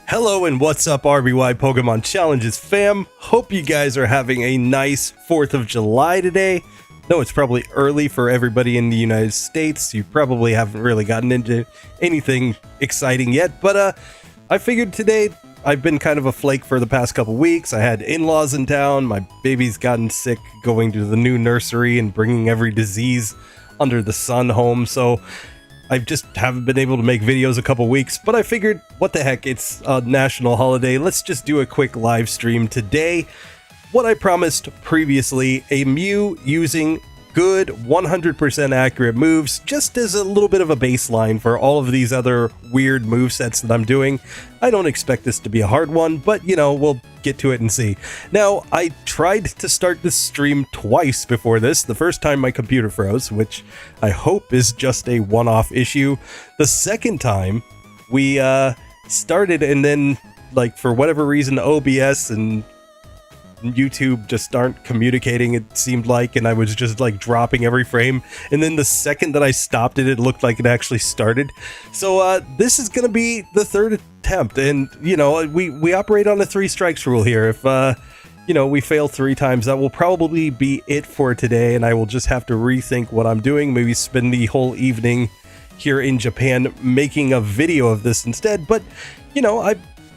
Hello and what's up, RBY Pokemon Challenges fam? Hope you guys are having a nice 4th of July today. No, it's probably early for everybody in the United States. You probably haven't really gotten into anything exciting yet, but I figured today, I've been kind of a flake for the past couple weeks. I had in-laws in town, my baby's gotten sick going to the new nursery and bringing every disease under the sun home, so I just haven't been able to make videos a couple weeks, but I figured, what the heck, it's a national holiday, let's just do a quick live stream today. What I promised previously, a Mew using good 100% accurate moves, just as a little bit of a baseline for all of these other weird movesets that I'm doing. I don't expect this to be a hard one, but you know, we'll get to it and see. Now, I tried to start this stream twice before this. The first time my computer froze, which I hope is just a one-off issue. The second time, we started and then, like, for whatever reason, OBS and YouTube just aren't communicating, it seemed like, and I was just like dropping every frame, and then the second that I stopped it, it looked like it actually started. So this is gonna be the third attempt, and you know, we operate on a 3 strikes rule here. If you know, we fail 3 times, that will probably be it for today, and I will just have to rethink what I'm doing, maybe spend the whole evening here in Japan making a video of this instead. But you know, I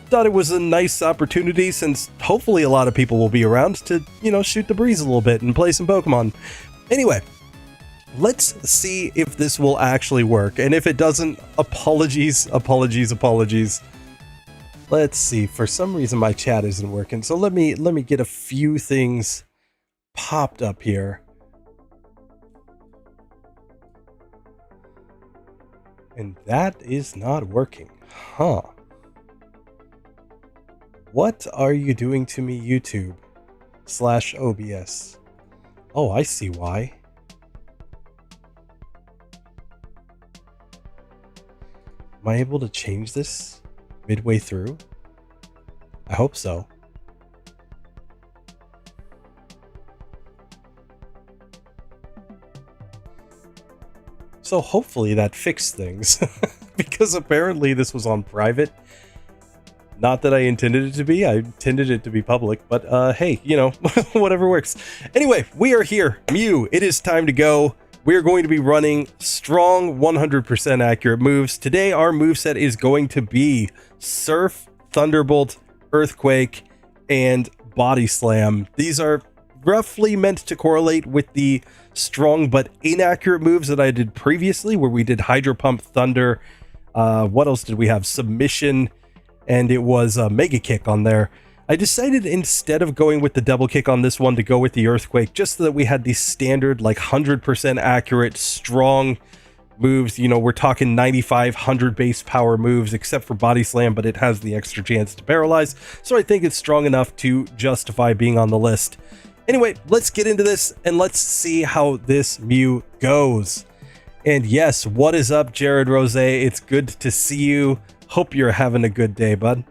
thought it was a nice opportunity, since hopefully a lot of people will be around, to, you know, shoot the breeze a little bit and play some Pokemon. Anyway, let's see if this will actually work, and if it doesn't, apologies. Let's see, for some reason my chat isn't working, so let me get a few things popped up here. And that is not working. Huh. What are you doing to me, YouTube /OBS? Oh, I see why. Am I able to change this midway through? I hope so. So hopefully that fixed things, because apparently this was on private. Not that I intended it to be, I intended it to be public, but hey, you know, whatever works. Anyway, we are here. Mew, it is time to go. We're going to be running strong 100% accurate moves. Today, our moveset is going to be Surf, Thunderbolt, Earthquake, and Body Slam. These are roughly meant to correlate with the strong but inaccurate moves that I did previously, where we did Hydro Pump, Thunder, what else did we have? Submission, and it was a Mega Kick on there. I decided, instead of going with the double kick on this one, to go with the Earthquake, just so that we had the standard, like, 100% accurate, strong moves. You know, we're talking 95, 100 base power moves, except for Body Slam, but it has the extra chance to paralyze, so I think it's strong enough to justify being on the list. Anyway, let's get into this, and let's see how this Mew goes. And yes, what is up, Jared Rose? It's good to see you. Hope you're having a good day, bud.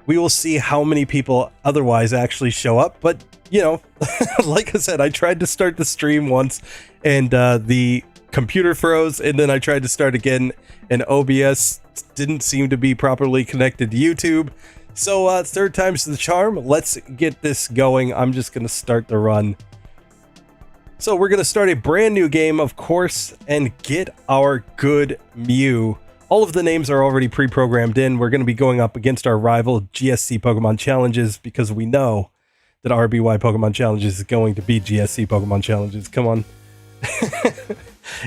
We will see how many people otherwise actually show up, but, you know, like I said, I tried to start the stream once, and the computer froze, and then I tried to start again, and OBS didn't seem to be properly connected to YouTube. So, third time's the charm. Let's get this going. I'm just going to start the run. So we're going to start a brand new game, of course, and get our good Mew. All of the names are already pre-programmed in. We're going to be going up against our rival GSC Pokemon Challenges, because we know that RBY Pokemon Challenges is going to be GSC Pokemon Challenges. Come on.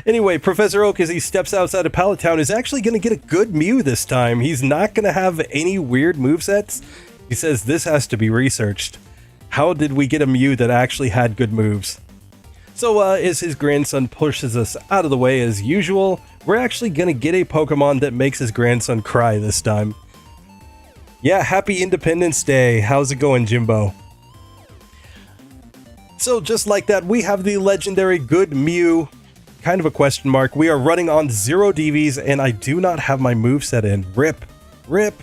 Anyway, Professor Oak, as he steps outside of Pallet Town, is actually going to get a good Mew this time. He's not going to have any weird movesets. He says this has to be researched. How did we get a Mew that actually had good moves? So, as his grandson pushes us out of the way as usual, we're actually gonna get a Pokemon that makes his grandson cry this time. Yeah, happy Independence Day. How's it going, Jimbo? So, just like that, we have the legendary good Mew. Kind of a question mark. We are running on 0 DVs, and I do not have my moveset in. RIP. RIP.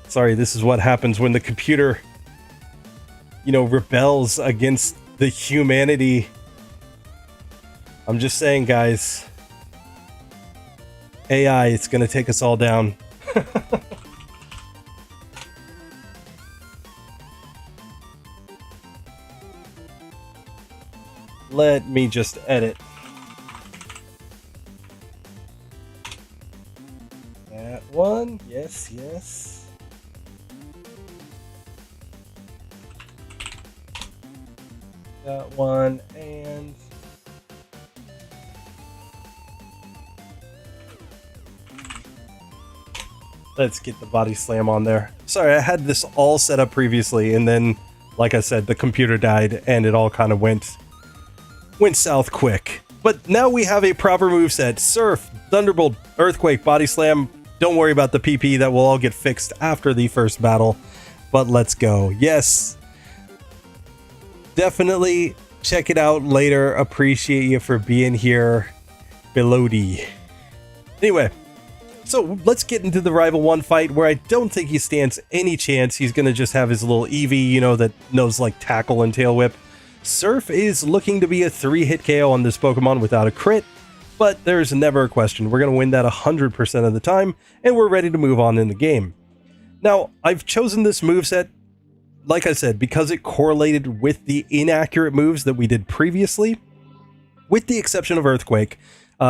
Sorry, this is what happens when the computer, you know, rebels against the humanity. I'm just saying, guys. AI, it's gonna take us all down. Let me just edit. That one, yes, yes. That one, and let's get the body slam on there. Sorry, I had this all set up previously, and then, like I said, the computer died, and it all kind of went south quick. But now we have a proper moveset. Surf, Thunderbolt, Earthquake, Body Slam. Don't worry about the PP, that will all get fixed after the first battle. But let's go. Yes. Definitely check it out later. Appreciate you for being here. Belody. Anyway, so let's get into the Rival 1 fight, where I don't think he stands any chance. He's going to just have his little Eevee, you know, that knows like Tackle and Tail Whip. Surf is looking to be a 3-hit KO on this Pokemon without a crit, but there's never a question. We're going to win that 100% of the time, and we're ready to move on in the game. Now, I've chosen this moveset, like I said, because it correlated with the inaccurate moves that we did previously. With the exception of Earthquake,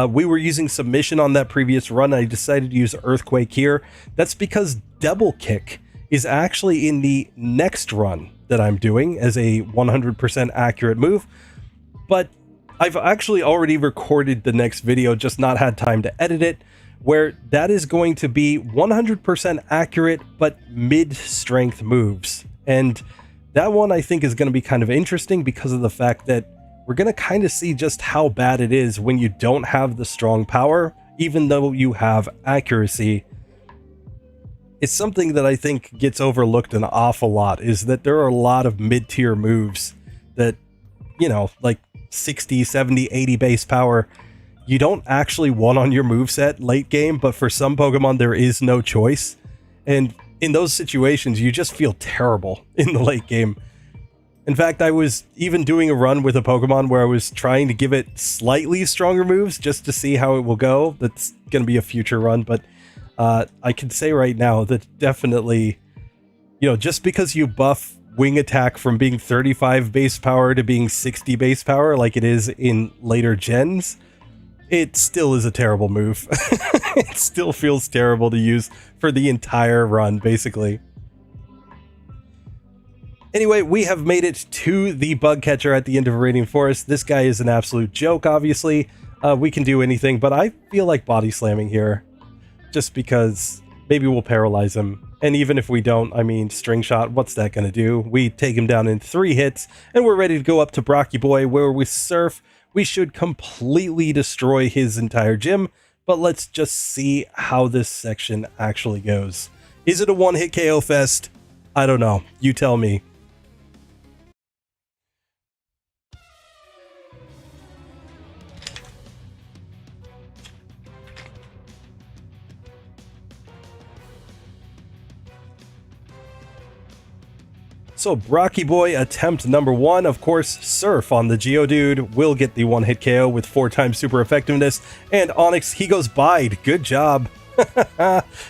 we were using Submission on that previous run. I decided to use Earthquake here. That's because Double Kick is actually in the next run that I'm doing as a 100% accurate move, but I've actually already recorded the next video, just not had time to edit it, where that is going to be 100% accurate but mid-strength moves. And that one I think is going to be kind of interesting because of the fact that we're going to kind of see just how bad it is when you don't have the strong power, even though you have accuracy. It's something that I think gets overlooked an awful lot, is that there are a lot of mid-tier moves that, you know, like 60, 70, 80 base power, you don't actually want on your moveset late game, but for some Pokemon there is no choice. And in those situations, you just feel terrible in the late game. In fact, I was even doing a run with a Pokemon where I was trying to give it slightly stronger moves just to see how it will go. That's going to be a future run, but I can say right now that definitely, you know, just because you buff Wing Attack from being 35 base power to being 60 base power like it is in later gens, it still is a terrible move. It still feels terrible to use for the entire run, basically. Anyway, we have made it to the bug catcher at the end of Radiant Forest. This guy is an absolute joke, obviously. We can do anything, but I feel like body slamming here. Just because maybe we'll paralyze him. And even if we don't, I mean, String Shot, what's that going to do? We take him down in 3 hits, and we're ready to go up to Brocky Boy, where with Surf, we should completely destroy his entire gym. But let's just see how this section actually goes. Is it a one-hit KO fest? I don't know. You tell me. So Brocky Boy attempt number 1, of course, Surf on the Geodude will get the one-hit KO with 4 times super effectiveness, and Onix, he goes Bide. Good job.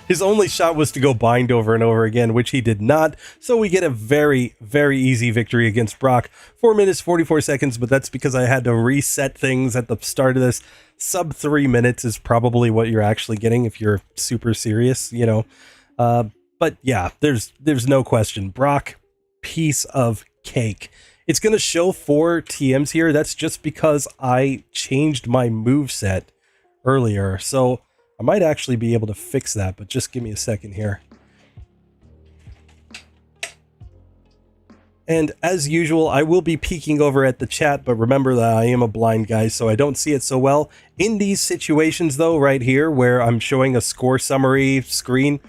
His only shot was to go Bind over and over again, which he did not, so we get a very, very easy victory against Brock. 4 minutes, 44 seconds, but that's because I had to reset things at the start of this. Sub 3 minutes is probably what you're actually getting if you're super serious, you know. But yeah, there's no question. Brock, piece of cake. It's going to show 4 TMs here. That's just because I changed my moveset earlier. So I might actually be able to fix that, but just give me a second here. And as usual, I will be peeking over at the chat, but remember that I am a blind guy, so I don't see it so well. In these situations though, right here, where I'm showing a score summary screen,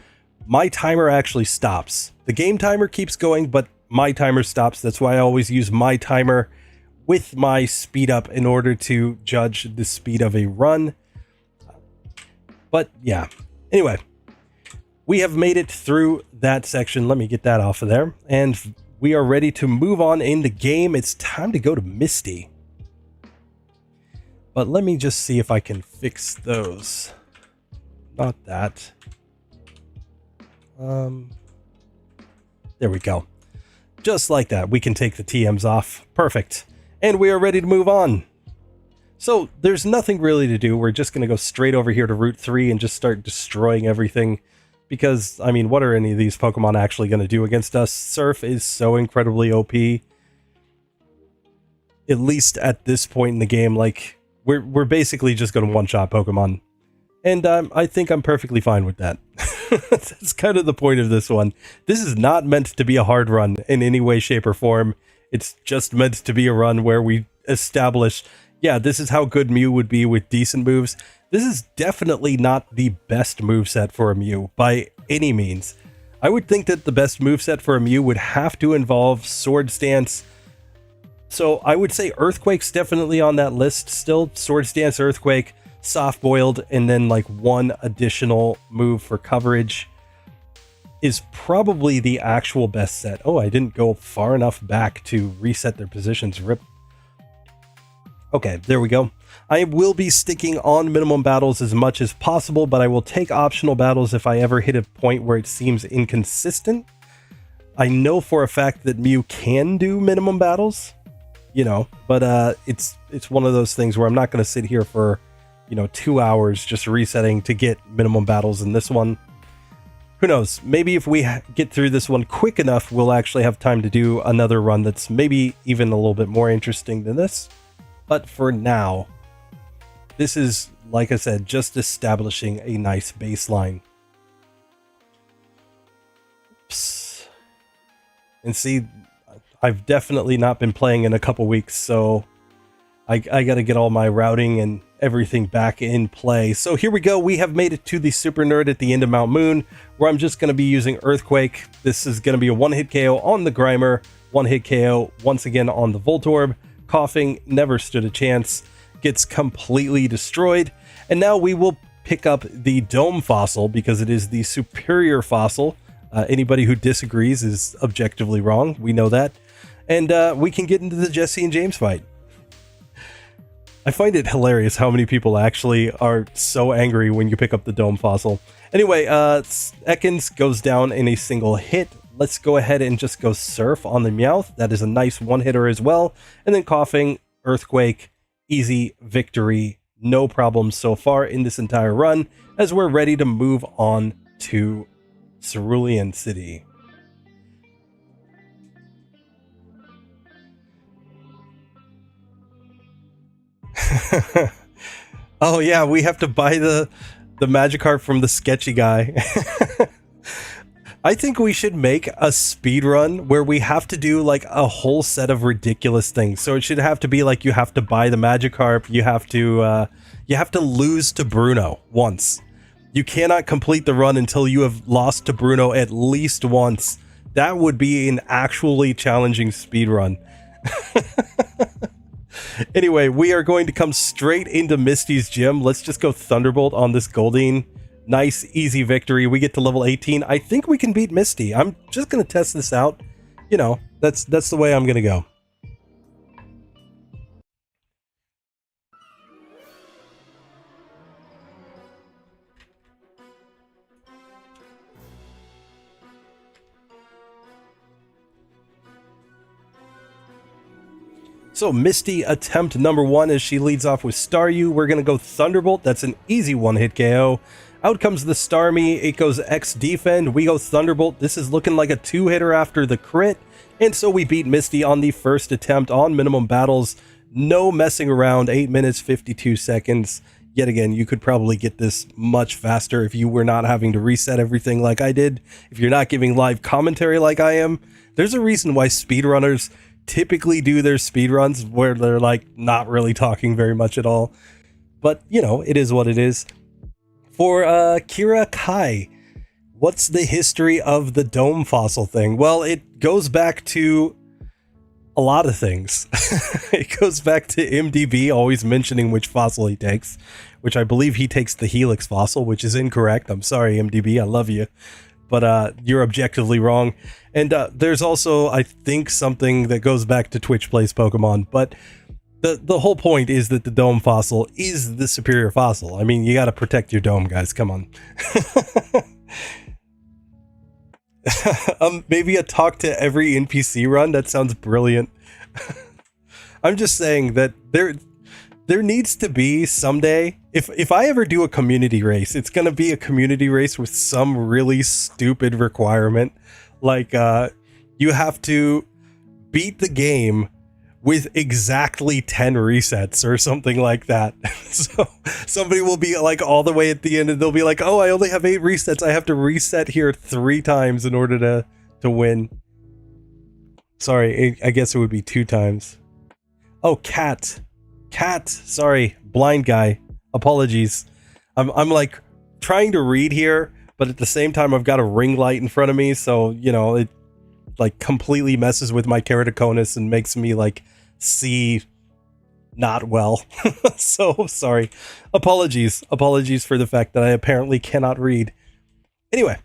my timer actually stops. The game timer keeps going, but my timer stops. That's why I always use my timer with my speed up in order to judge the speed of a run. But yeah, anyway, we have made it through that section. Let me get that off of there. And we are ready to move on in the game. It's time to go to Misty. But let me just see if I can fix those. not that. There we go. Just like that, we can take the TMs off. Perfect. And we are ready to move on. So there's nothing really to do. We're just going to go straight over here to Route 3 and just start destroying everything. Because, I mean, what are any of these Pokemon actually going to do against us? Surf is so incredibly OP. At least at this point in the game, like, we're basically just going to one-shot Pokemon. And I think I'm perfectly fine with that. That's kind of the point of this one. This is not meant to be a hard run in any way, shape, or form. It's just meant to be a run where we establish, yeah, this is how good Mew would be with decent moves. This is definitely not the best moveset for a Mew by any means. I would think that the best moveset for a Mew would have to involve Sword Stance. So I would say Earthquake's definitely on that list still. Sword Stance, Earthquake, Soft Boiled, and then like one additional move for coverage is probably the actual best set. Oh, I didn't go far enough back to reset their positions. Rip. Okay, there we go. I will be sticking on minimum battles as much as possible, but I will take optional battles if I ever hit a point where it seems inconsistent. I know for a fact that Mew can do minimum battles, you know, but it's one of those things where I'm not going to sit here for, you know, 2 hours just resetting to get minimum battles in this one. Who knows? Maybe if we get through this one quick enough, we'll actually have time to do another run that's maybe even a little bit more interesting than this. But for now, this is, like I said, just establishing a nice baseline. Oops. And see, I've definitely not been playing in a couple weeks, so I got to get all my routing and everything back in play. So here we go. We have made it to the Super Nerd at the end of Mount Moon, where I'm just going to be using Earthquake. This is going to be a one-hit KO on the Grimer, one-hit KO once again on the Voltorb. Coughing never stood a chance, gets completely destroyed. And now we will pick up the Dome Fossil because it is the superior fossil. Anybody who disagrees is objectively wrong. We know that. And we can get into the Jesse and James fight. I find it hilarious how many people actually are so angry when you pick up the Dome Fossil. Anyway, Ekans goes down in a single hit. Let's go ahead and just go Surf on the Meowth. That is a nice one-hitter as well. And then Coughing, Earthquake, easy victory. No problems so far in this entire run, as we're ready to move on to Cerulean City. Oh yeah, we have to buy the Magikarp from the sketchy guy. I think we should make a speed run where we have to do like a whole set of ridiculous things. So it should have to be like you have to buy the Magikarp, you have to lose to Bruno once. You cannot complete the run until you have lost to Bruno at least once. That would be an actually challenging speed run. Anyway, we are going to come straight into Misty's gym. Let's just go Thunderbolt on this Goldeen. Nice, easy victory. We get to level 18. I think we can beat Misty. I'm just going to test this out. You know, that's the way I'm going to go. So Misty attempt number 1 as she leads off with Staryu. We're going to go Thunderbolt. That's an easy one-hit KO. Out comes the Starmie. It goes X Defend. We go Thunderbolt. This is looking like a 2-hitter after the crit. And so we beat Misty on the first attempt on minimum battles. No messing around. 8 minutes, 52 seconds. Yet again, you could probably get this much faster if you were not having to reset everything like I did. If you're not giving live commentary like I am. There's a reason why speedrunners typically do their speedruns where they're like not really talking very much at all. But, you know, it is what it is. For Kira Kai, what's the history of the Dome Fossil thing? Well, it goes back to a lot of things. It goes back to MDB always mentioning which fossil he takes, which I believe he takes the Helix fossil, which is incorrect. I'm sorry, MDB, I love you. But you're objectively wrong. And there's also, I think, something that goes back to Twitch Plays Pokemon. But The whole point is that the dome fossil is the superior fossil. I mean, you got to protect your dome, guys. Come on. Maybe a talk to every NPC run. That sounds brilliant. I'm just saying that there needs to be someday, if I ever do a community race, it's going to be a community race with some really stupid requirement. Like, you have to beat the game with exactly 10 resets or something like that. So somebody will be like all the way at the end and they'll be like, oh, I only have 8 resets. I have to reset here 3 times in order to win. Sorry, I guess it would be 2 times. Oh, cat. Sorry, blind guy. Apologies. I'm like trying to read here, but at the same time I've got a ring light in front of me, so you know it like completely messes with my keratoconus and makes me like see not well. So sorry. Apologies for the fact that I apparently cannot read. Anyway,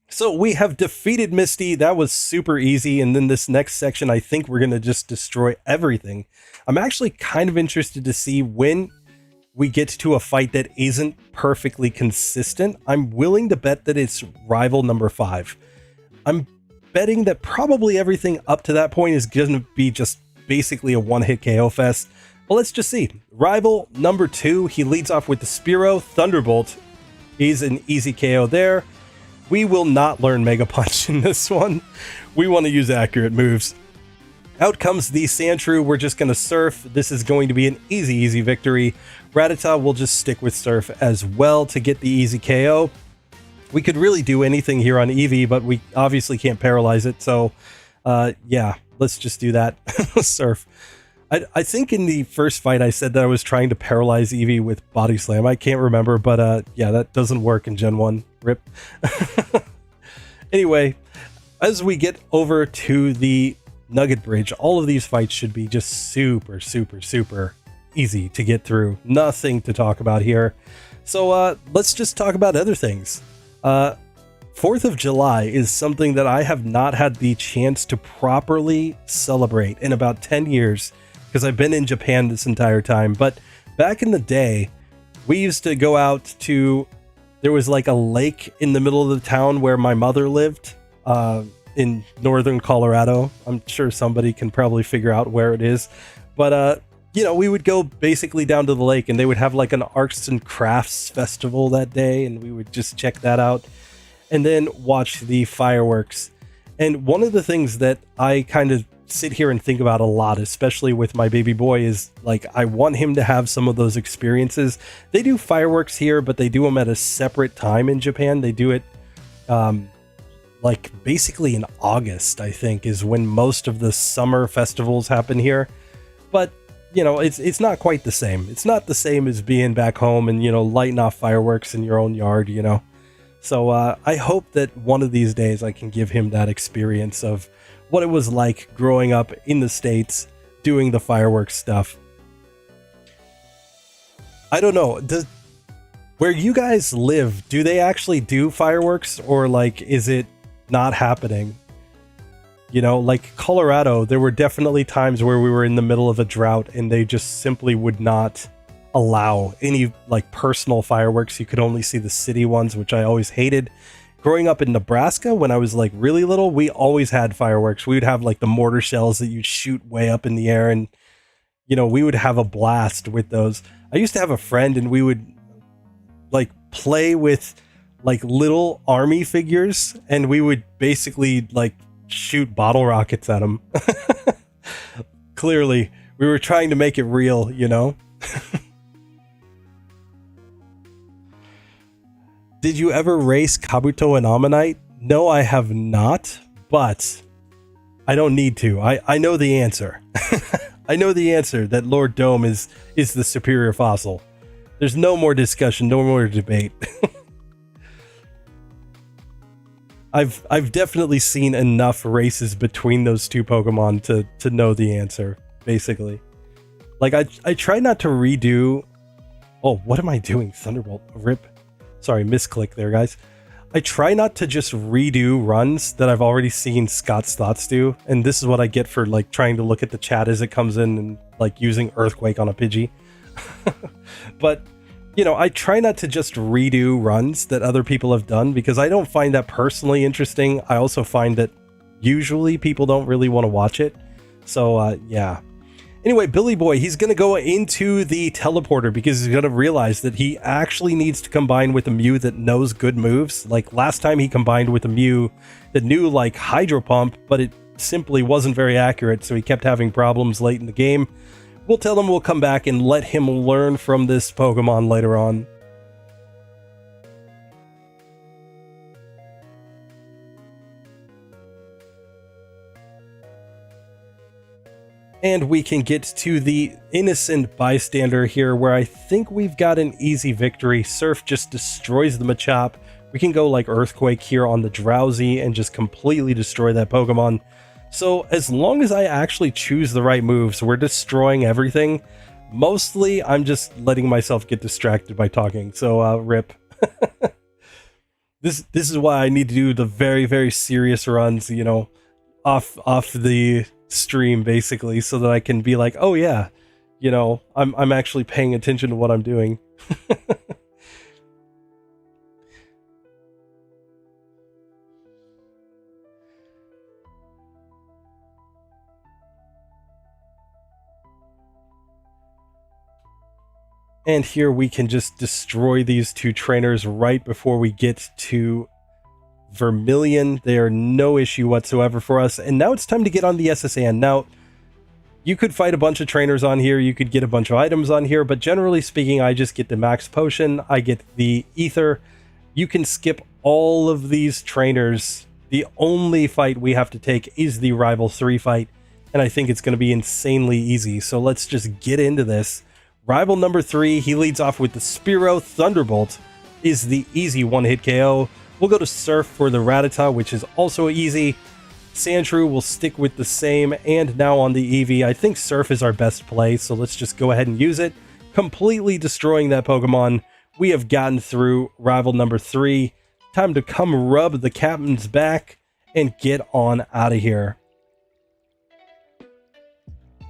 so we have defeated Misty. That was super easy. And then this next section, I think we're going to just destroy everything. I'm actually kind of interested to see when we get to a fight that isn't perfectly consistent. I'm willing to bet that it's rival number 5. I'm betting that probably everything up to that point is going to be just basically a one-hit KO fest. Well, let's just see. Rival number 2, he leads off with the Spearow. Thunderbolt is an easy KO there. We will not learn Mega Punch in this one. We want to use accurate moves. Out comes the Sandshrew. We're just going to Surf. This is going to be an easy victory. Rattata will just stick with Surf as well to get the easy KO. We could really do anything here on Eevee, but we obviously can't paralyze it. So, yeah, let's just do that. Surf. I think in the first fight I said that I was trying to paralyze Eevee with Body Slam. I can't remember, but yeah, that doesn't work in Gen 1. Rip. Anyway, as we get over to the Nugget Bridge, all of these fights should be just super easy to get through. Nothing to talk about here. So let's just talk about other things. 4th of July is something that I have not had the chance to properly celebrate in about 10 years because I've been in Japan this entire time. But back in the day, we used to go out to, there was like a lake in the middle of the town where my mother lived in northern Colorado. I'm sure somebody can probably figure out where it is. But, you know, we would go basically down to the lake and they would have like an arts and crafts festival that day. And we would just check that out and then watch the fireworks. And one of the things that I kind of sit here and think about a lot, especially with my baby boy, is like, I want him to have some of those experiences. They do fireworks here, but they do them at a separate time in Japan. They do it, like basically in August, I think, is when most of the summer festivals happen here. But you know, it's not quite the same. It's not the same as being back home and, you know, lighting off fireworks in your own yard, you know. So I hope that one of these days I can give him that experience of what it was like growing up in the States doing the fireworks stuff. I don't know. Where you guys live, do they actually do fireworks, or like, is it not happening? You know, like Colorado, there were definitely times where we were in the middle of a drought and they just simply would not allow any like personal fireworks. You could only see the city ones, which I always hated. Growing up in Nebraska, when I was like really little, we always had fireworks. We would have like the mortar shells that you'd shoot way up in the air, and you know, we would have a blast with those. I used to have a friend and we would like play with like little army figures, and we would basically like shoot bottle rockets at them. Clearly, we were trying to make it real, you know? Did you ever race Kabuto and Ammonite? No, I have not, but I don't need to. I know the answer. I know the answer that Lord Dome is the superior fossil. There's no more discussion, no more debate. I've definitely seen enough races between those two Pokemon to know the answer, basically. Like, I try not to redo... Oh, what am I doing? Thunderbolt. Rip. Sorry, misclick there, guys. I try not to just redo runs that I've already seen Scott's Thoughts do, and this is what I get for like trying to look at the chat as it comes in and like using Earthquake on a Pidgey. But, you know, I try not to just redo runs that other people have done because I don't find that personally interesting. I also find that usually people don't really want to watch it. So, yeah. Anyway, Billy Boy, he's going to go into the teleporter because he's going to realize that he actually needs to combine with a Mew that knows good moves. Like last time he combined with a Mew that knew like Hydro Pump, but it simply wasn't very accurate, so he kept having problems late in the game. We'll tell him we'll come back and let him learn from this Pokemon later on. And we can get to the innocent bystander here where I think we've got an easy victory. Surf just destroys the Machop. We can go like Earthquake here on the Drowsy and just completely destroy that Pokemon. So as long as I actually choose the right moves, we're destroying everything. Mostly I'm just letting myself get distracted by talking. So rip. This is why I need to do the very, very serious runs, you know, off the stream basically, so that I can be like, oh yeah, you know, I'm actually paying attention to what I'm doing. And here we can just destroy these two trainers right before we get to Vermilion. They are no issue whatsoever for us. And now it's time to get on the SSN. Now, you could fight a bunch of trainers on here. You could get a bunch of items on here. But generally speaking, I just get the max potion. I get the ether. You can skip all of these trainers. The only fight we have to take is the Rival 3 fight. And I think it's going to be insanely easy. So let's just get into this. Rival number 3, he leads off with the Spearow. Thunderbolt is the easy one-hit KO. We'll go to Surf for the Rattata, which is also easy. Sandshrew will stick with the same, and now on the Eevee, I think Surf is our best play, so let's just go ahead and use it. Completely destroying that Pokemon. We have gotten through Rival number 3. Time to come rub the captain's back and get on out of here.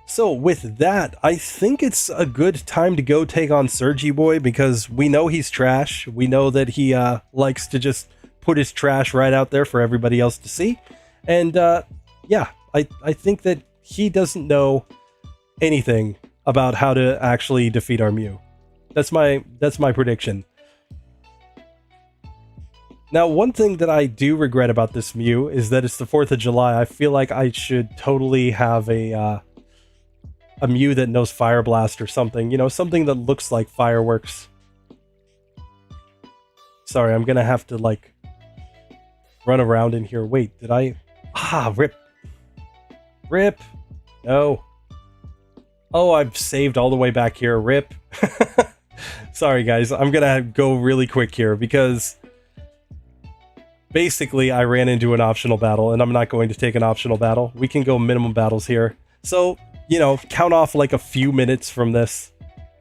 So with that, I think it's a good time to go take on Surgy Boy because we know he's trash. We know that he likes to just put his trash right out there for everybody else to see. And yeah, I think that he doesn't know anything about how to actually defeat our Mew. That's my prediction. Now, one thing that I do regret about this Mew is that it's the 4th of July. I feel like I should totally have a Mew that knows Fire Blast or something, you know, something that looks like fireworks. Sorry, I'm gonna have to like run around in here. Wait, did I? Rip. No. Oh, I've saved all the way back here. Rip. Sorry guys, I'm gonna go really quick here because basically I ran into an optional battle and I'm not going to take an optional battle. We can go minimum battles here. So, you know, count off like a few minutes from this,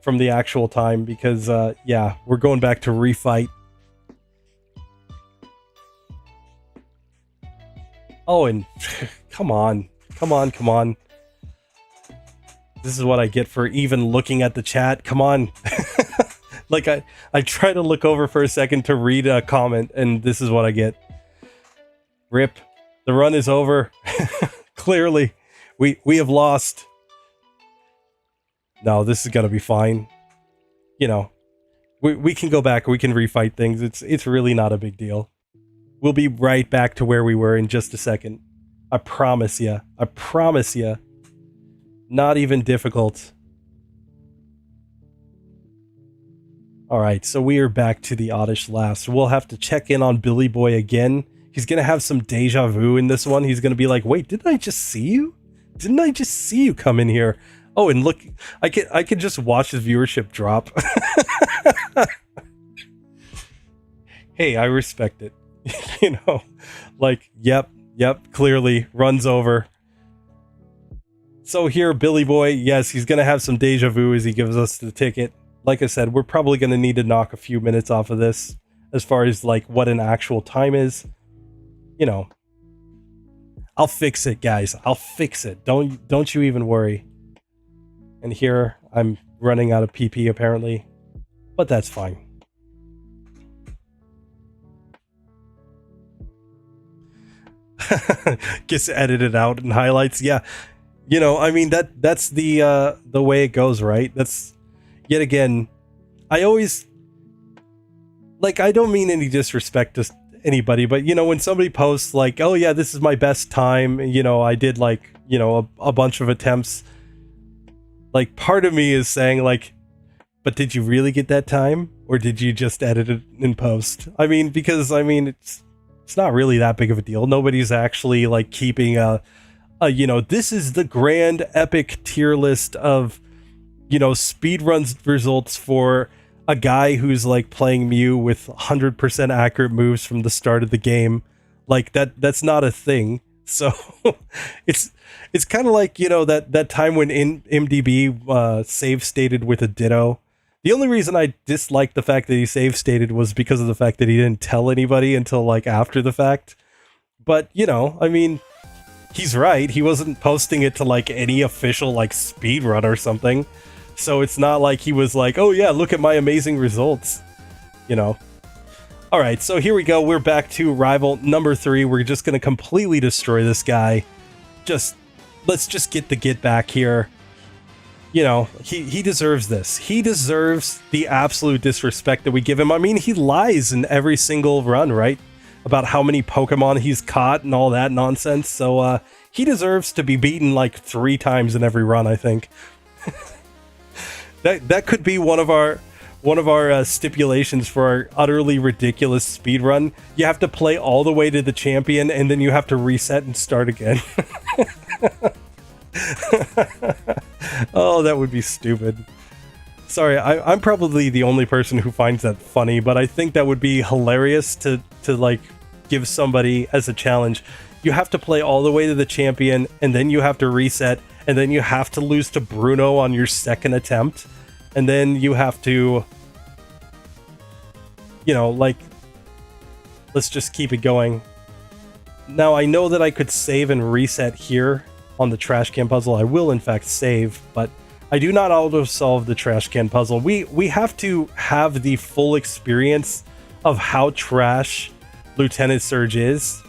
from the actual time, because yeah, we're going back to refight. Oh, and come on. This is what I get for even looking at the chat. Come on. Like I try to look over for a second to read a comment, and this is what I get. Rip. The run is over. Clearly, we have lost. No, this is gonna be fine. You know, we can go back. We can refight things. It's really not a big deal. We'll be right back to where we were in just a second. I promise you. I promise you. Not even difficult. Alright, so we are back to the Oddish Last. We'll have to check in on Billy Boy again. He's going to have some deja vu in this one. He's going to be like, wait, didn't I just see you? Didn't I just see you come in here? Oh, and look, I can just watch his viewership drop. Hey, I respect it. You know, like, yep, clearly runs over. So here, Billy Boy, yes, he's going to have some deja vu as he gives us the ticket. Like I said, we're probably going to need to knock a few minutes off of this. as far as like what an actual time is. You know, I'll fix it, guys. I'll fix it. Don't you even worry. And here I'm running out of PP apparently, but that's fine. Gets edited out in highlights. Yeah, you know, I mean that's the way it goes, right? That's yet again. I always like. I don't mean any disrespect to anybody, but you know, when somebody posts like, "Oh yeah, this is my best time," you know, I did like, you know, a bunch of attempts. Like, part of me is saying like, but did you really get that time, or did you just edit it in post? I mean, because I mean it's not really that big of a deal. Nobody's actually like keeping a you know, this is the grand epic tier list of, you know, speedruns results for a guy who's like playing Mew with 100% accurate moves from the start of the game. Like that's not a thing. So it's kind of like, you know, that time when MDB save stated with a Ditto. The only reason I disliked the fact that he save stated was because of the fact that he didn't tell anybody until like after the fact. But, you know, I mean, he's right. He wasn't posting it to like any official like speed run or something. So it's not like he was like, oh yeah, look at my amazing results, you know. All right, so here we go. We're back to rival number 3. We're just going to completely destroy this guy. Let's just get the get back here. You know, he deserves this. He deserves the absolute disrespect that we give him. I mean, he lies in every single run, right? About how many Pokemon he's caught and all that nonsense. So he deserves to be beaten like 3 times in every run, I think. that could be one of our stipulations for our utterly ridiculous speed run. You have to play all the way to the champion, and then you have to reset and start again. Oh, that would be stupid. Sorry, I'm probably the only person who finds that funny, but I think that would be hilarious to like give somebody as a challenge. You have to play all the way to the champion, and then you have to reset, and then you have to lose to Bruno on your second attempt, and then you have to, you know, like, let's just keep it going. Now, I know that I could save and reset here on the trash can puzzle. I will in fact save, but I do not auto solve the trash can puzzle. We have to have the full experience of how trash Lieutenant Surge is.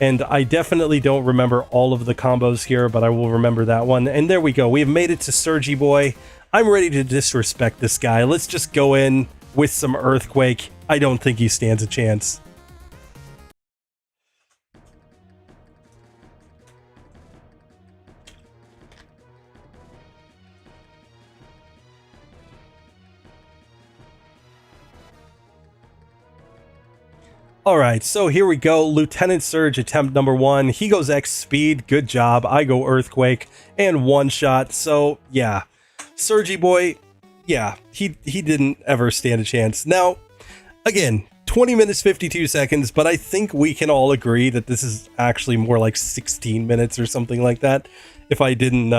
And I definitely don't remember all of the combos here, but I will remember that one. And there we go. We have made it to Surgy Boy. I'm ready to disrespect this guy. Let's just go in with some Earthquake. I don't think he stands a chance. Alright, so here we go. Lieutenant Surge attempt number 1. He goes X speed. Good job. I go Earthquake and one shot. So, yeah. Surgy Boy, yeah, he didn't ever stand a chance. Now, again, 20 minutes, 52 seconds, but I think we can all agree that this is actually more like 16 minutes or something like that, if I didn't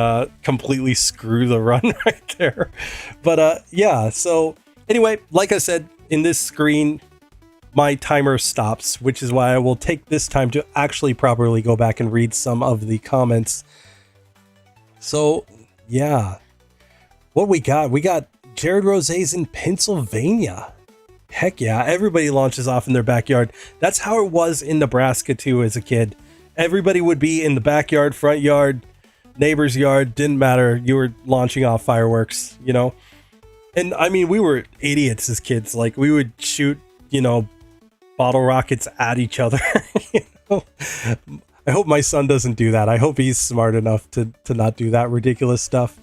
completely screw the run right there. But, yeah, so, anyway, like I said, in this screen, my timer stops, which is why I will take this time to actually properly go back and read some of the comments. So, yeah. What we got? We got Jared Rose's in Pennsylvania. Heck yeah, everybody launches off in their backyard. That's how it was in Nebraska too as a kid. Everybody would be in the backyard, front yard, neighbor's yard, didn't matter. You were launching off fireworks, you know? And I mean, we were idiots as kids. Like, we would shoot, you know, bottle rockets at each other. You know? I hope my son doesn't do that. I hope he's smart enough to not do that ridiculous stuff.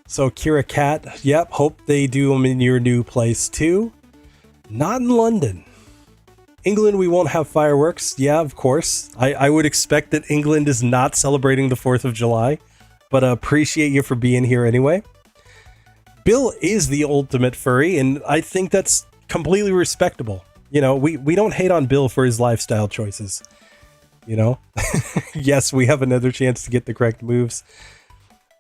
So Kira Cat, yep, hope they do them in your new place too. Not in London. England, we won't have fireworks. Yeah, of course. I would expect that England is not celebrating the 4th of July, but appreciate you for being here anyway. Bill is the ultimate furry, and I think that's completely respectable. You know, we don't hate on Bill for his lifestyle choices. You know? Yes, we have another chance to get the correct moves.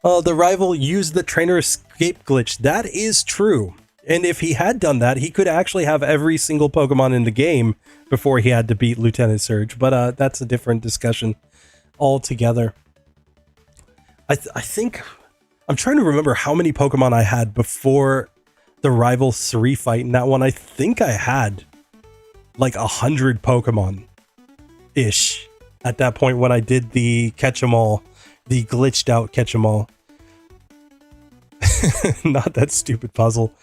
The rival used the trainer escape glitch. That is true. And if he had done that, he could actually have every single Pokemon in the game before he had to beat Lieutenant Surge. But that's a different discussion altogether. I think... I'm trying to remember how many Pokemon I had before the rival Suri fight in that one. I think I had like 100 Pokemon-ish at that point when I did the catch-em-all, the glitched out catch-em-all. Not that stupid puzzle.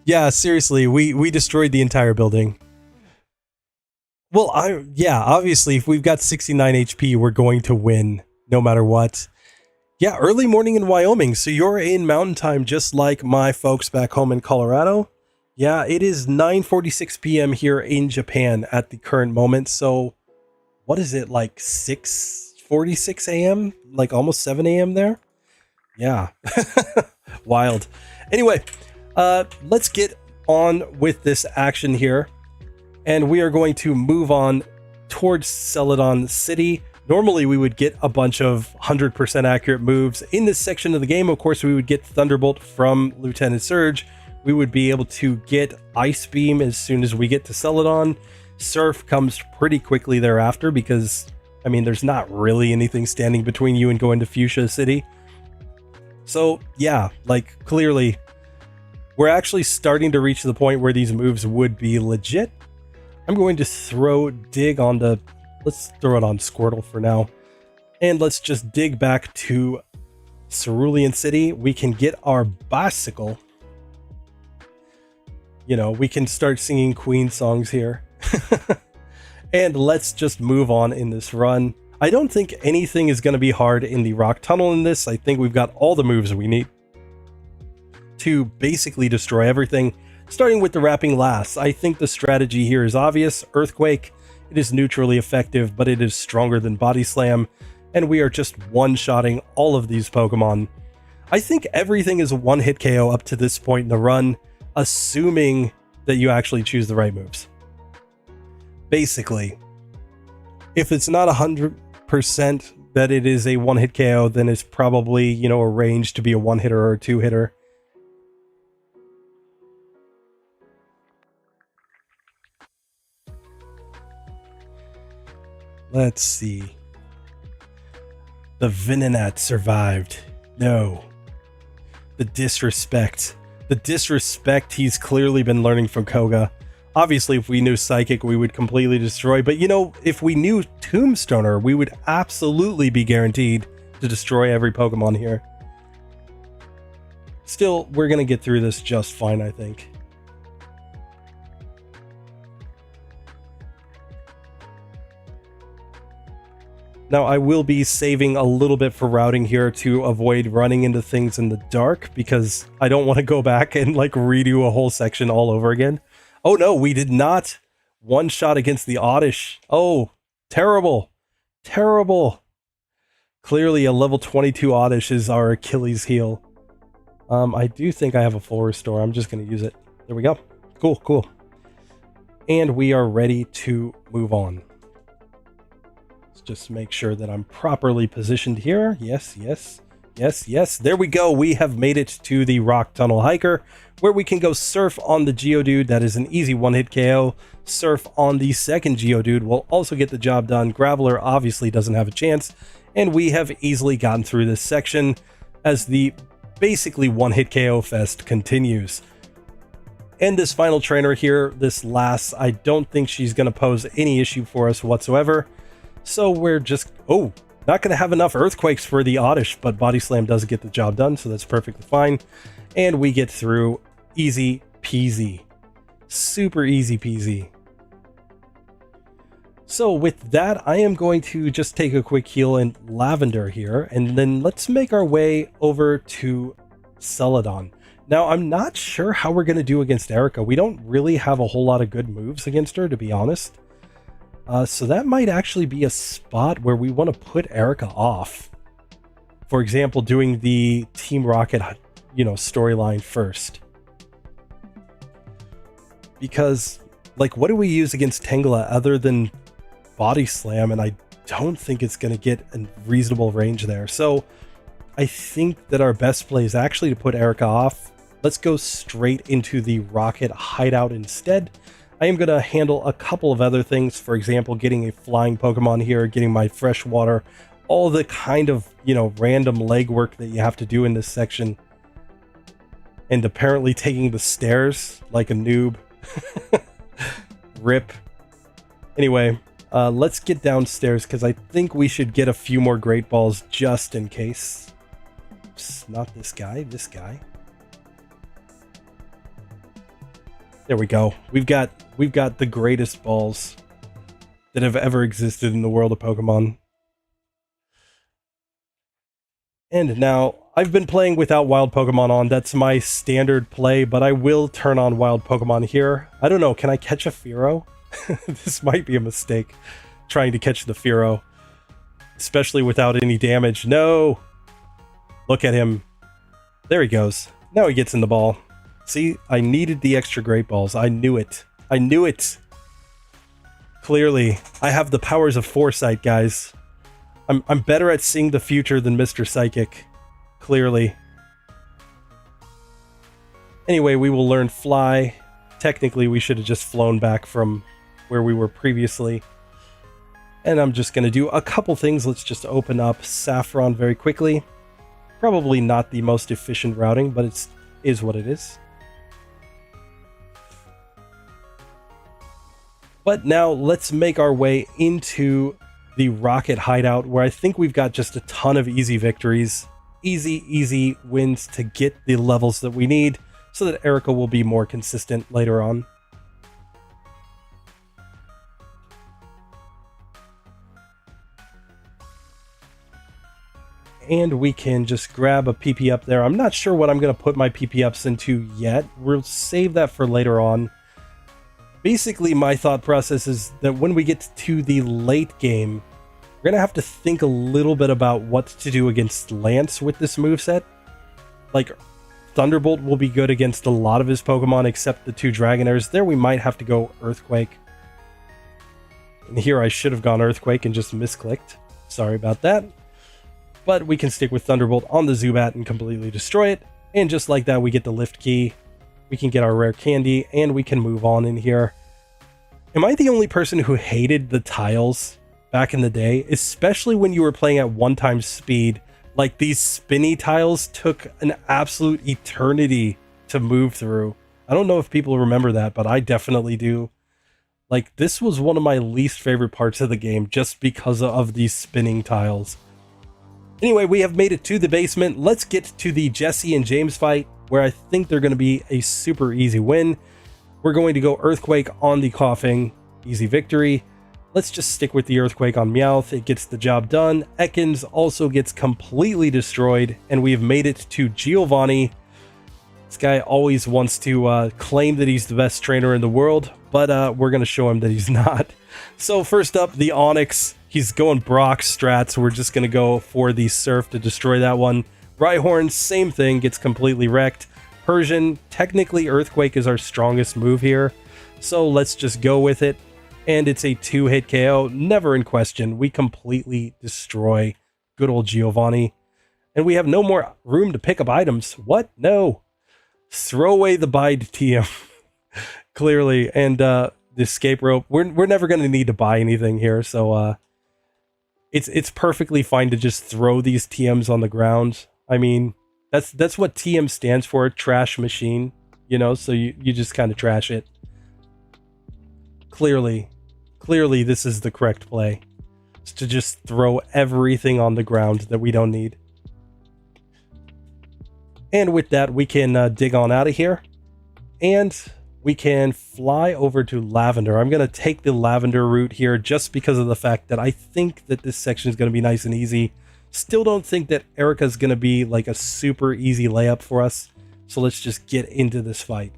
Yeah, seriously, we destroyed the entire building. Well, obviously, if we've got 69 HP, we're going to win no matter what. Yeah, early morning in Wyoming, so you're in mountain time just like my folks back home in Colorado. Yeah, it is 9:46 p.m. here in Japan at the current moment, so what is it, like 6:46 a.m.? Like almost 7 a.m. there? Yeah, wild. Anyway, let's get on with this action here, and we are going to move on towards Celadon City. Normally, we would get a bunch of 100% accurate moves. In this section of the game, of course, we would get Thunderbolt from Lieutenant Surge. We would be able to get Ice Beam as soon as we get to Celadon. Surf comes pretty quickly thereafter because, I mean, there's not really anything standing between you and going to Fuchsia City. So, yeah, like, clearly, we're actually starting to reach the point where these moves would be legit. I'm going to throw Dig onto... Let's throw it on Squirtle for now. And let's just dig back to Cerulean City. We can get our bicycle. You know, we can start singing Queen songs here. And let's just move on in this run. I don't think anything is going to be hard in the rock tunnel in this. I think we've got all the moves we need to basically destroy everything. Starting with the wrapping last. I think the strategy here is obvious. Earthquake. It is neutrally effective, but it is stronger than Body Slam, and we are just one-shotting all of these Pokemon. I think everything is a one-hit KO up to this point in the run, assuming that you actually choose the right moves. Basically, if it's not 100% that it is a one-hit KO, then it's probably, you know, arranged to be a one-hitter or a two-hitter. Let's see. The Venonat survived. No. The disrespect. The disrespect he's clearly been learning from Koga. Obviously, if we knew Psychic, we would completely destroy. But, you know, if we knew Tombstoner, we would absolutely be guaranteed to destroy every Pokemon here. Still, we're going to get through this just fine, I think. Now, I will be saving a little bit for routing here to avoid running into things in the dark, because I don't want to go back and like redo a whole section all over again. Oh no, we did not one shot against the Oddish. Oh, terrible. Terrible. Clearly a level 22 Oddish is our Achilles heel. I do think I have a full restore. I'm just going to use it. There we go. Cool, cool. And we are ready to move on. Just make sure that I'm properly positioned here. Yes, yes, yes, yes. There we go. We have made it to the Rock Tunnel Hiker, where we can go Surf on the Geodude. That is an easy one-hit KO. Surf on the second Geodude will also get the job done. Graveler obviously doesn't have a chance, and we have easily gotten through this section as the basically one-hit KO fest continues. And this final trainer here, this Lass, I don't think she's going to pose any issue for us whatsoever. So we're just, not going to have enough Earthquakes for the Oddish, but Body Slam does get the job done, so that's perfectly fine. And we get through easy peasy. Super easy peasy. So with that, I am going to just take a quick heal in Lavender here, and then let's make our way over to Celadon. Now, I'm not sure how we're going to do against Erika. We don't really have a whole lot of good moves against her, to be honest. So that might actually be a spot where we want to put Erika off. For example, doing the Team Rocket, you know, storyline first. Because, like, what do we use against Tangela other than Body Slam? And I don't think it's going to get a reasonable range there. So I think that our best play is actually to put Erika off let's go straight into the rocket hideout instead. I am going to handle a couple of other things. For example, getting a flying Pokemon here, getting my fresh water, all the kind of, you know, random legwork that you have to do in this section. And apparently taking the stairs like a noob. Rip. Anyway, let's get downstairs because I think we should get a few more Great Balls just in case. Oops, not this guy, this guy. There we go. We've got the greatest balls that have ever existed in the world of Pokemon. And now, I've been playing without wild Pokemon on. That's my standard play, but I will turn on wild Pokemon here. I don't know, can I catch a Fearow? This might be a mistake, trying to catch the Fearow. Especially without any damage. No! Look at him. There he goes. Now he gets in the ball. See, I needed the extra Great Balls. I knew it. I knew it! Clearly, I have the powers of foresight, guys. I'm better at seeing the future than Mr. Psychic. Clearly. Anyway, we will learn Fly. Technically, we should have just flown back from where we were previously. And I'm just going to do a couple things. Let's just open up Saffron very quickly. Probably not the most efficient routing, but it is what it is. But now let's make our way into the rocket hideout, where I think we've got just a ton of easy victories. Easy wins to get the levels that we need so that Erika will be more consistent later on. And we can just grab a PP up there. I'm not sure what I'm going to put my PP ups into yet. We'll save that for later on. Basically, my thought process is that when we get to the late game, we're going to have to think a little bit about what to do against Lance with this moveset. Like, Thunderbolt will be good against a lot of his Pokemon except the 2 Dragonairs. There we might have to go Earthquake. And here I should have gone Earthquake and just misclicked. Sorry about that. But we can stick with Thunderbolt on the Zubat and completely destroy it. And just like that, we get the Lift Key. We can get our rare candy, and we can move on in here. Am I the only person who hated the tiles back in the day? Especially when you were playing at 1x speed. Like, these spinny tiles took an absolute eternity to move through. I don't know if people remember that, but I definitely do. Like, this was one of my least favorite parts of the game, just because of these spinning tiles. Anyway, we have made it to the basement. Let's get to the Jesse and James fight, where I think they're going to be a super easy win. We're going to go Earthquake on the Coughing. Easy victory. Let's just stick with the Earthquake on Meowth. It gets the job done. Ekans also gets completely destroyed, and we have made it to Giovanni. This guy always wants to claim that he's the best trainer in the world, but we're going to show him that he's not. So first up, the Onix. He's going Brock strats. We're just going to go for the Surf to destroy that one. Rhyhorn, same thing, gets completely wrecked. Persian, technically Earthquake is our strongest move here, so let's just go with it. And it's a 2-hit KO, never in question. We completely destroy good old Giovanni. And we have no more room to pick up items. What? No. Throw away the Bide TM. Clearly. And the escape rope. We're never going to need to buy anything here, so it's perfectly fine to just throw these TMs on the ground. I mean, that's what TM stands for, trash machine, you know, so you just kind of trash it. Clearly, this is the correct play. It's to just throw everything on the ground that we don't need. And with that, we can dig on out of here. And we can fly over to Lavender. I'm going to take the Lavender route here just because of the fact that I think that this section is going to be nice and easy. Still don't think that Erika's going to be like a super easy layup for us. So let's just get into this fight.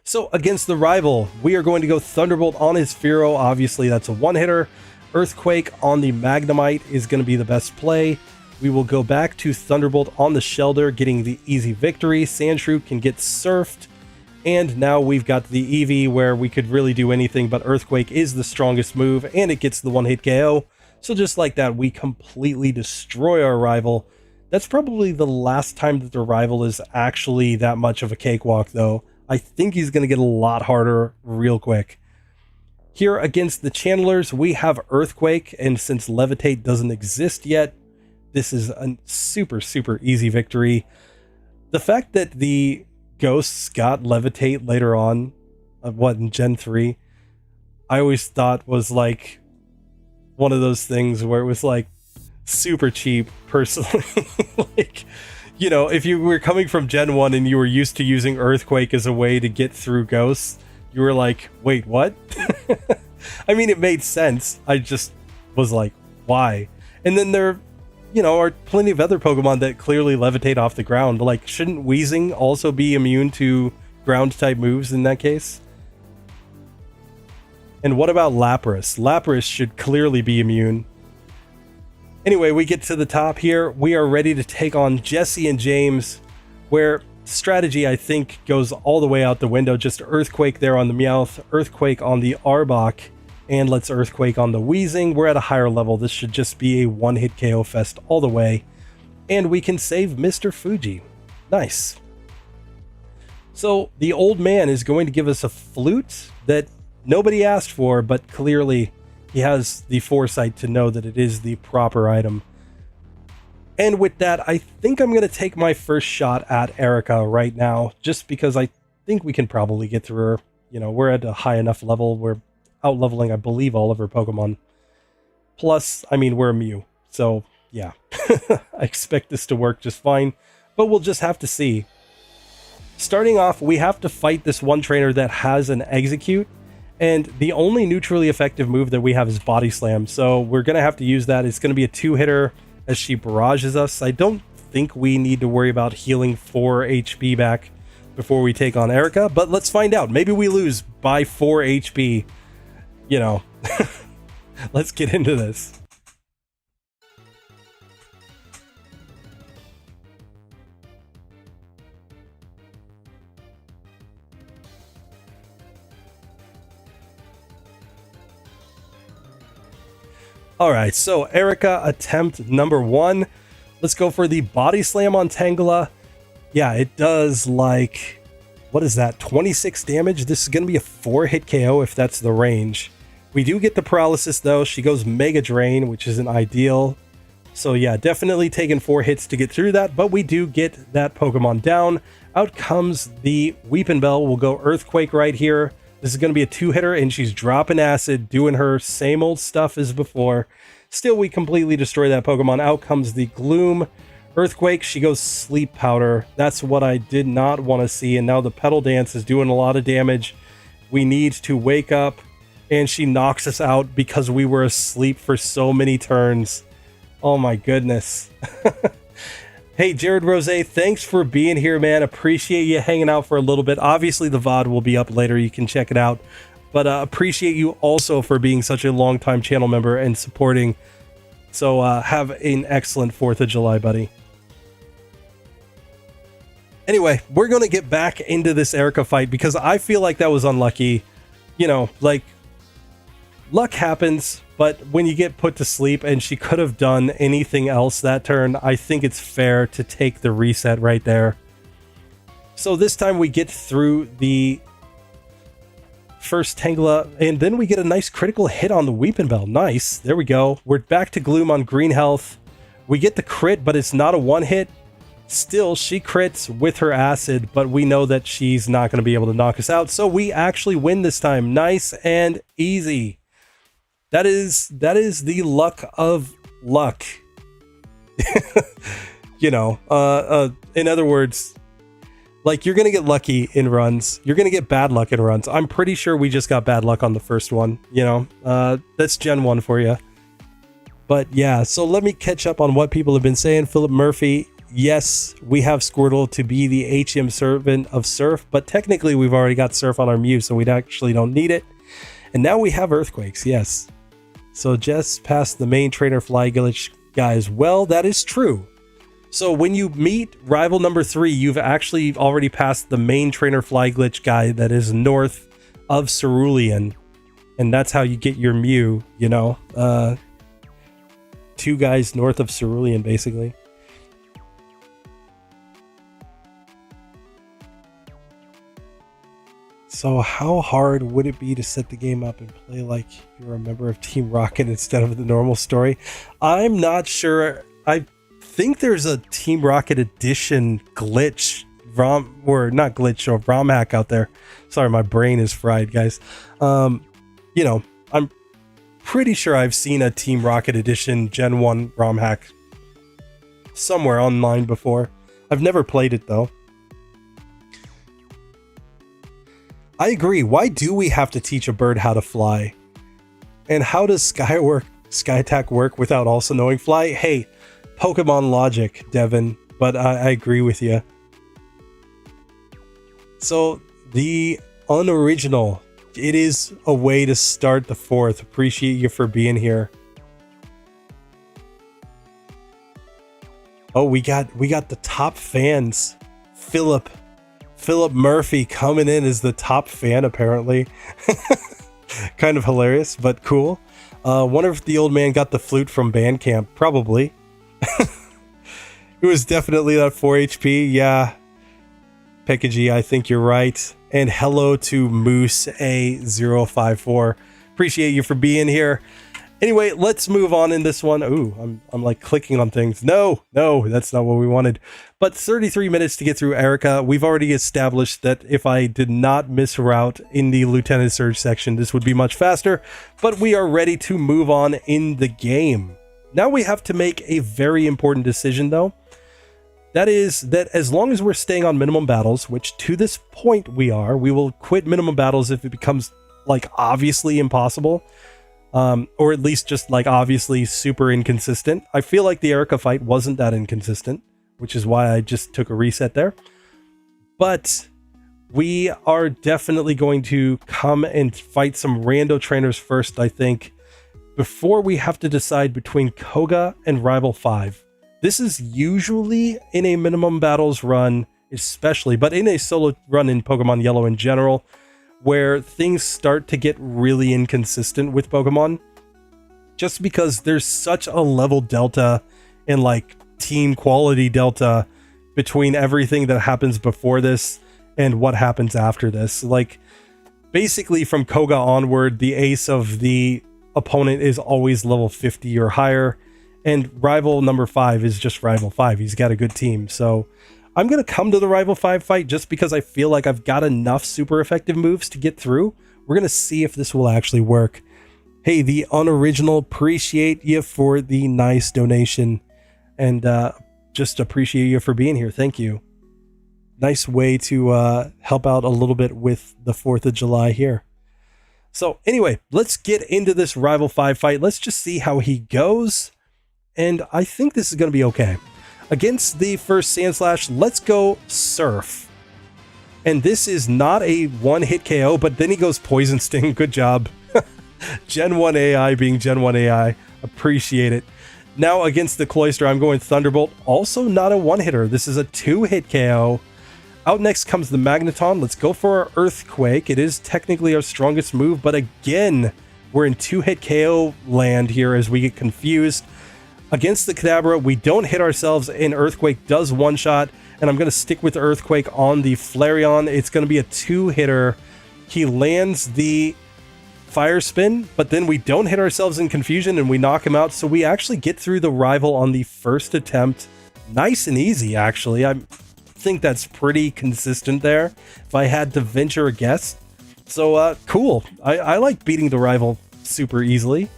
So against the rival, we are going to go Thunderbolt on his Fearow. Obviously, that's a one-hitter. Earthquake on the Magnemite is going to be the best play. We will go back to Thunderbolt on the Shelder, getting the easy victory. Sandshrew can get surfed. And now we've got the Eevee where we could really do anything, but Earthquake is the strongest move, and it gets the one-hit KO. So just like that, we completely destroy our rival. That's probably the last time that the rival is actually that much of a cakewalk, though. I think he's going to get a lot harder real quick. Here against the Channelers, we have Earthquake, and since Levitate doesn't exist yet, this is a super, super easy victory. The fact that the Ghosts got Levitate later on, in Gen 3, I always thought was like one of those things where it was like super cheap, personally. Like, you know, if you were coming from Gen 1 and you were used to using Earthquake as a way to get through Ghosts, you were like, wait, what? I mean, it made sense. I just was like, why? And then there, you know, are plenty of other Pokemon that clearly levitate off the ground. Like, shouldn't Weezing also be immune to ground type moves in that case? And what about Lapras? Lapras should clearly be immune. Anyway, we get to the top here. We are ready to take on Jesse and James, where strategy, I think, goes all the way out the window. Just Earthquake there on the Meowth, Earthquake on the Arbok, and let's Earthquake on the Weezing. We're at a higher level. This should just be a one-hit KO fest all the way. And we can save Mr. Fuji. Nice. So the old man is going to give us a flute that nobody asked for, but clearly he has the foresight to know that it is the proper item. And with that, I think I'm going to take my first shot at Erika right now, just because I think we can probably get through her. You know, we're at a high enough level. We're out-leveling, I believe, all of her Pokemon. Plus, I mean, we're a Mew. So, yeah. I expect this to work just fine, but we'll just have to see. Starting off, we have to fight this one trainer that has an Execute, and the only neutrally effective move that we have is Body Slam, so we're going to have to use that. It's going to be a two-hitter as she barrages us. I don't think we need to worry about healing 4 HP back before we take on Erika, but let's find out. Maybe we lose by 4 HP. You know, let's get into this. All right, so Erika attempt number 1. Let's go for the Body Slam on Tangela. Yeah, it does like, what is that, 26 damage? This is going to be a 4-hit KO if that's the range. We do get the paralysis though. She goes Mega Drain, which isn't ideal. So yeah, definitely taking 4 hits to get through that, but we do get that Pokemon down. Out comes the Weepin' Bell. We'll go Earthquake right here. This is going to be a 2-hitter, and she's dropping acid, doing her same old stuff as before. Still, we completely destroy that Pokemon. Out comes the Gloom. Earthquake, she goes Sleep Powder. That's what I did not want to see, and now the Petal Dance is doing a lot of damage. We need to wake up, and she knocks us out because we were asleep for so many turns. Oh my goodness. Hey, Jared Rose, thanks for being here, man. Appreciate you hanging out for a little bit. Obviously, the VOD will be up later. You can check it out. But appreciate you also for being such a long-time channel member and supporting. So have an excellent 4th of July, buddy. Anyway, we're going to get back into this Erika fight because I feel like that was unlucky. You know, like, luck happens, but when you get put to sleep and she could have done anything else that turn, I think it's fair to take the reset right there. So this time we get through the first Tangela, and then we get a nice critical hit on the Weepin' Bell. Nice. There we go. We're back to Gloom on Green Health. We get the crit, but it's not a one-hit. Still, she crits with her acid, but we know that she's not going to be able to knock us out, so we actually win this time. Nice and easy. That is the luck of luck. You know, in other words, like, you're going to get lucky in runs. You're going to get bad luck in runs. I'm pretty sure we just got bad luck on the first one, you know. That's Gen 1 for you. But yeah, so let me catch up on what people have been saying. Philip Murphy, yes, we have Squirtle to be the HM servant of Surf, but technically we've already got Surf on our Mew, so we actually don't need it. And now we have Earthquakes, yes. So Jess passed the main trainer Fly Glitch guys. Well, that is true. So when you meet rival number 3, you've actually already passed the main trainer Fly Glitch guy that is north of Cerulean. And that's how you get your Mew, you know. 2 guys north of Cerulean, basically. So how hard would it be to set the game up and play like you're a member of Team Rocket instead of the normal story? I'm not sure. I think there's a Team Rocket edition glitch, not glitch, or ROM hack out there. Sorry, my brain is fried, guys. You know, I'm pretty sure I've seen a Team Rocket edition Gen 1 ROM hack somewhere online before. I've never played it though. I agree. Why do we have to teach a bird how to fly? And how does Sky Attack work without also knowing fly? Hey, Pokemon logic, Devin, but I agree with you. So the unoriginal, it is a way to start the 4th. Appreciate you for being here. Oh, we got the top fans. Philip Murphy coming in as the top fan, apparently. Kind of hilarious, but cool. Wonder if the old man got the flute from Bandcamp. Probably. It was definitely that 4 HP. Yeah. Pikachu, I think you're right. And hello to Moose A054. Appreciate you for being here. Anyway, let's move on in this one. Ooh, I'm like clicking on things. No, that's not what we wanted. But 33 minutes to get through Erika. We've already established that if I did not misroute in the Lieutenant Surge section, this would be much faster. But we are ready to move on in the game. Now we have to make a very important decision, though. That is that as long as we're staying on minimum battles, which to this point we will quit minimum battles if it becomes like obviously impossible. Or at least just like obviously super inconsistent. I feel like the Erika fight wasn't that inconsistent, which is why I just took a reset there. But we are definitely going to come and fight some rando trainers first, I think, before we have to decide between Koga and Rival 5. This is usually in a minimum battles run, especially, but in a solo run in Pokemon Yellow in general, where things start to get really inconsistent with Pokemon, just because there's such a level delta and like team quality delta between everything that happens before this and what happens after this. Like basically from Koga onward, the ace of the opponent is always level 50 or higher, and rival number 5 is just rival 5. He's got a good team. So I'm going to come to the Rival 5 fight just because I feel like I've got enough super effective moves to get through. We're going to see if this will actually work. Hey, the unoriginal, appreciate you for the nice donation. And just appreciate you for being here. Thank you. Nice way to help out a little bit with the 4th of July here. So anyway, let's get into this Rival 5 fight. Let's just see how he goes. And I think this is going to be okay. Against the first Sandslash, let's go Surf. And this is not a one-hit KO, but then he goes Poison Sting. Good job. Gen 1 AI being Gen 1 AI. Appreciate it. Now against the Cloyster, I'm going Thunderbolt. Also not a one-hitter. This is a 2-hit KO. Out next comes the Magneton. Let's go for our Earthquake. It is technically our strongest move, but again, we're in 2-hit KO land here as we get confused. Against the Kadabra, we don't hit ourselves, and Earthquake does one-shot, and I'm going to stick with Earthquake on the Flareon. It's going to be a 2-hitter. He lands the Fire Spin, but then we don't hit ourselves in confusion, and we knock him out, so we actually get through the rival on the first attempt. Nice and easy, actually. I think that's pretty consistent there, if I had to venture a guess. So, cool. I like beating the rival super easily.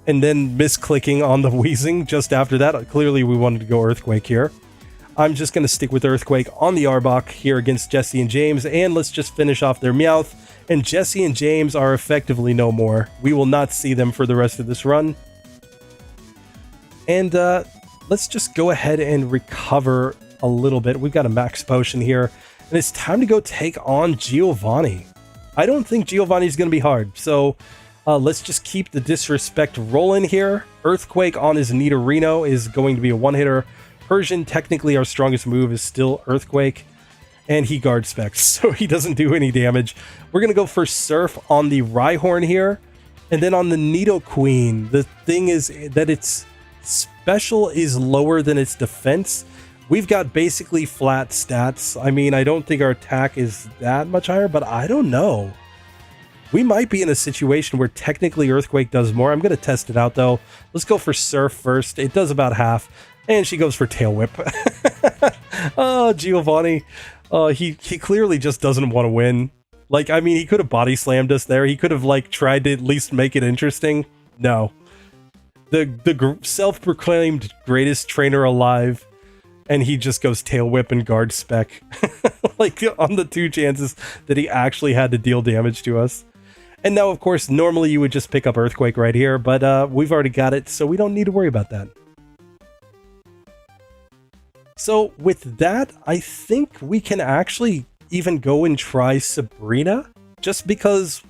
And then misclicking on the Weezing just after that. Clearly we wanted to go Earthquake here. I'm just going to stick with Earthquake on the Arbok here against Jesse and James, and let's just finish off their Meowth. And Jesse and James are effectively no more. We will not see them for the rest of this run. And let's just go ahead and recover a little bit. We've got a max potion here, and it's time to go take on Giovanni. I don't think Giovanni's going to be hard, so let's just keep the disrespect rolling here. Earthquake on his Nidorino is going to be a one-hitter. Persian, technically our strongest move, is still Earthquake. And he guard specs, so he doesn't do any damage. We're going to go for Surf on the Rhyhorn here. And then on the Nidoqueen, the thing is that its special is lower than its defense, we've got basically flat stats. I mean, I don't think our attack is that much higher, but I don't know. We might be in a situation where technically Earthquake does more. I'm going to test it out, though. Let's go for Surf first. It does about half. And she goes for Tail Whip. Oh, Giovanni. He clearly just doesn't want to win. Like, I mean, he could have body slammed us there. He could have, like, tried to at least make it interesting. No. The self-proclaimed greatest trainer alive, and he just goes Tail Whip and Guard Spec. Like, on the 2 chances that he actually had to deal damage to us. And now, of course, normally you would just pick up Earthquake right here, but we've already got it, so we don't need to worry about that. So with that, I think we can actually even go and try Sabrina, just because,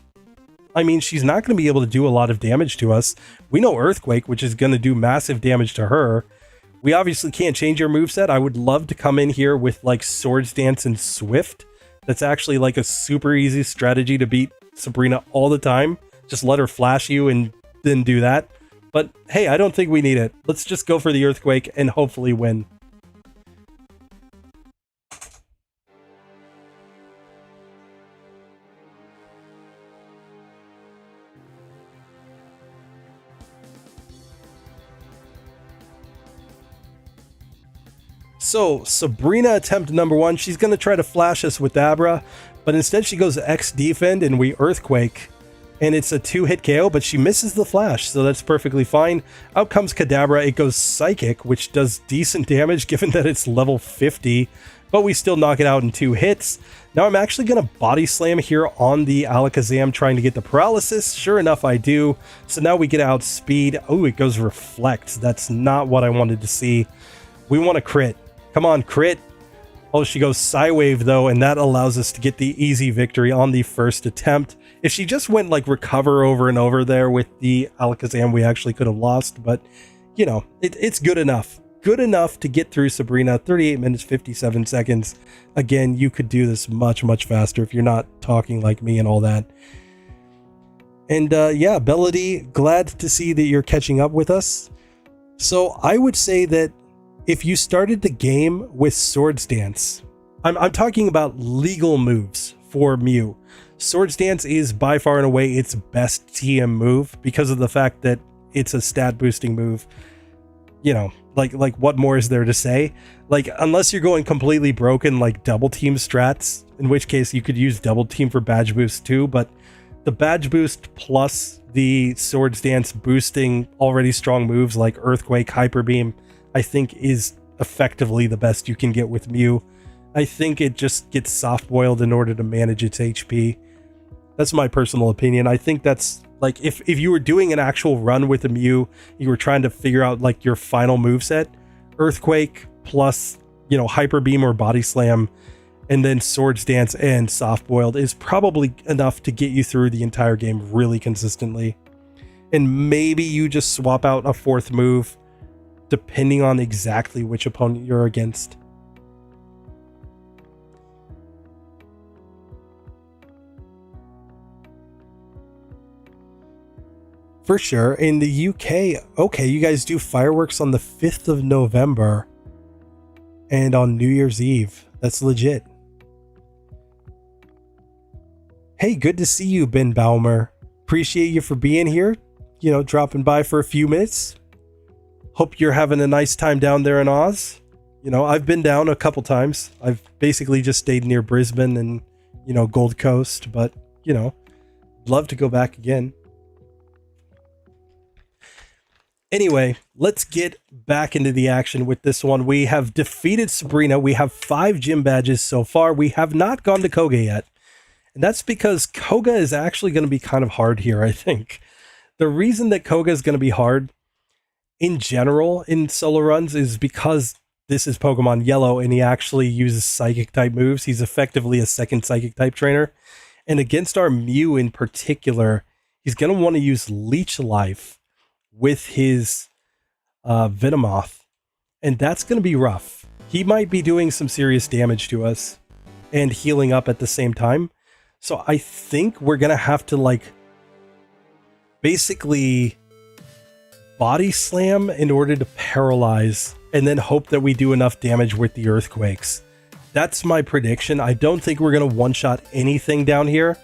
I mean, she's not going to be able to do a lot of damage to us. We know Earthquake, which is going to do massive damage to her. We obviously can't change her moveset. I would love to come in here with like Swords Dance and Swift. That's actually like a super easy strategy to beat Sabrina all the time. Just let her flash you and then do that. But hey, I don't think we need it. Let's just go for the Earthquake and hopefully win. So, Sabrina attempt number 1, she's going to try to flash us with Abra, but instead she goes X defend and we Earthquake, and it's a 2-hit KO, but she misses the flash, so that's perfectly fine. Out comes Kadabra, it goes Psychic, which does decent damage given that it's level 50, but we still knock it out in 2 hits. Now I'm actually going to Body Slam here on the Alakazam trying to get the Paralysis. Sure enough, I do. So now we get Outspeed. Oh, it goes Reflect. That's not what I wanted to see. We want a crit. Come on, crit. Oh, she goes Psywave, though, and that allows us to get the easy victory on the first attempt. If she just went, like, Recover over and over there with the Alakazam, we actually could have lost, but, you know, it's good enough. Good enough to get through Sabrina. 38 minutes, 57 seconds. Again, you could do this much, much faster if you're not talking like me and all that. And, yeah, Bellady, glad to see that you're catching up with us. So I would say that if you started the game with Swords Dance, I'm talking about legal moves for Mew. Swords Dance is by far and away its best TM move because of the fact that it's a stat boosting move. You know, like what more is there to say? Like, unless you're going completely broken, like double team strats, in which case you could use double team for badge boost too, but the badge boost plus the Swords Dance boosting already strong moves like Earthquake, Hyper Beam, I think is effectively the best you can get with Mew. I think it just gets soft boiled in order to manage its HP. That's my personal opinion. I think that's like if you were doing an actual run with a Mew, you were trying to figure out like your final moveset, Earthquake plus, you know, Hyper Beam or Body Slam, and then Swords Dance and soft boiled is probably enough to get you through the entire game really consistently. And maybe you just swap out a 4th move depending on exactly which opponent you're against. For sure. In the UK, okay, you guys do fireworks on the 5th of November and on New Year's Eve. That's legit. Hey, good to see you, Ben Baumer. Appreciate you for being here, you know, dropping by for a few minutes. Hope you're having a nice time down there in Oz. You know, I've been down a couple times. I've basically just stayed near Brisbane and, you know, Gold Coast, but, you know, love to go back again. Anyway, let's get back into the action with this one. We have defeated Sabrina. We have 5 gym badges so far. We have not gone to Koga yet. And that's because Koga is actually going to be kind of hard here, I think. The reason that Koga is going to be hard in general in solo runs is because this is Pokemon Yellow and he actually uses Psychic type moves. He's effectively a second Psychic type trainer. And against our Mew in particular, he's going to want to use Leech Life with his Venomoth. And that's going to be rough. He might be doing some serious damage to us and healing up at the same time. So I think we're going to have to like basically Body Slam in order to paralyze and then hope that we do enough damage with the earthquakes. That's my prediction. I don't think we're going to one-shot anything down here.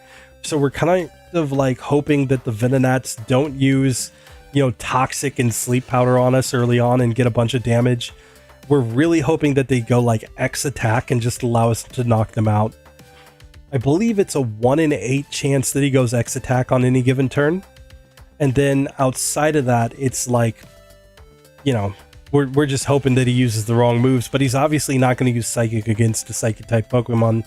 So we're kind of like hoping that the Venonats don't use, you know, toxic and sleep powder on us early on and get a bunch of damage. We're really hoping that they go like X attack and just allow us to knock them out. I believe it's a 1 in 8 chance that he goes X attack on any given turn. And then outside of that, it's like, you know, we're just hoping that he uses the wrong moves, but he's obviously not going to use Psychic against a Psychic type Pokemon,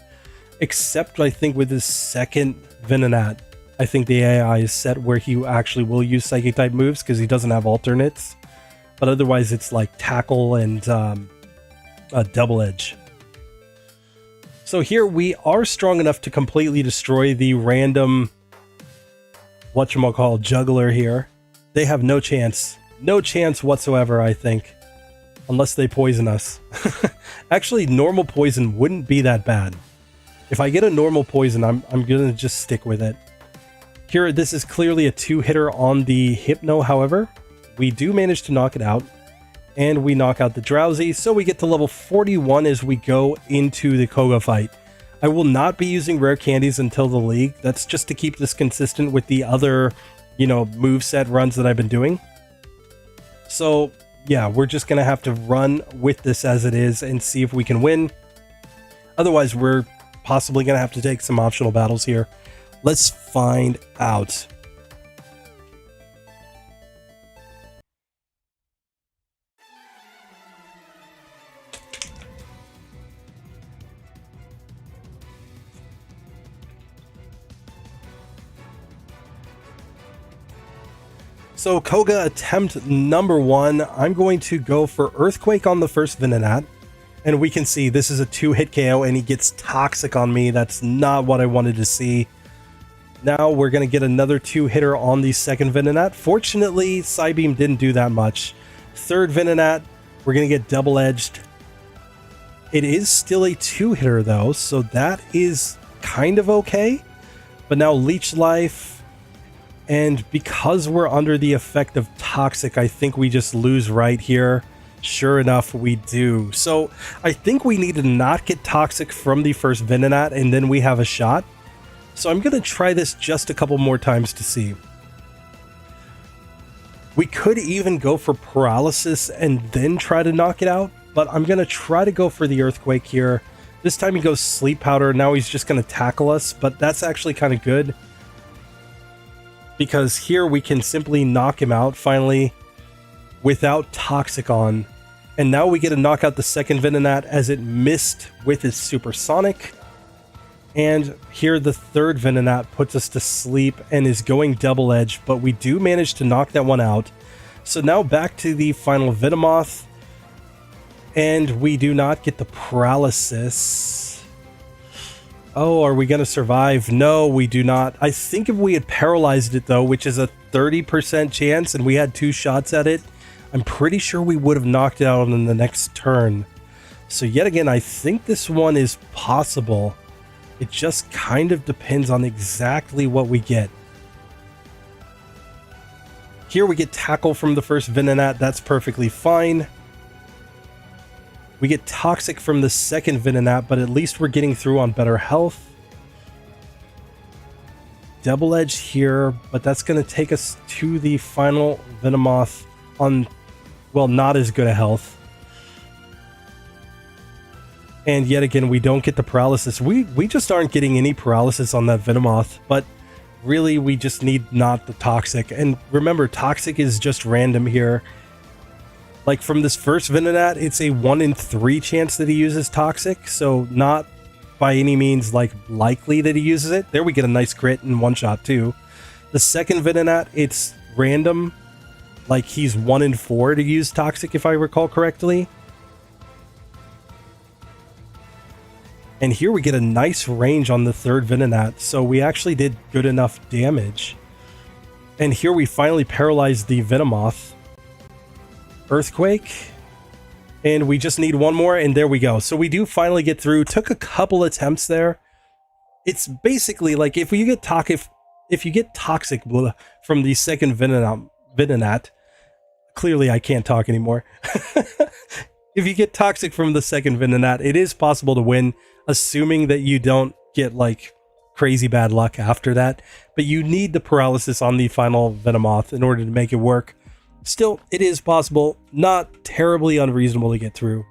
except I think with his second Venonat. I think the AI is set where he actually will use Psychic type moves because he doesn't have alternates, but otherwise it's like Tackle and a Double Edge. So here we are strong enough to completely destroy the random whatchamacallit juggler here. They have no chance. No chance whatsoever, I think. Unless they poison us. Actually, normal poison wouldn't be that bad. If I get a normal poison, I'm gonna just stick with it. Here, this is clearly a 2-hitter on the Hypno, however. We do manage to knock it out. And we knock out the Drowsy, so we get to level 41 as we go into the Koga fight. I will not be using rare candies until the league. That's just to keep this consistent with the other, you know, moveset runs that I've been doing. So, yeah, we're just going to have to run with this as it is and see if we can win. Otherwise, we're possibly going to have to take some optional battles here. Let's find out. So Koga attempt number 1, I'm going to go for Earthquake on the first Venonat. And we can see this is a 2-hit KO and he gets Toxic on me. That's not what I wanted to see. Now we're going to get another 2-hitter on the second Venonat. Fortunately, Psybeam didn't do that much. Third Venonat, we're going to get Double Edged. It is still a 2-hitter though, so that is kind of okay. But now Leech Life. And because we're under the effect of Toxic, I think we just lose right here. Sure enough, we do. So I think we need to not get Toxic from the first Venonat, and then we have a shot. So I'm going to try this just a couple more times to see. We could even go for Paralysis and then try to knock it out, but I'm going to try to go for the Earthquake here. This time he goes Sleep Powder. Now he's just going to tackle us, but that's actually kind of good. Because here we can simply knock him out finally without Toxic on. And now we get to knock out the second Venonat as it missed with its Supersonic. And here the third Venonat puts us to sleep and is going Double Edge, but we do manage to knock that one out. So now back to the final Venomoth. And we do not get the Paralysis. Oh, are we going to survive? No, we do not. I think if we had paralyzed it, though, which is a 30% chance, and we had 2 shots at it, I'm pretty sure we would have knocked it out in the next turn. So yet again, I think this one is possible. It just kind of depends on exactly what we get. Here we get Tackle from the first Venonat. That's perfectly fine. We get Toxic from the second Venonat, but at least we're getting through on better health. Double Edge here, but that's going to take us to the final Venomoth on, well, not as good a health. And yet again, we don't get the Paralysis. We just aren't getting any Paralysis on that Venomoth, but really we just need not the Toxic. And remember, Toxic is just random here. Like from this first Venonat, it's a 1 in 3 chance that he uses Toxic, so not by any means like likely that he uses it. There we get a nice crit in one shot too. The second Venonat, it's random, like he's 1 in 4 to use Toxic if I recall correctly. And here we get a nice range on the third Venonat, so we actually did good enough damage. And here we finally paralyzed the Venomoth. Earthquake, and we just need one more, and there we go. So we do finally get through. Took a couple attempts there. It's basically like if you get toxic from the second Venonat, clearly I can't talk anymore. if you get toxic from the second Venonat, it is possible to win, assuming that you don't get like crazy bad luck after that. But you need the paralysis on the final Venomoth in order to make it work. Still, it is possible, not terribly unreasonable to get through.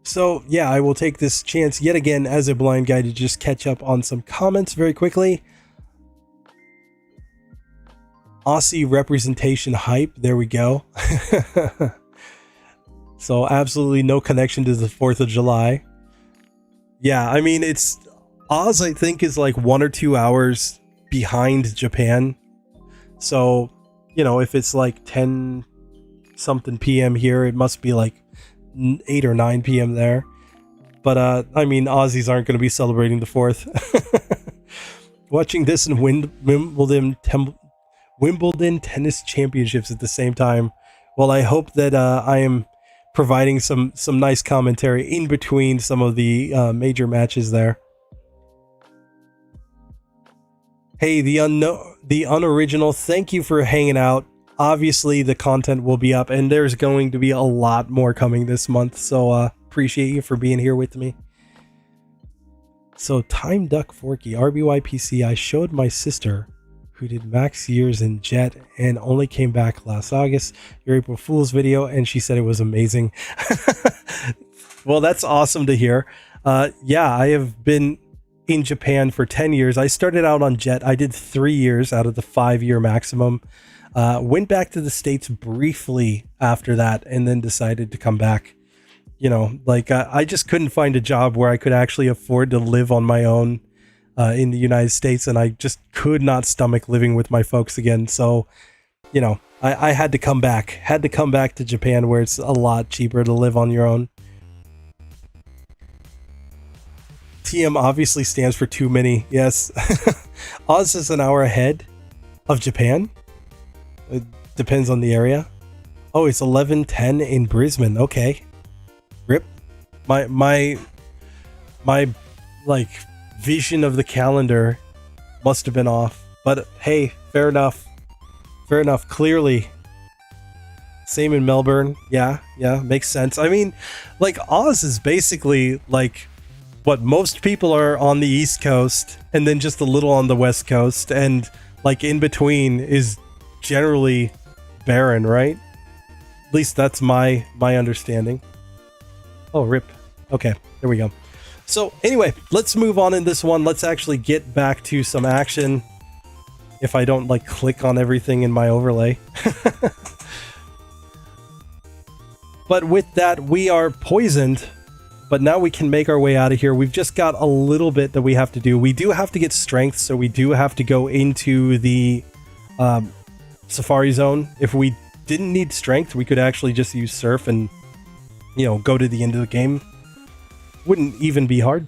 So yeah, I will take this chance yet again as a blind guy to just catch up on some comments very quickly. Aussie representation hype. There we go. So absolutely no connection to the 4th of July. Yeah, I mean, it's Oz, I think, is like 1 or 2 hours behind Japan. So, you know, if it's like 10 something PM here, it must be like 8 or 9 PM there. But I mean, Aussies aren't going to be celebrating the 4th. Watching this in Wimbledon tennis championships at the same time. Well, I hope that I am providing some nice commentary in between some of the major matches there. Hey, the unoriginal, thank you for hanging out. Obviously, the content will be up, and there's going to be a lot more coming this month, so appreciate you for being here with me. So, Time Duck Forky, RBYPC, I showed my sister, who did max years in Jet and only came back last August, your April Fool's video, and she said it was amazing. Well, that's awesome to hear. Yeah, I have been in Japan for 10 years. I started out on Jet. I did 3 years out of the 5-year maximum. Went back to the States briefly after that and then decided to come back. You know, like I just couldn't find a job where I could actually afford to live on my own in the United States, and I just could not stomach living with my folks again. So, you know, I had to come back. Had to come back to Japan, where it's a lot cheaper to live on your own. TM obviously stands for too many. Yes. Oz is an hour ahead of Japan. It depends on the area. Oh, it's 11:10 in Brisbane. Okay. Rip. My like vision of the calendar must have been off. But hey, fair enough. Fair enough. Clearly. Same in Melbourne. Yeah, makes sense. I mean, like Oz is basically like what most people are on the East Coast, and then just a little on the West Coast, and like in between is generally barren, right? At least that's my understanding. Oh, rip. Okay, there we go. So anyway, let's move on in this one. Let's actually get back to some action. If I don't like click on everything in my overlay. But with that, we are poisoned. But now we can make our way out of here. We've just got a little bit that we have to do. We do have to get strength, so we do have to go into the Safari Zone. If we didn't need strength, we could actually just use Surf and, you know, go to the end of the game. Wouldn't even be hard.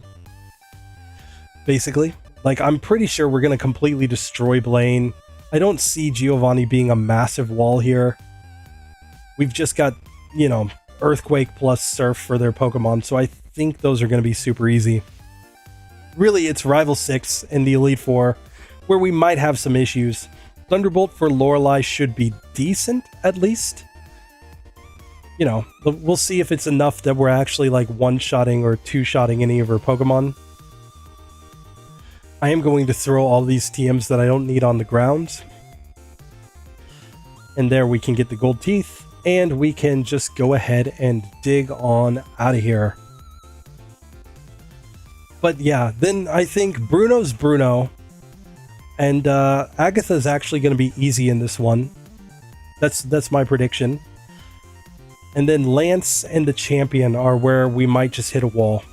Basically. Like, I'm pretty sure we're going to completely destroy Blaine. I don't see Giovanni being a massive wall here. We've just got, you know, Earthquake plus Surf for their Pokemon, so I think those are going to be super easy. Really, it's Rival 6 and the Elite 4 where we might have some issues. Thunderbolt for Lorelei should be decent, at least. You know, we'll see if it's enough that we're actually like one-shotting or two-shotting any of her Pokemon. I am going to throw all these TMs that I don't need on the ground. And there we can get the gold teeth. And we can just go ahead and dig on out of here. But yeah, then I think Bruno's Bruno. And Agatha's actually going to be easy in this one. That's my prediction. And then Lance and the Champion are where we might just hit a wall.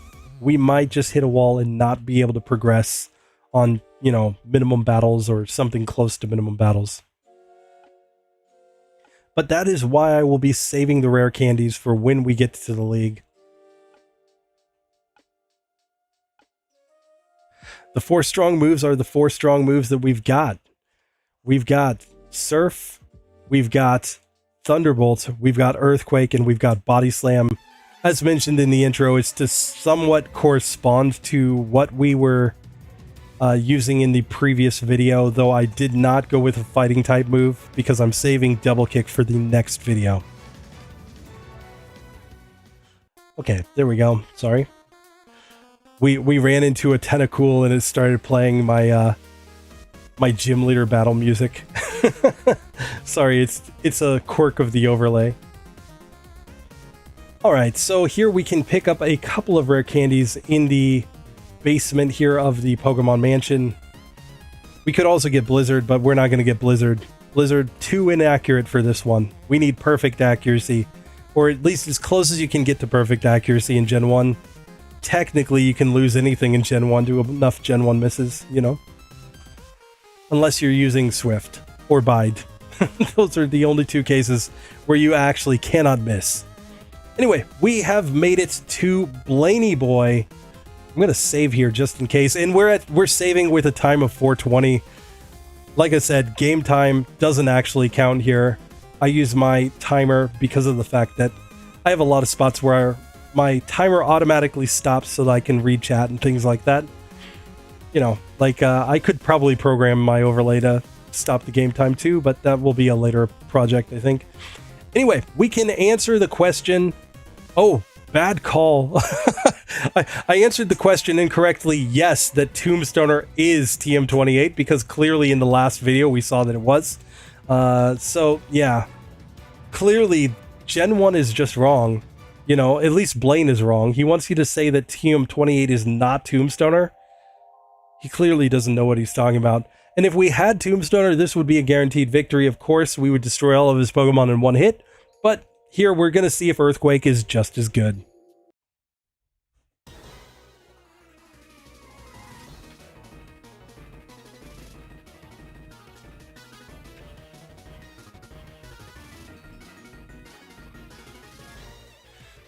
We might just hit a wall and not be able to progress on, you know, minimum battles or something close to minimum battles. But that is why I will be saving the rare candies for when we get to the league. The 4 strong moves are the 4 strong moves that we've got. We've got Surf, we've got Thunderbolt, we've got Earthquake, and we've got Body Slam. As mentioned in the intro, it's to somewhat correspond to what we were using in the previous video, though I did not go with a fighting type move because I'm saving Double Kick for the next video. Okay, there we go. Sorry. We ran into a Tentacool and it started playing my my gym leader battle music. Sorry, it's a quirk of the overlay. Alright, so here we can pick up a couple of rare candies in the basement here of the Pokemon Mansion. We could also get Blizzard, but we're not going to get Blizzard. Blizzard, too inaccurate for this one. We need perfect accuracy, or at least as close as you can get to perfect accuracy in Gen 1. Technically, you can lose anything in Gen 1 to enough Gen 1 misses, you know? Unless you're using Swift or Bide. Those are the only two cases where you actually cannot miss. Anyway, we have made it to Blaney Boy. I'm going to save here just in case. And we're saving with a time of 4:20. Like I said, game time doesn't actually count here. I use my timer because of the fact that I have a lot of spots where my timer automatically stops so that I can read chat and things like that. You know, like I could probably program my overlay to stop the game time too, but that will be a later project, I think. Anyway, we can answer the question. Oh, bad call. I answered the question incorrectly. Yes, that Tombstoner is TM28 because clearly in the last video we saw that it was. So yeah, clearly Gen 1 is just wrong. You know, at least Blaine is wrong. He wants you to say that TM28 is not Tombstoner. He clearly doesn't know what he's talking about. And if we had Tombstoner, this would be a guaranteed victory. Of course, we would destroy all of his Pokemon in one hit. But here we're going to see if Earthquake is just as good.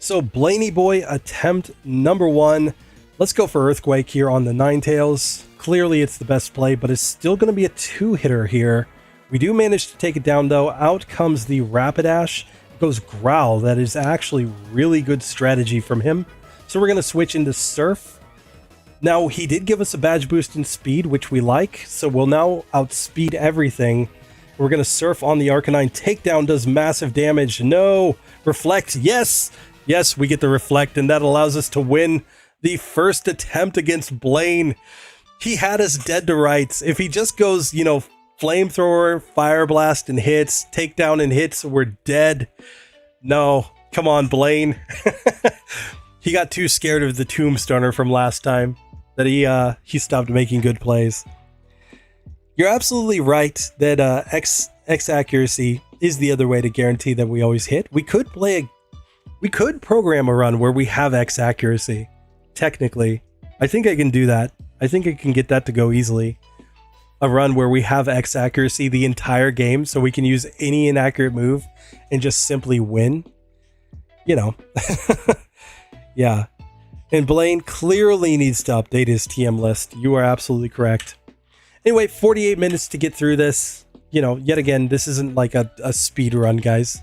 So Blaney Boy attempt number 1. Let's go for Earthquake here on the Ninetales. Clearly it's the best play, but it's still going to be a 2-hitter here. We do manage to take it down though. Out comes the Rapidash. Goes Growl. That is actually really good strategy from him. So we're going to switch into Surf. Now he did give us a badge boost in speed, which we like. So we'll now outspeed everything. We're going to Surf on the Arcanine. Takedown does massive damage. No! Reflect. Yes! Yes, we get the Reflect, and that allows us to win the first attempt against Blaine. He had us dead to rights. If he just goes, you know, Flamethrower, Fire Blast, and hits, Takedown and hits, we're dead. No, come on, Blaine. He got too scared of the Tombstoner from last time that he stopped making good plays. You're absolutely right that X accuracy is the other way to guarantee that we always hit. We could program a run where we have X accuracy. Technically, I think I can do that. I think I can get that to go easily. A run where we have X accuracy the entire game, so we can use any inaccurate move and just simply win. You know. Yeah. And Blaine clearly needs to update his TM list. You are absolutely correct. Anyway, 48 minutes to get through this. You know, yet again, this isn't like a speed run, guys.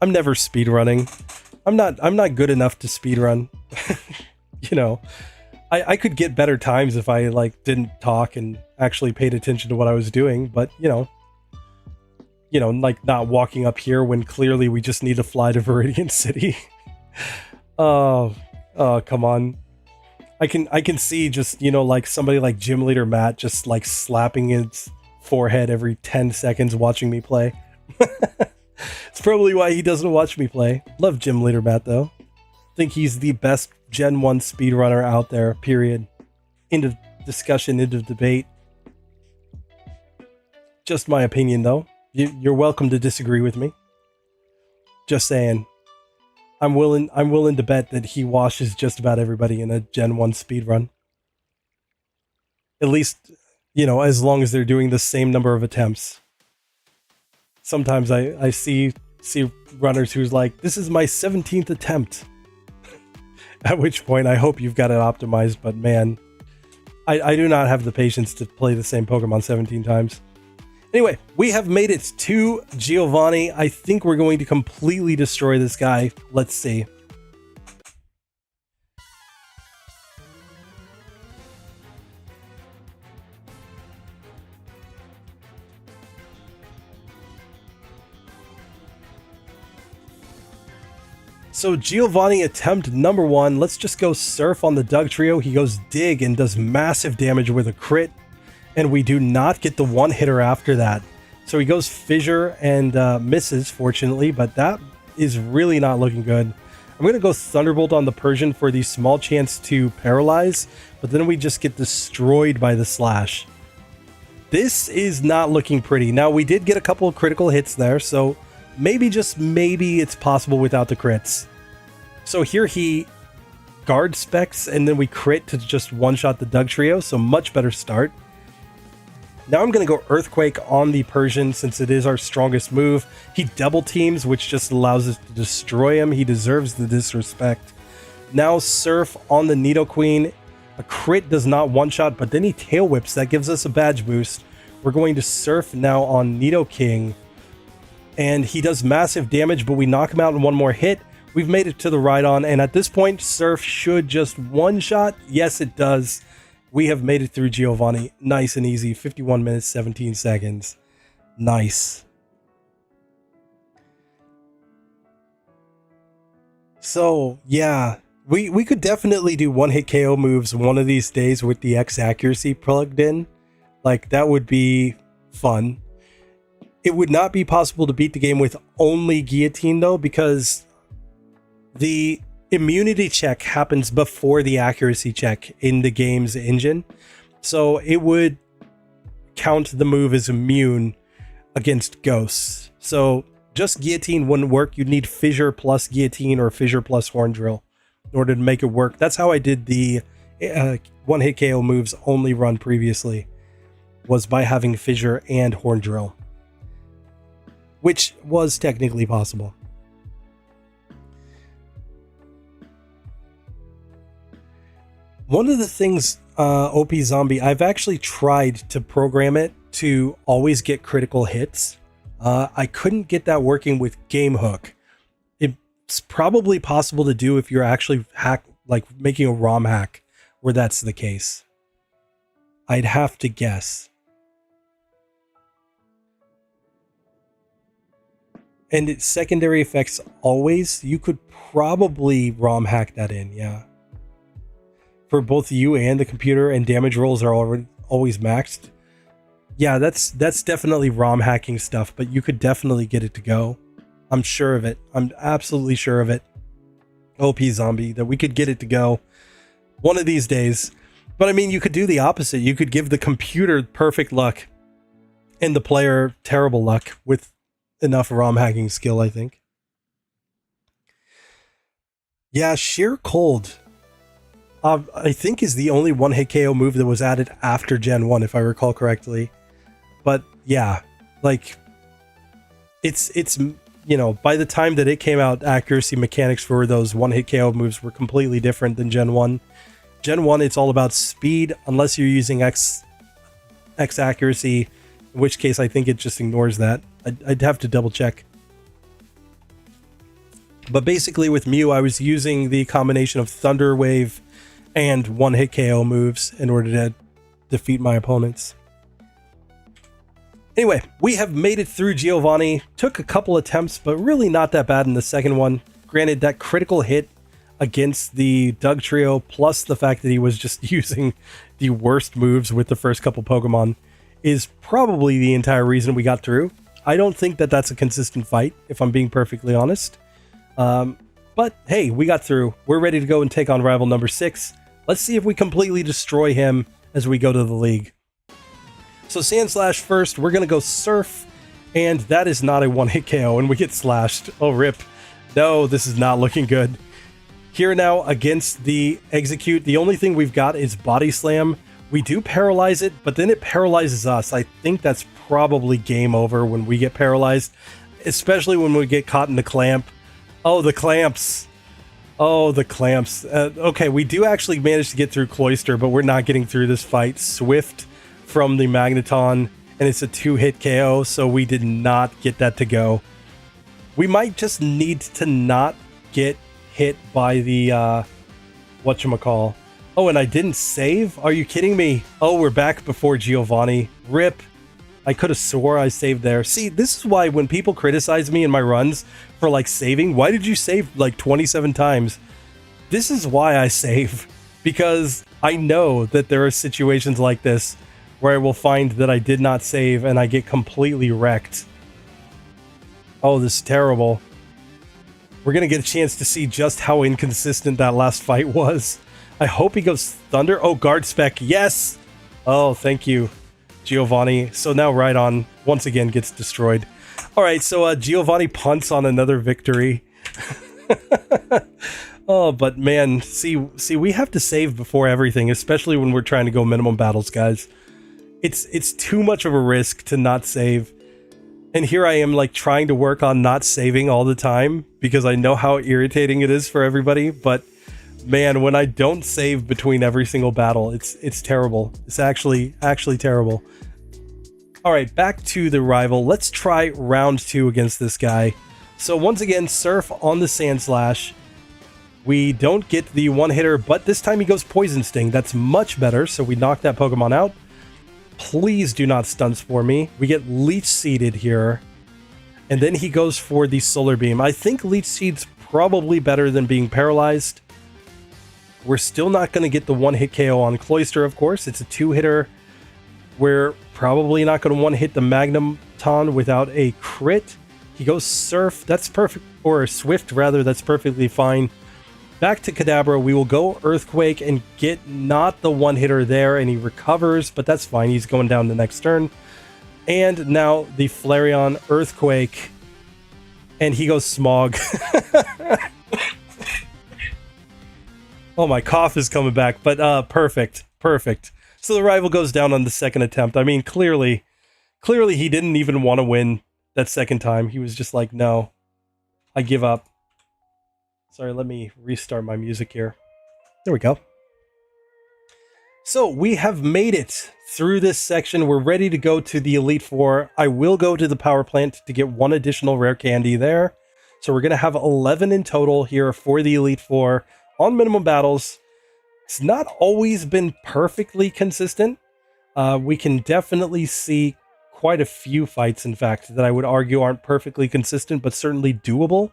I'm never speed running. I'm not good enough to speed run. You know, I could get better times if I like didn't talk and actually paid attention to what I was doing, but you know, like not walking up here when clearly we just need to fly to Viridian City. Oh, come on. I can see just, you know, like somebody like Gym Leader Matt just like slapping his forehead every 10 seconds watching me play. It's probably why he doesn't watch me play. Love Gym Leader Matt though. Think he's the best Gen 1 speedrunner out there, period. End of discussion, end of debate. Just my opinion though. You're welcome to disagree with me. Just saying. I'm willing to bet that he washes just about everybody in a Gen 1 speedrun. At least, you know, as long as they're doing the same number of attempts. Sometimes I see runners who's like, this is my 17th attempt. At which point I hope you've got it optimized, but man, I do not have the patience to play the same Pokemon 17 times. Anyway, we have made it to Giovanni. I think we're going to completely destroy this guy. Let's see. So Giovanni attempt number 1. Let's just go Surf on the Dugtrio. He goes Dig and does massive damage with a crit. And we do not get the one hitter after that. So he goes Fissure and misses, fortunately, but that is really not looking good. I'm going to go Thunderbolt on the Persian for the small chance to paralyze, but then we just get destroyed by the slash. This is not looking pretty. Now, we did get a couple of critical hits there, so maybe, just maybe, it's possible without the crits. So here he guard specs, and then we crit to just one-shot the Dugtrio, so much better start. Now I'm going to go Earthquake on the Persian since it is our strongest move. He double teams, which just allows us to destroy him. He deserves the disrespect. Now Surf on the Nidoqueen. A crit does not one-shot, but then he tail whips. That gives us a badge boost. We're going to Surf now on Nidoking. And he does massive damage, but we knock him out in one more hit. We've made it to the Rhydon, and at this point, Surf should just one-shot. Yes, it does. We have made it through Giovanni. Nice and easy. 51 minutes, 17 seconds. Nice. So, yeah. We could definitely do one-hit KO moves one of these days with the X accuracy plugged in. Like, that would be fun. It would not be possible to beat the game with only Guillotine, though, because the immunity check happens before the accuracy check in the game's engine. So it would count the move as immune against ghosts. So just Guillotine wouldn't work. You'd need Fissure plus Guillotine or Fissure plus Horn Drill in order to make it work. That's how I did the one-hit KO moves only run previously, was by having Fissure and Horn Drill, which was technically possible. One of the things, OP Zombie, I've actually tried to program it to always get critical hits. I couldn't get that working with Game Hook. It's probably possible to do if you're actually making a ROM hack where that's the case. I'd have to guess. And it's secondary effects always. You could probably ROM hack that in, yeah. For both you and the computer, and damage rolls are always maxed. Yeah, that's definitely ROM hacking stuff, but you could definitely get it to go. I'm sure of it. I'm absolutely sure of it. OP Zombie, that we could get it to go one of these days. But I mean, you could do the opposite. You could give the computer perfect luck and the player terrible luck with enough ROM hacking skill, I think. Yeah, Sheer Cold, I think, is the only one-hit KO move that was added after Gen 1, if I recall correctly. But yeah, like, it's you know, by the time that it came out, accuracy mechanics for those one-hit KO moves were completely different than Gen 1. Gen 1, it's all about speed, unless you're using X accuracy, in which case I think it just ignores that. I'd have to double check. But basically with Mew, I was using the combination of Thunder Wave and one-hit KO moves in order to defeat my opponents. Anyway, we have made it through Giovanni. Took a couple attempts, but really not that bad in the second one. Granted, that critical hit against the Dugtrio, plus the fact that he was just using the worst moves with the first couple Pokemon, is probably the entire reason we got through. I don't think that that's a consistent fight, if I'm being perfectly honest. But hey, we got through. We're ready to go and take on rival number 6. Let's see if we completely destroy him as we go to the league. So Sandslash first, we're going to go Surf, and that is not a one-hit KO, and we get slashed. Oh, rip. No, this is not looking good. Here now against the Execute, the only thing we've got is Body Slam. We do paralyze it, but then it paralyzes us. I think that's probably game over when we get paralyzed, especially when we get caught in the clamp. Oh, the clamps. Oh, the clamps. Okay, we do actually manage to get through Cloyster, but we're not getting through this fight. Swift from the Magneton, and it's a 2-hit KO, so we did not get that to go. We might just need to not get hit by the, whatchamacall. Oh, and I didn't save? Are you kidding me? Oh, we're back before Giovanni. Rip. I could have swore I saved there. See, this is why when people criticize me in my runs for like saving, why did you save like 27 times? This is why I save, because I know that there are situations like this where I will find that I did not save and I get completely wrecked. Oh, this is terrible. We're going to get a chance to see just how inconsistent that last fight was. I hope he goes Thunder. Oh, guard spec. Yes. Oh, thank you, Giovanni. So now Rhydon once again gets destroyed. All right, so Giovanni punts on another victory. Oh, but man, see, we have to save before everything, especially when we're trying to go minimum battles, guys. It's too much of a risk to not save. And here I am, like, trying to work on not saving all the time because I know how irritating it is for everybody. But man, when I don't save between every single battle, it's terrible. It's actually terrible. All right, back to the rival. Let's try round 2 against this guy. So once again, Surf on the Sand Slash. We don't get the one hitter, but this time he goes Poison Sting. That's much better. So we knock that Pokemon out. Please do not Stun Spore me. We get Leech Seeded here. And then he goes for the Solar Beam. I think Leech Seed's probably better than being paralyzed. We're still not going to get the one-hit KO on Cloyster, of course. It's a 2-hitter. We're probably not going to one-hit the Magneton without a crit. He goes Surf. That's perfect. Or Swift, rather. That's perfectly fine. Back to Kadabra, we will go Earthquake and get not the one-hitter there, and he recovers, but that's fine. He's going down the next turn. And now the Flareon Earthquake, and he goes Smog. Oh, my cough is coming back, but perfect. So the rival goes down on the second attempt. I mean, clearly he didn't even want to win that second time. He was just like, no, I give up. Sorry, let me restart my music here. There we go. So we have made it through this section. We're ready to go to the Elite Four. I will go to the power plant to get one additional rare candy there. So we're going to have 11 in total here for the Elite Four on minimum battles. It's not always been perfectly consistent. We can definitely see quite a few fights, in fact, that I would argue aren't perfectly consistent, but certainly doable.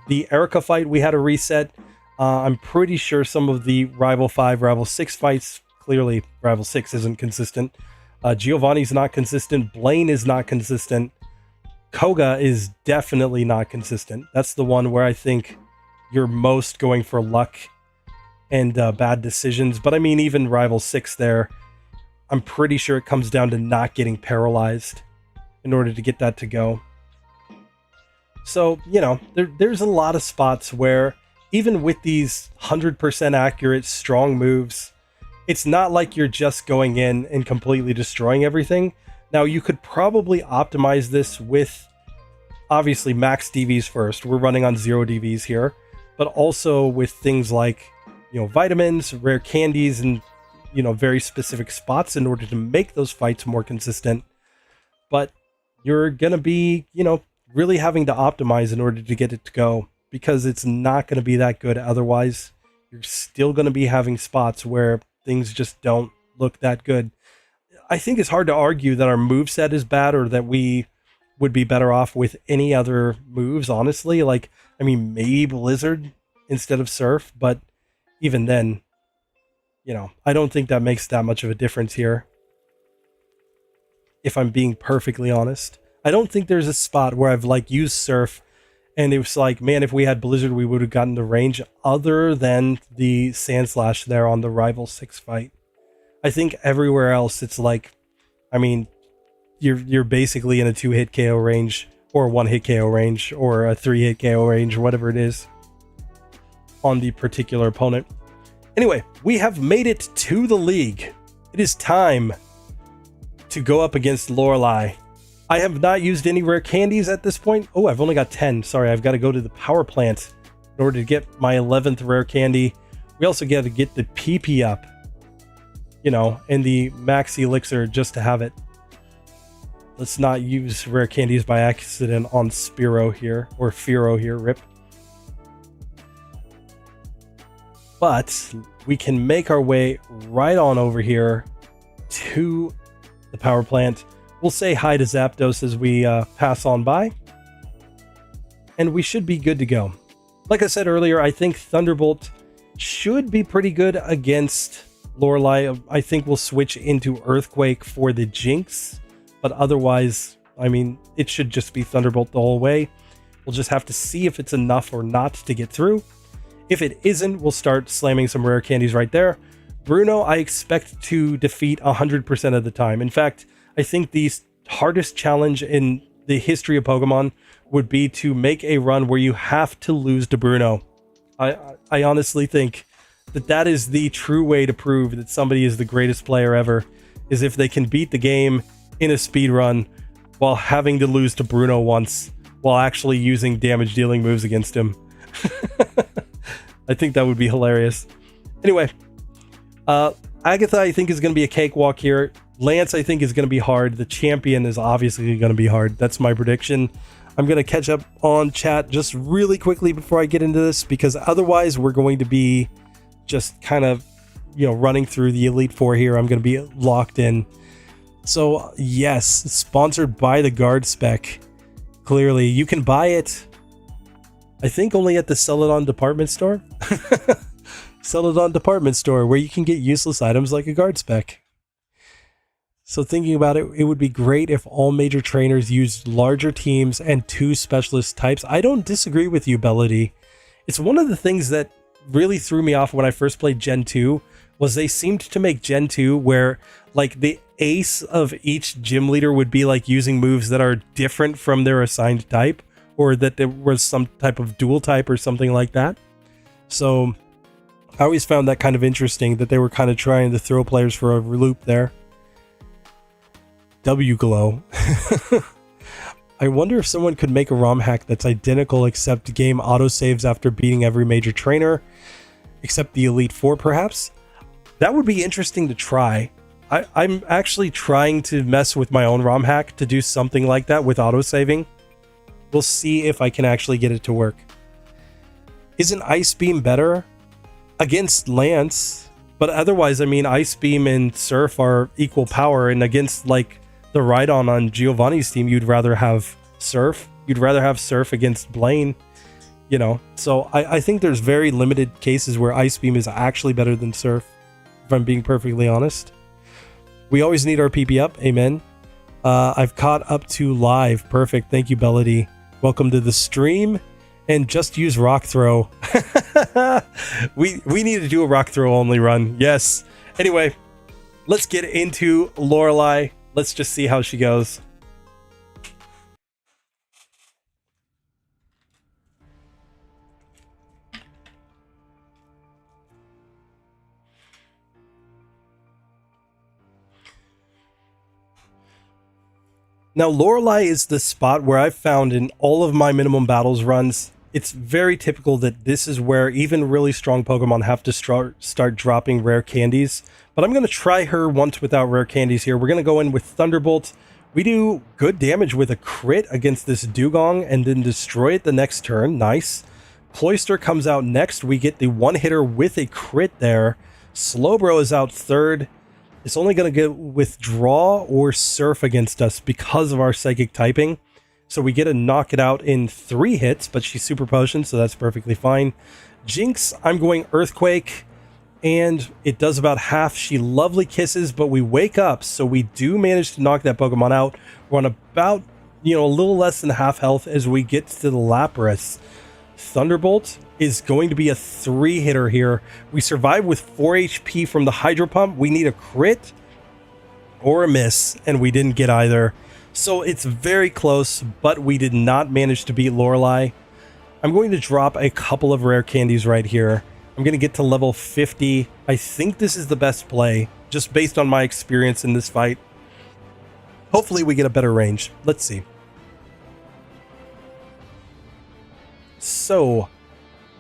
The Erika fight, we had a reset. I'm pretty sure some of the Rival 5, Rival 6 fights, clearly Rival 6 isn't consistent. Giovanni's not consistent. Blaine is not consistent. Koga is definitely not consistent. That's the one where I think you're most going for luck and bad decisions. But I mean, even Rival 6 there, I'm pretty sure it comes down to not getting paralyzed in order to get that to go. So, you know, there's a lot of spots where even with these 100% accurate, strong moves, it's not like you're just going in and completely destroying everything. Now, you could probably optimize this with, obviously, max DVs first. We're running on 0 DVs here. But also with things like, you know, vitamins, rare candies, and, you know, very specific spots in order to make those fights more consistent. But you're going to be, you know, really having to optimize in order to get it to go, because it's not going to be that good otherwise. You're still going to be having spots where things just don't look that good. I think it's hard to argue that our moveset is bad or that we would be better off with any other moves, honestly. Like, I mean, maybe Blizzard instead of Surf, but even then, you know, I don't think that makes that much of a difference here, if I'm being perfectly honest. I don't think there's a spot where I've like used Surf and it was like, man, if we had Blizzard, we would have gotten the range, other than the Sand Slash there on the Rival 6 fight. I think everywhere else, it's like, I mean, you're basically in a 2-hit KO range or a 1-hit KO range or a 3-hit KO range or whatever it is on the particular opponent. Anyway, we have made it to the league. It is time to go up against Lorelei. I have not used any rare candies at this point. Oh, I've only got 10. Sorry, I've got to go to the power plant in order to get my 11th rare candy. We also got to get the PP up, you know, and the max elixir just to have it. Let's not use rare candies by accident on Spearow here, or Fearow here, rip. But we can make our way right on over here to the power plant. We'll say hi to Zapdos as we pass on by. And we should be good to go. Like I said earlier, I think Thunderbolt should be pretty good against Lorelei. I think we'll switch into Earthquake for the Jinx. But otherwise, I mean, it should just be Thunderbolt the whole way. We'll just have to see if it's enough or not to get through. If it isn't, we'll start slamming some rare candies right there. Bruno, I expect to defeat 100% of the time. In fact, I think the hardest challenge in the history of Pokemon would be to make a run where you have to lose to Bruno. I honestly think that is the true way to prove that somebody is the greatest player ever, is if they can beat the game in a speed run while having to lose to Bruno once, while actually using damage dealing moves against him. I think that would be hilarious. Anyway, Agatha, I think, is going to be a cakewalk here. Lance, I think, is going to be hard. The champion is obviously going to be hard. That's my prediction. I'm going to catch up on chat just really quickly before I get into this, because otherwise we're going to be just kind of, running through the Elite Four here. I'm going to be locked in. So, yes, sponsored by the Guard Spec. Clearly, you can buy it, I think, only at the Celadon department store. Celadon department store, where you can get useless items like a Guard Spec. So thinking about it, it would be great if all major trainers used larger teams and 2 specialist types. I don't disagree with you, Bellady. It's one of the things that really threw me off when I first played Gen 2, was they seemed to make Gen 2 where, like, the ace of each gym leader would be, like, using moves that are different from their assigned type, or that there was some type of dual type or something like that. So I always found that kind of interesting, that they were kind of trying to throw players for a loop there. W-Glow. I wonder if someone could make a ROM hack that's identical except game autosaves after beating every major trainer, except the Elite Four, perhaps? That would be interesting to try. I'm actually trying to mess with my own ROM hack to do something like that with autosaving. We'll see if I can actually get it to work. Isn't Ice Beam better? Against Lance, but otherwise, I mean, Ice Beam and Surf are equal power, and against, like, the Rhydon on Giovanni's team, you'd rather have Surf. You'd rather have Surf against Blaine, So I think there's very limited cases where Ice Beam is actually better than Surf, if I'm being perfectly honest. We always need our PP up, amen. I've caught up to live. Perfect, thank you, Bellady. Welcome to the stream, and just use Rock Throw. we need to do a Rock Throw only run, yes. Anyway, let's get into Lorelei. Let's just see how she goes. Now, Lorelei is the spot where I've found in all of my minimum battles runs, it's very typical that this is where even really strong Pokemon have to start dropping rare candies. But I'm going to try her once without rare candies here. We're going to go in with Thunderbolt. We do good damage with a crit against this Dugong and then destroy it the next turn. Nice. Cloyster comes out next. We get the one-hitter with a crit there. Slowbro is out third. It's only going to get Withdraw or Surf against us because of our Psychic typing. So we get to knock it out in 3 hits, but she's Super Potion, so that's perfectly fine. Jinx, I'm going Earthquake, and it does about half. She Lovely Kisses, but we wake up, so we do manage to knock that Pokemon out. We're on about, a little less than half health as we get to the Lapras. Thunderbolt is going to be a 3-hitter here. We survive with 4 HP from the Hydro Pump. We need a crit or a miss, and we didn't get either. So it's very close, but we did not manage to beat Lorelei. I'm going to drop a couple of rare candies right here. I'm going to get to level 50. I think this is the best play, just based on my experience in this fight. Hopefully we get a better range. Let's see. So,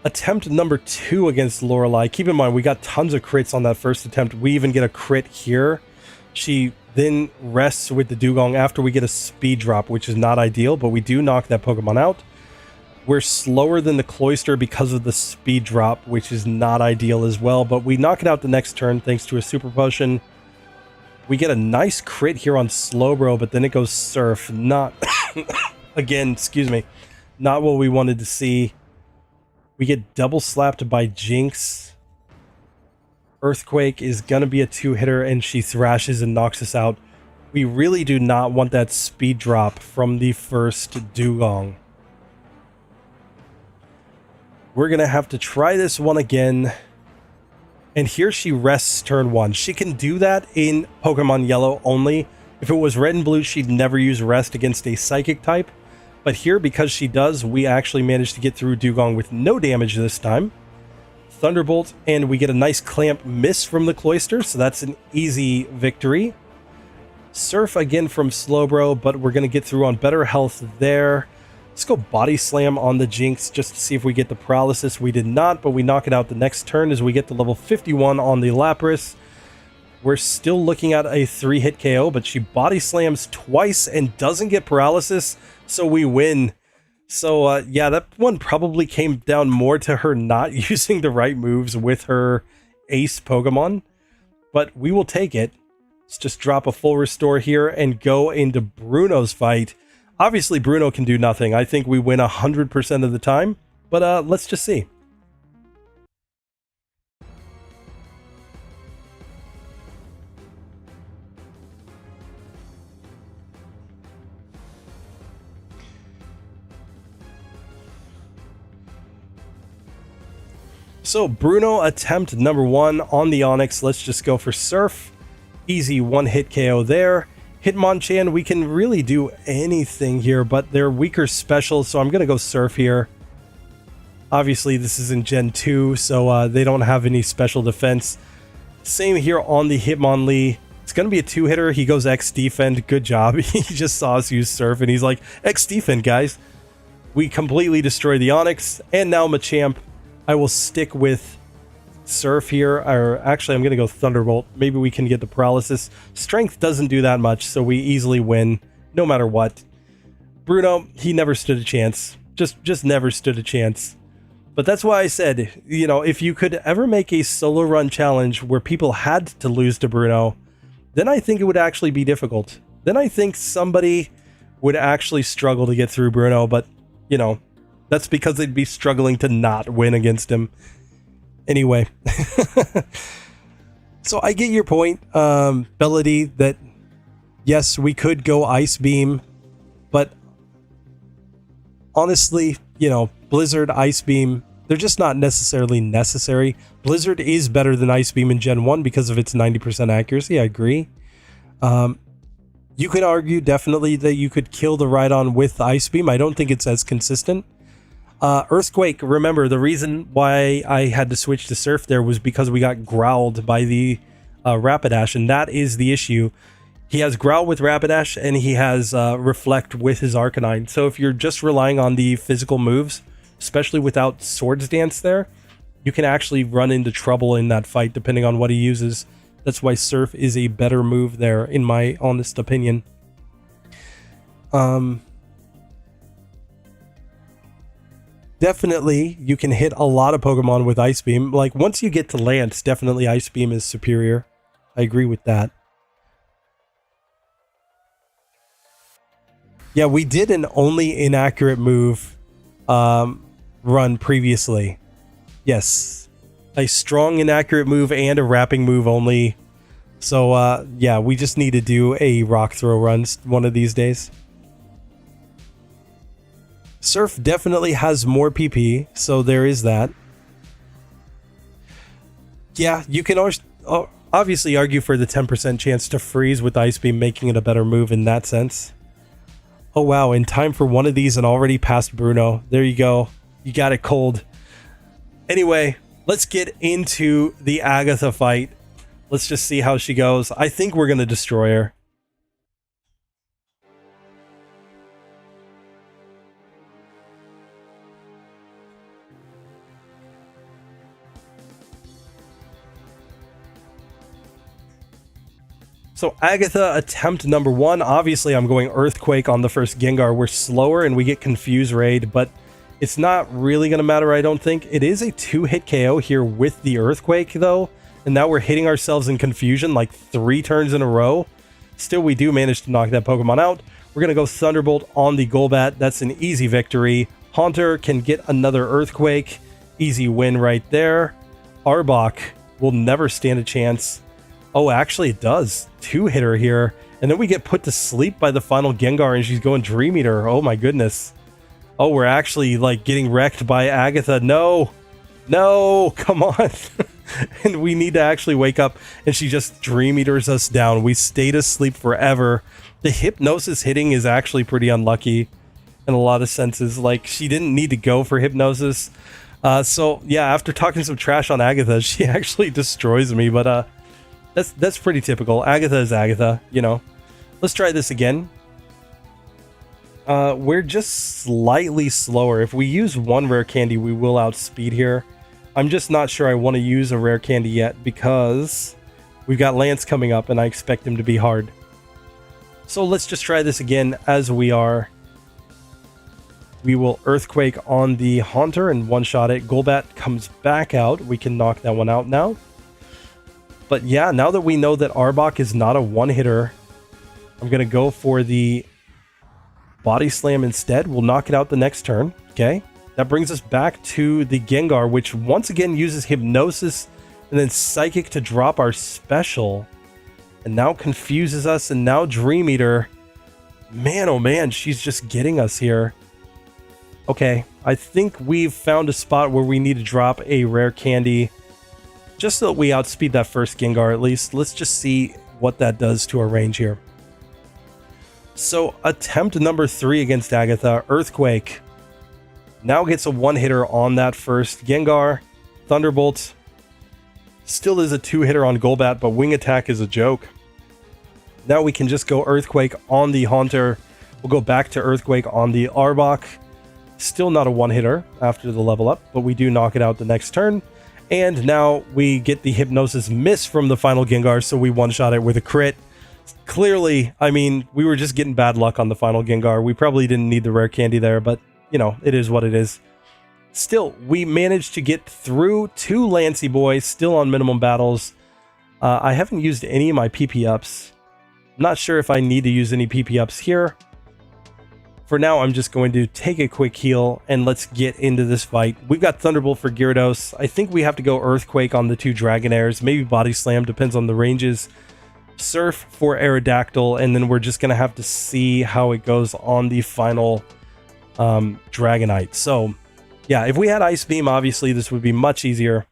attempt number 2 against Lorelei. Keep in mind, we got tons of crits on that first attempt. We even get a crit here. She then rests with the Dugong after we get a speed drop, which is not ideal, but we do knock that Pokemon out. We're slower than the Cloyster because of the speed drop, which is not ideal as well, but we knock it out the next turn thanks to a Super Potion. We get a nice crit here on Slowbro, but then it goes Surf. Not, again, excuse me, not what we wanted to see. We get double slapped by Jinx. Earthquake is going to be a 2-hitter, and she thrashes and knocks us out. We really do not want that speed drop from the first Dugong. We're going to have to try this one again. And here she rests turn 1. She can do that in Pokemon Yellow only. If it was Red and Blue, she'd never use Rest against a Psychic type. But here, because she does, we actually managed to get through Dugong with no damage this time. Thunderbolt, and we get a nice Clamp miss from the Cloyster, so that's an easy victory. Surf again from Slowbro, but we're going to get through on better health there. Let's go Body Slam on the Jinx just to see if we get the Paralysis. We did not, but we knock it out the next turn as we get to level 51 on the Lapras. We're still looking at a 3-hit KO, but she Body Slams twice and doesn't get Paralysis, so we win. So, yeah, that one probably came down more to her not using the right moves with her ace Pokemon, but we will take it. Let's just drop a full restore here and go into Bruno's fight. Obviously, Bruno can do nothing. I think we win 100% of the time, but let's just see. So, Bruno attempt number 1 on the Onix. Let's just go for Surf. Easy 1-hit KO there. Hitmonchan, we can really do anything here, but they're weaker specials, so I'm going to go Surf here. Obviously, this is in Gen 2, so they don't have any special defense. Same here on the Hitmonlee. It's going to be a 2-hitter. He goes X-Defend. Good job. He just saw us use Surf, and he's like, X-Defend, guys. We completely destroy the Onix, and now Machamp. I will stick with Surf here, or actually I'm going to go Thunderbolt. Maybe we can get the Paralysis. Strength doesn't do that much, so we easily win, no matter what. Bruno, he never stood a chance. Just never stood a chance. But that's why I said, you know, if you could ever make a solo run challenge where people had to lose to Bruno, then I think it would actually be difficult. Then I think somebody would actually struggle to get through Bruno, but, you know, that's because they'd be struggling to not win against him. Anyway, so I get your point, Bellady, that yes, we could go Ice Beam, but honestly, you know, Blizzard, Ice Beam, they're just not necessarily necessary. Blizzard is better than Ice Beam in Gen 1 because of its 90% accuracy, I agree. You could argue definitely that you could kill the Rhydon with Ice Beam. I don't think it's as consistent. Earthquake, remember, the reason why I had to switch to Surf there was because we got growled by the Rapidash, and that is the issue. He has Growl with Rapidash, and he has Reflect with his Arcanine. So if you're just relying on the physical moves, especially without Swords Dance there, you can actually run into trouble in that fight depending on what he uses. That's why Surf is a better move there, in my honest opinion. Definitely, you can hit a lot of Pokemon with Ice Beam. Like, once you get to Lance, definitely Ice Beam is superior. I agree with that. Yeah, we did an only inaccurate move run previously. Yes. A strong inaccurate move and a wrapping move only. So, yeah, we just need to do a rock throw run one of these days. Surf definitely has more PP, so there is that. Yeah, you can obviously argue for the 10% chance to freeze with Ice Beam, making it a better move in that sense. Oh wow, in time for one of these and already past Bruno. There you go. You got it cold. Anyway, let's get into the Agatha fight. Let's just see how she goes. I think we're going to destroy her. So Agatha attempt number 1. Obviously, I'm going Earthquake on the first Gengar. We're slower and we get Confuse Raid, but it's not really going to matter, I don't think. It is a 2-hit KO here with the Earthquake, though. And now we're hitting ourselves in confusion like 3 turns in a row. Still, we do manage to knock that Pokemon out. We're going to go Thunderbolt on the Golbat. That's an easy victory. Haunter can get another Earthquake. Easy win right there. Arbok will never stand a chance. Oh, actually it does. 2-hitter here. And then we get put to sleep by the final Gengar and she's going Dream Eater. Oh my goodness. Oh, we're actually like getting wrecked by Agatha. No, come on. And we need to actually wake up and she just Dream Eaters us down. We stayed asleep forever. The Hypnosis hitting is actually pretty unlucky in a lot of senses. Like, she didn't need to go for Hypnosis. So yeah, after talking some trash on Agatha, she actually destroys me, but that's pretty typical. Agatha is Agatha, you know. Let's try this again. We're just slightly slower. If we use one rare candy, we will outspeed here. I'm just not sure I want to use a rare candy yet because we've got Lance coming up and I expect him to be hard. So let's just try this again as we are. We will Earthquake on the Haunter and one-shot it. Golbat comes back out. We can knock that one out now. But yeah, now that we know that Arbok is not a one-hitter, I'm going to go for the Body Slam instead. We'll knock it out the next turn. Okay. That brings us back to the Gengar, which once again uses Hypnosis and then Psychic to drop our special. And now confuses us, and now Dream Eater. Man, oh man, she's just getting us here. Okay, I think we've found a spot where we need to drop a rare candy. Just so that we outspeed that first Gengar at least. Let's just see what that does to our range here. So, attempt number 3 against Agatha, Earthquake. Now gets a one-hitter on that first Gengar. Thunderbolt. Still is a 2-hitter on Golbat, but Wing Attack is a joke. Now we can just go Earthquake on the Haunter. We'll go back to Earthquake on the Arbok. Still not a one-hitter after the level up, but we do knock it out the next turn. And now we get the Hypnosis miss from the final Gengar, so we one-shot it with a crit. Clearly, I mean, we were just getting bad luck on the final Gengar. We probably didn't need the rare candy there, but, you know, it is what it is. Still, we managed to get through 2 Lancey boys, still on minimum battles. I haven't used any of my PP ups. I'm not sure if I need to use any PP ups here. For now, I'm just going to take a quick heal and let's get into this fight. We've got Thunderbolt for Gyarados. I think we have to go Earthquake on the 2 Dragonairs, maybe Body Slam, depends on the ranges. Surf for Aerodactyl, and then we're just going to have to see how it goes on the final Dragonite. So, yeah, if we had Ice Beam, obviously this would be much easier.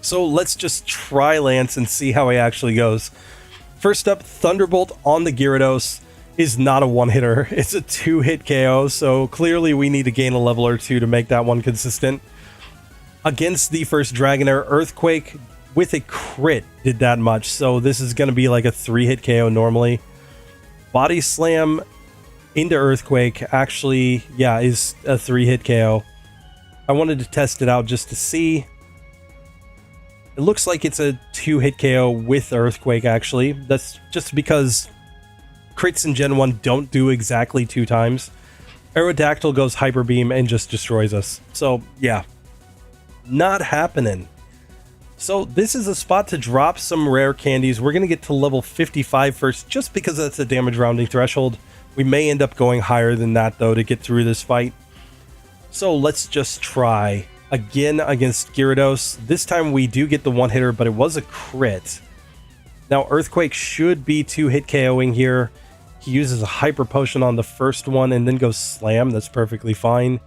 So let's just try Lance and see how he actually goes. First up, Thunderbolt on the Gyarados is not a one-hitter. It's a 2-hit KO, so clearly we need to gain a level or 2 to make that one consistent. Against the first Dragonair, Earthquake with a crit did that much, so this is going to be like a 3-hit KO normally. Body Slam into Earthquake actually, yeah, is a 3-hit KO. I wanted to test it out just to see. It looks like it's a 2-hit KO with Earthquake, actually. That's just because crits in Gen 1 don't do exactly 2 times. Aerodactyl goes Hyper Beam and just destroys us. So, yeah. Not happening. So, this is a spot to drop some rare candies. We're going to get to level 55 first, just because that's a damage rounding threshold. We may end up going higher than that, though, to get through this fight. So, let's just try. Again against Gyarados. This time we do get the one-hitter, but it was a crit. Now Earthquake should be 2-hit KOing here. He uses a Hyper Potion on the first one and then goes Slam. That's perfectly fine.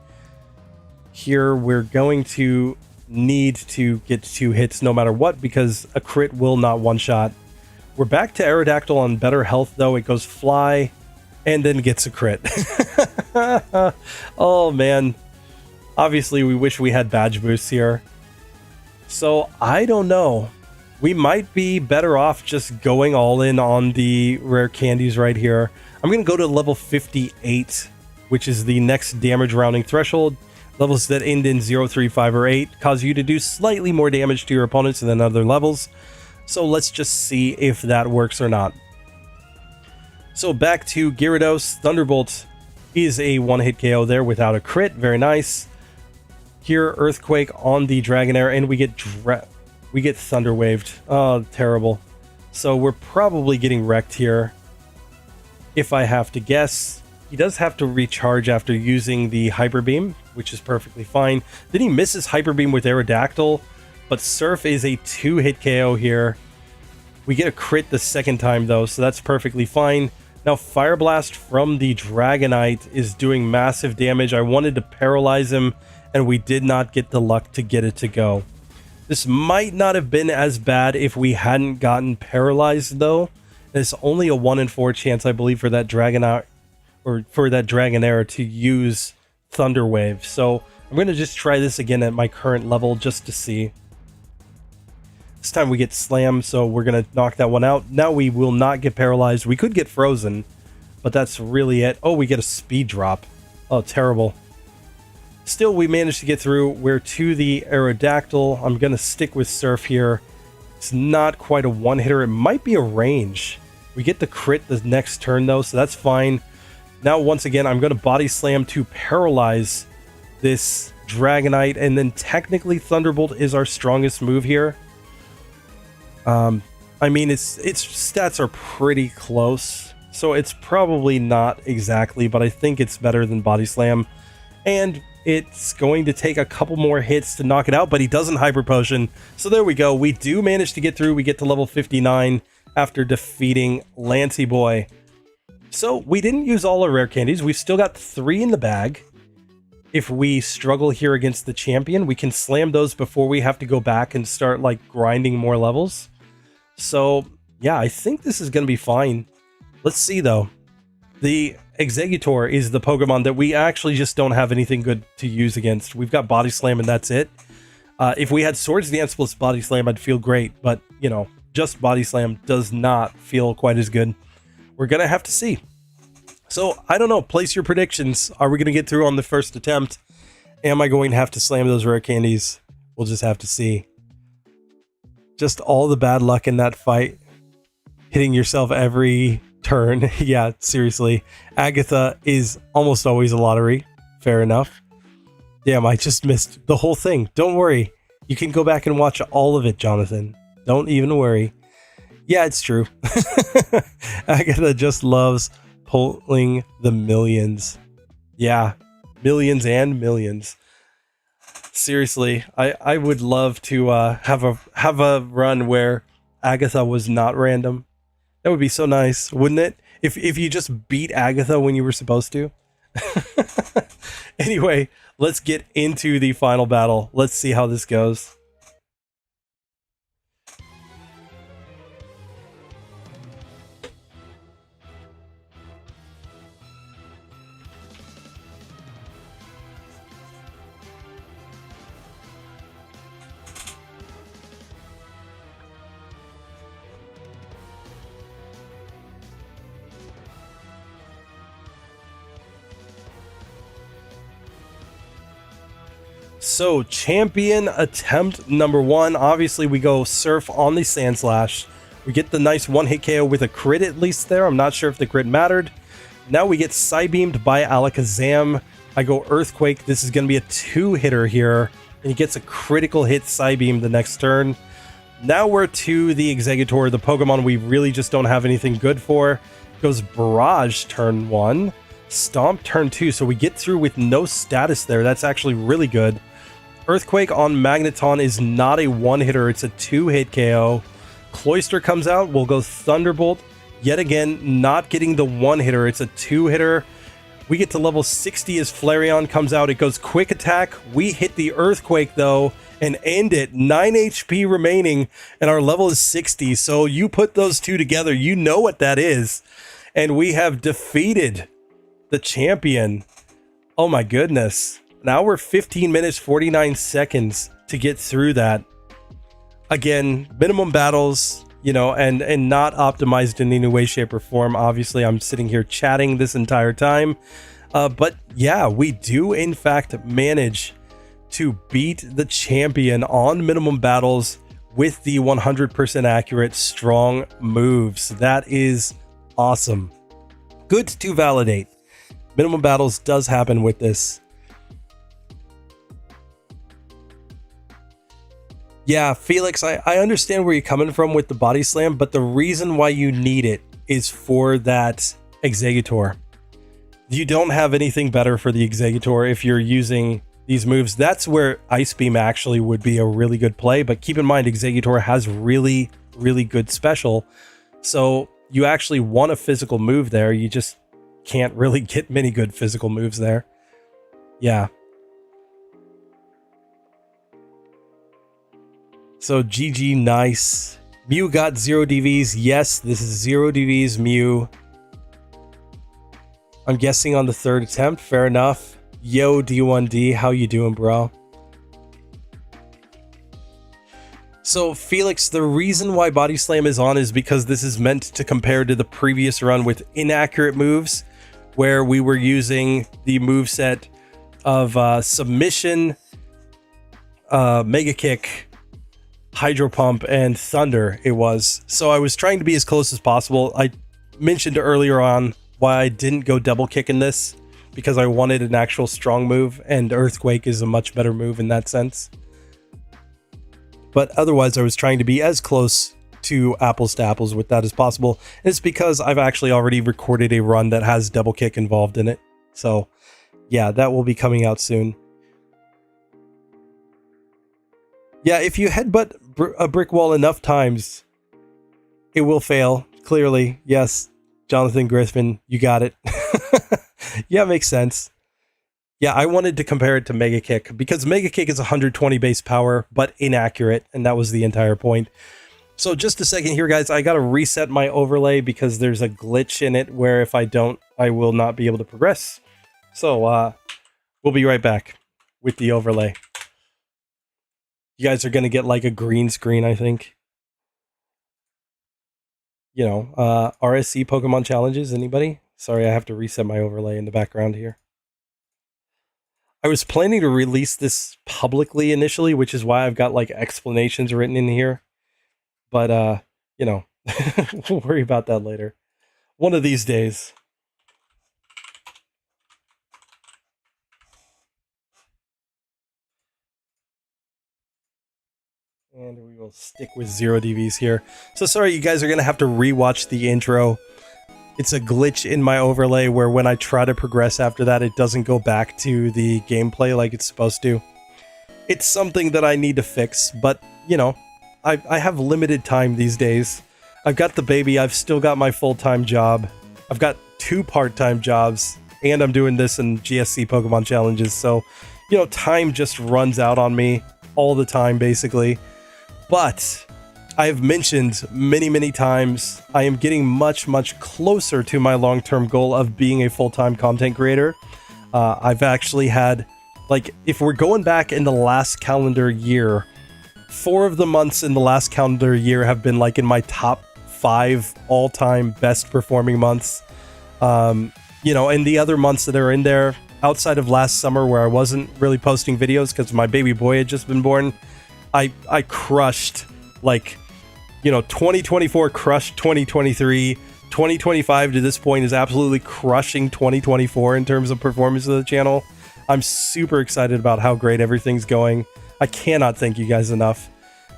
Here we're going to need to get 2 hits no matter what because a crit will not one-shot. We're back to Aerodactyl on better health though. It goes Fly and then gets a crit. Oh man. Obviously, we wish we had badge boosts here. So, I don't know. We might be better off just going all in on the rare candies right here. I'm going to go to level 58, which is the next damage rounding threshold. Levels that end in 0, 3, 5, or 8 cause you to do slightly more damage to your opponents than other levels. So let's just see if that works or not. So back to Gyarados. Thunderbolt is a one-hit KO there without a crit. Very nice. Here, Earthquake on the Dragonair, and we get Thunder Waved. Oh, terrible. So we're probably getting wrecked here. If I have to guess, he does have to recharge after using the Hyper Beam, which is perfectly fine. Then he misses Hyper Beam with Aerodactyl, but Surf is a 2-hit KO here. We get a crit the second time though, so that's perfectly fine. Now Fire Blast from the Dragonite is doing massive damage. I wanted to paralyze him, and we did not get the luck to get it to go. This might not have been as bad if we hadn't gotten paralyzed though. It's only a 1 in 4 chance, I believe, for that Dragonite or for that Dragonair to use Thunder Wave. So I'm going to just try this again at my current level just to see. This time we get slammed, so we're going to knock that one out. Now we will not get paralyzed. We could get frozen, but that's really it. Oh, we get a speed drop. Oh, terrible. Still, we managed to get through. We're to the Aerodactyl. I'm going to stick with Surf here. It's not quite a one-hitter. It might be a range. We get the crit the next turn, though, so that's fine. Now, once again, I'm going to Body Slam to paralyze this Dragonite, and then technically Thunderbolt is our strongest move here. I mean, its stats are pretty close, so it's probably not exactly, but I think it's better than Body Slam. And it's going to take a couple more hits to knock it out, but he doesn't Hyper Potion. So there we go. We do manage to get through. We get to level 59 after defeating Lancey Boy. So we didn't use all our rare candies. We've still got 3 in the bag. If we struggle here against the champion, we can slam those before we have to go back and start like grinding more levels. So yeah, I think this is going to be fine. Let's see though. The Exeggutor is the Pokemon that we actually just don't have anything good to use against. We've got Body Slam and that's it. If we had Swords Dance plus Body Slam, I'd feel great. But, you know, just Body Slam does not feel quite as good. We're going to have to see. So, I don't know. Place your predictions. Are we going to get through on the first attempt? Am I going to have to slam those rare candies? We'll just have to see. Just all the bad luck in that fight. Hitting yourself every turn. Yeah, seriously. Agatha is almost always a lottery. Fair enough. Damn, I just missed the whole thing. Don't worry. You can go back and watch all of it, Jonathan. Don't even worry. Yeah, it's true. Agatha just loves pulling the millions. Yeah, millions and millions. Seriously, I would love to have a run where Agatha was not random. That would be so nice, wouldn't it? If you just beat Agatha when you were supposed to. Anyway, let's get into the final battle. Let's see how this goes. So, champion attempt number 1. Obviously, we go Surf on the Sandslash. We get the nice one-hit KO with a crit at least there. I'm not sure if the crit mattered. Now we get Psybeamed by Alakazam. I go Earthquake. This is going to be a 2-hitter here. And he gets a critical hit Psybeam the next turn. Now we're to the Exeggutor, the Pokemon we really just don't have anything good for. Goes Barrage turn 1. Stomp turn 2. So we get through with no status there. That's actually really good. Earthquake on Magneton is not a one-hitter, it's a 2-hit KO. Cloyster comes out, we'll go Thunderbolt. Yet again, not getting the one-hitter, it's a 2-hitter. We get to level 60 as Flareon comes out, it goes Quick Attack. We hit the Earthquake though, and end it. 9 HP remaining, and our level is 60. So you put those two together, you know what that is. And we have defeated the champion. Oh my goodness. Now we're 15 minutes, 49 seconds to get through that. Again, minimum battles, you know, and not optimized in any way, shape, or form. Obviously, I'm sitting here chatting this entire time. But yeah, we do, in fact, manage to beat the champion on minimum battles with the 100% accurate strong moves. That is awesome. Good to validate. Minimum battles does happen with this. Yeah, Felix, I understand where you're coming from with the body slam, but the reason why you need it is for that Executor. You don't have anything better for the Executor if you're using these moves. That's where Ice Beam actually would be a really good play, but keep in mind Executor has really, really good special. So you actually want a physical move there. You just can't really get many good physical moves there. Yeah. So GG, nice. Mew got 0 DVs. Yes, this is 0 DVs, Mew. I'm guessing on the 3rd attempt. Fair enough. Yo, D1D, how you doing, bro? So, Felix, the reason why Body Slam is on is because this is meant to compare to the previous run with inaccurate moves, where we were using the moveset of Submission, Mega Kick, Hydro Pump, and Thunder, it was. So I was trying to be as close as possible. I mentioned earlier on why I didn't go double kick in this, because I wanted an actual strong move, and Earthquake is a much better move in that sense. But otherwise, I was trying to be as close to apples with that as possible. And it's because I've actually already recorded a run that has double kick involved in it. So yeah, that will be coming out soon. Yeah, if you headbutt a brick wall enough times, it will fail. Clearly, yes. Jonathan Griffin, you got it. Yeah, makes sense. Yeah, I wanted to compare it to Mega Kick, because Mega Kick is 120 base power, but inaccurate, and that was the entire point. So just a second here, guys. I got to reset my overlay because there's a glitch in it where if I don't, I will not be able to progress. So we'll be right back with the overlay. You guys are going to get like a green screen, I think. You know, RSC Pokemon challenges, anybody? Sorry, I have to reset my overlay in the background here. I was planning to release this publicly initially, which is why I've got like explanations written in here. But, you know, we'll worry about that later. One of these days. And we will stick with 0 DVs here. So sorry, you guys are going to have to rewatch the intro. It's a glitch in my overlay where when I try to progress after that, it doesn't go back to the gameplay like it's supposed to. It's something that I need to fix, but, you know, I have limited time these days. I've got the baby, I've still got my full-time job. I've got 2 part-time jobs, and I'm doing this in GSC Pokemon challenges, so, you know, time just runs out on me all the time, basically. But I've mentioned many times, I am getting much closer to my long-term goal of being a full-time content creator. I've actually had, like, if we're going back in the last calendar year, 4 of the months in the last calendar year have been like in my top 5 all-time best performing months. You know, and the other months that are in there, outside of last summer where I wasn't really posting videos because my baby boy had just been born, I crushed, like, you know, 2024 crushed 2023. 2025 to this point is absolutely crushing 2024 in terms of performance of the channel. I'm super excited about how great everything's going. I cannot thank you guys enough.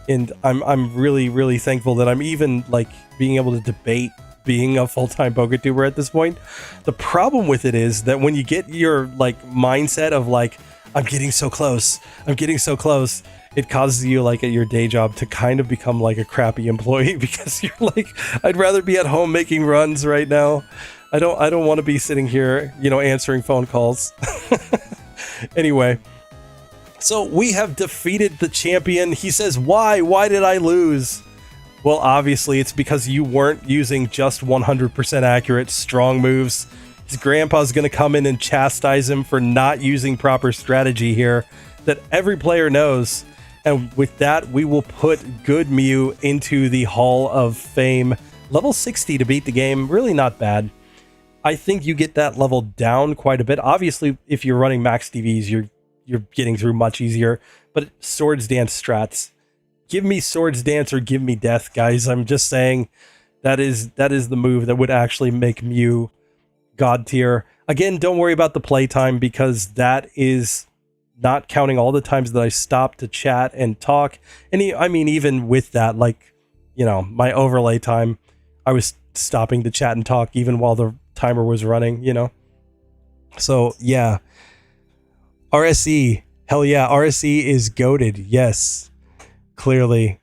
And I'm really thankful that I'm even like being able to debate being a full-time PokeTuber at this point. The problem with it is that when you get your like mindset of like, I'm getting so close, it causes you like at your day job to kind of become like a crappy employee because you're like, I'd rather be at home making runs right now. I don't want to be sitting here, you know, answering phone calls. Anyway, so we have defeated the champion. He says, why did I lose? Well, obviously it's because you weren't using just 100% accurate strong moves. His grandpa's going to come in and chastise him for not using proper strategy here that every player knows. And with that, we will put good Mew into the Hall of Fame. Level 60 to beat the game, really not bad. I think you get that level down quite a bit. Obviously, if you're running max DVs, you're getting through much easier. But Swords Dance strats, give me Swords Dance or give me Death, guys. I'm just saying that is the move that would actually make Mew God tier. Again, don't worry about the playtime because that is not counting all the times that I stopped to chat and talk. And I mean, even with that, like, you know, my overlay time, I was stopping to chat and talk even while the timer was running, you know? So, yeah. RSE. Hell yeah. RSE is goated. Yes. Clearly.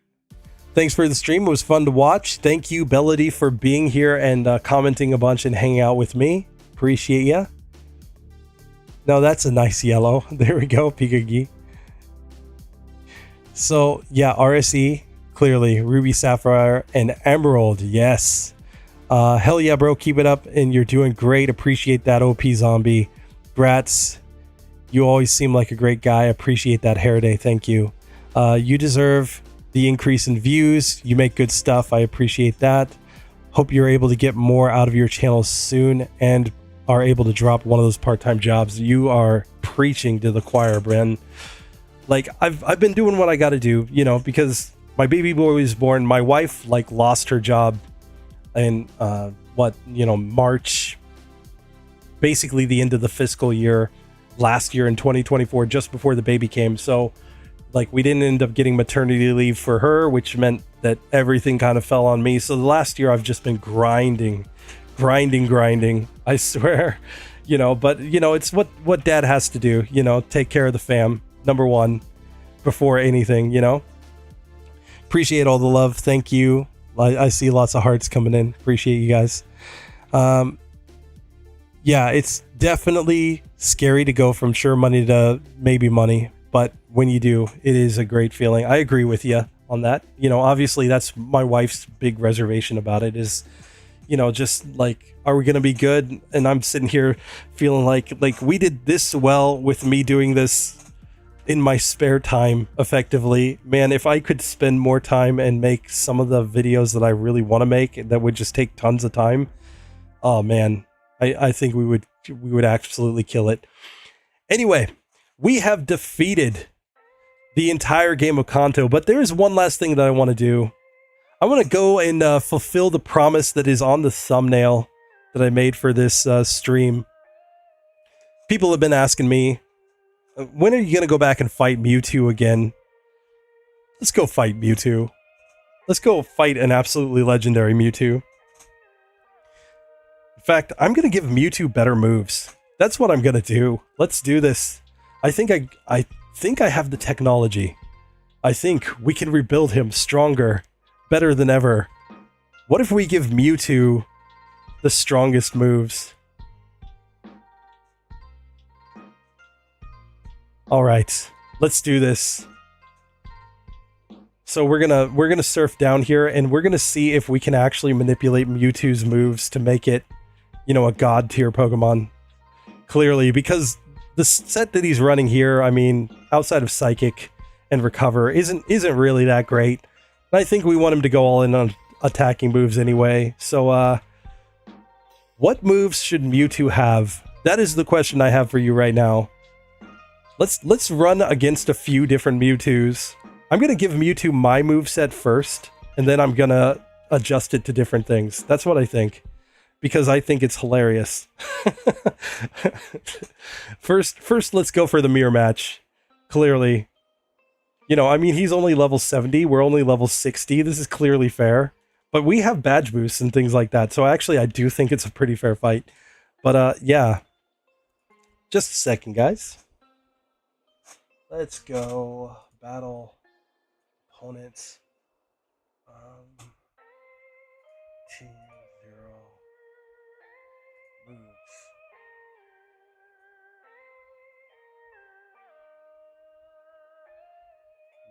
Thanks for the stream. It was fun to watch. Thank you, Bellady, for being here and commenting a bunch and hanging out with me. Appreciate ya. No, that's a nice yellow. There we go, Pikagi. So, yeah, RSE, clearly. Ruby, Sapphire, and Emerald. Yes. Hell yeah, bro. Keep it up, and you're doing great. Appreciate that, OP Zombie. Brats, you always seem like a great guy. Appreciate that, Hair Day. Thank you. You deserve the increase in views. You make good stuff. I appreciate that. Hope you're able to get more out of your channel soon and are able to drop one of those part-time jobs. You are preaching to the choir, Bren. Like, I've been doing what I got to do, you know, because my baby boy was born. My wife like lost her job in March, basically the end of the fiscal year last year in 2024, just before the baby came. So like, we didn't end up getting maternity leave for her, which meant that everything kind of fell on me. So the last year I've just been grinding, I swear, you know, but you know, it's what dad has to do, you know, take care of the fam, number one, before anything, you know. Appreciate all the love. Thank you. I see lots of hearts coming in. Appreciate you guys. Yeah, it's definitely scary to go from sure money to maybe money, but when you do, it is a great feeling. I agree with you on that. You know, obviously that's my wife's big reservation about it is, you know, just like, are we going to be good? And I'm sitting here feeling like we did this well with me doing this in my spare time effectively. Man, if I could spend more time and make some of the videos that I really want to make that would just take tons of time. Oh man, I think we would absolutely kill it. Anyway, we have defeated the entire game of Kanto, but there's one last thing that I want to do. I want to go and fulfill the promise that is on the thumbnail that I made for this stream. People have been asking me, when are you going to go back and fight Mewtwo again? Let's go fight Mewtwo. Let's go fight an absolutely legendary Mewtwo. In fact, I'm going to give Mewtwo better moves. That's what I'm going to do. Let's do this. I think I have the technology. I think we can rebuild him stronger, better than ever. What if we give Mewtwo the strongest moves? All right, let's do this. So we're gonna surf down here and we're gonna see if we can actually manipulate Mewtwo's moves to make it, you know, a god tier Pokemon. Clearly, because the set that he's running here, I mean, outside of Psychic and Recover, isn't really that great. And I think we want him to go all in on attacking moves anyway. So, what moves should Mewtwo have? That is the question I have for you right now. Let's run against a few different Mewtwo's. I'm gonna give Mewtwo my moveset first, and then I'm gonna adjust it to different things. That's what I think, because I think it's hilarious. First, let's go for the mirror match. Clearly, you know, I mean, he's only level 70. We're only level 60. This is clearly fair, but we have badge boosts and things like that. So actually, I do think it's a pretty fair fight. But yeah, just a second, guys. Let's go battle opponents. 2-0 moves.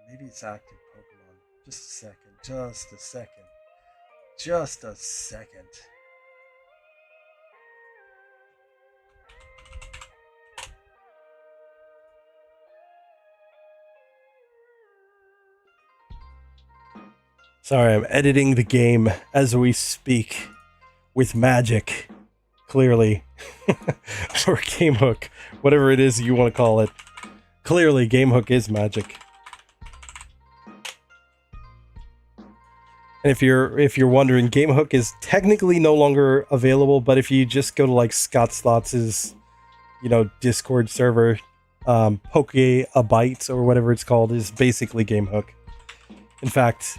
Maybe it's active Pokemon. Just a second. Just a second. Just a second. Sorry, I'm editing the game as we speak with magic, clearly. Or game hook, whatever it is you want to call it. Clearly, game hook is magic. And if you're wondering, Game Hook is technically no longer available, but if you just go to like Scott's Thoughts' Discord server, Poke a Byte or whatever it's called is basically Game Hook. In fact,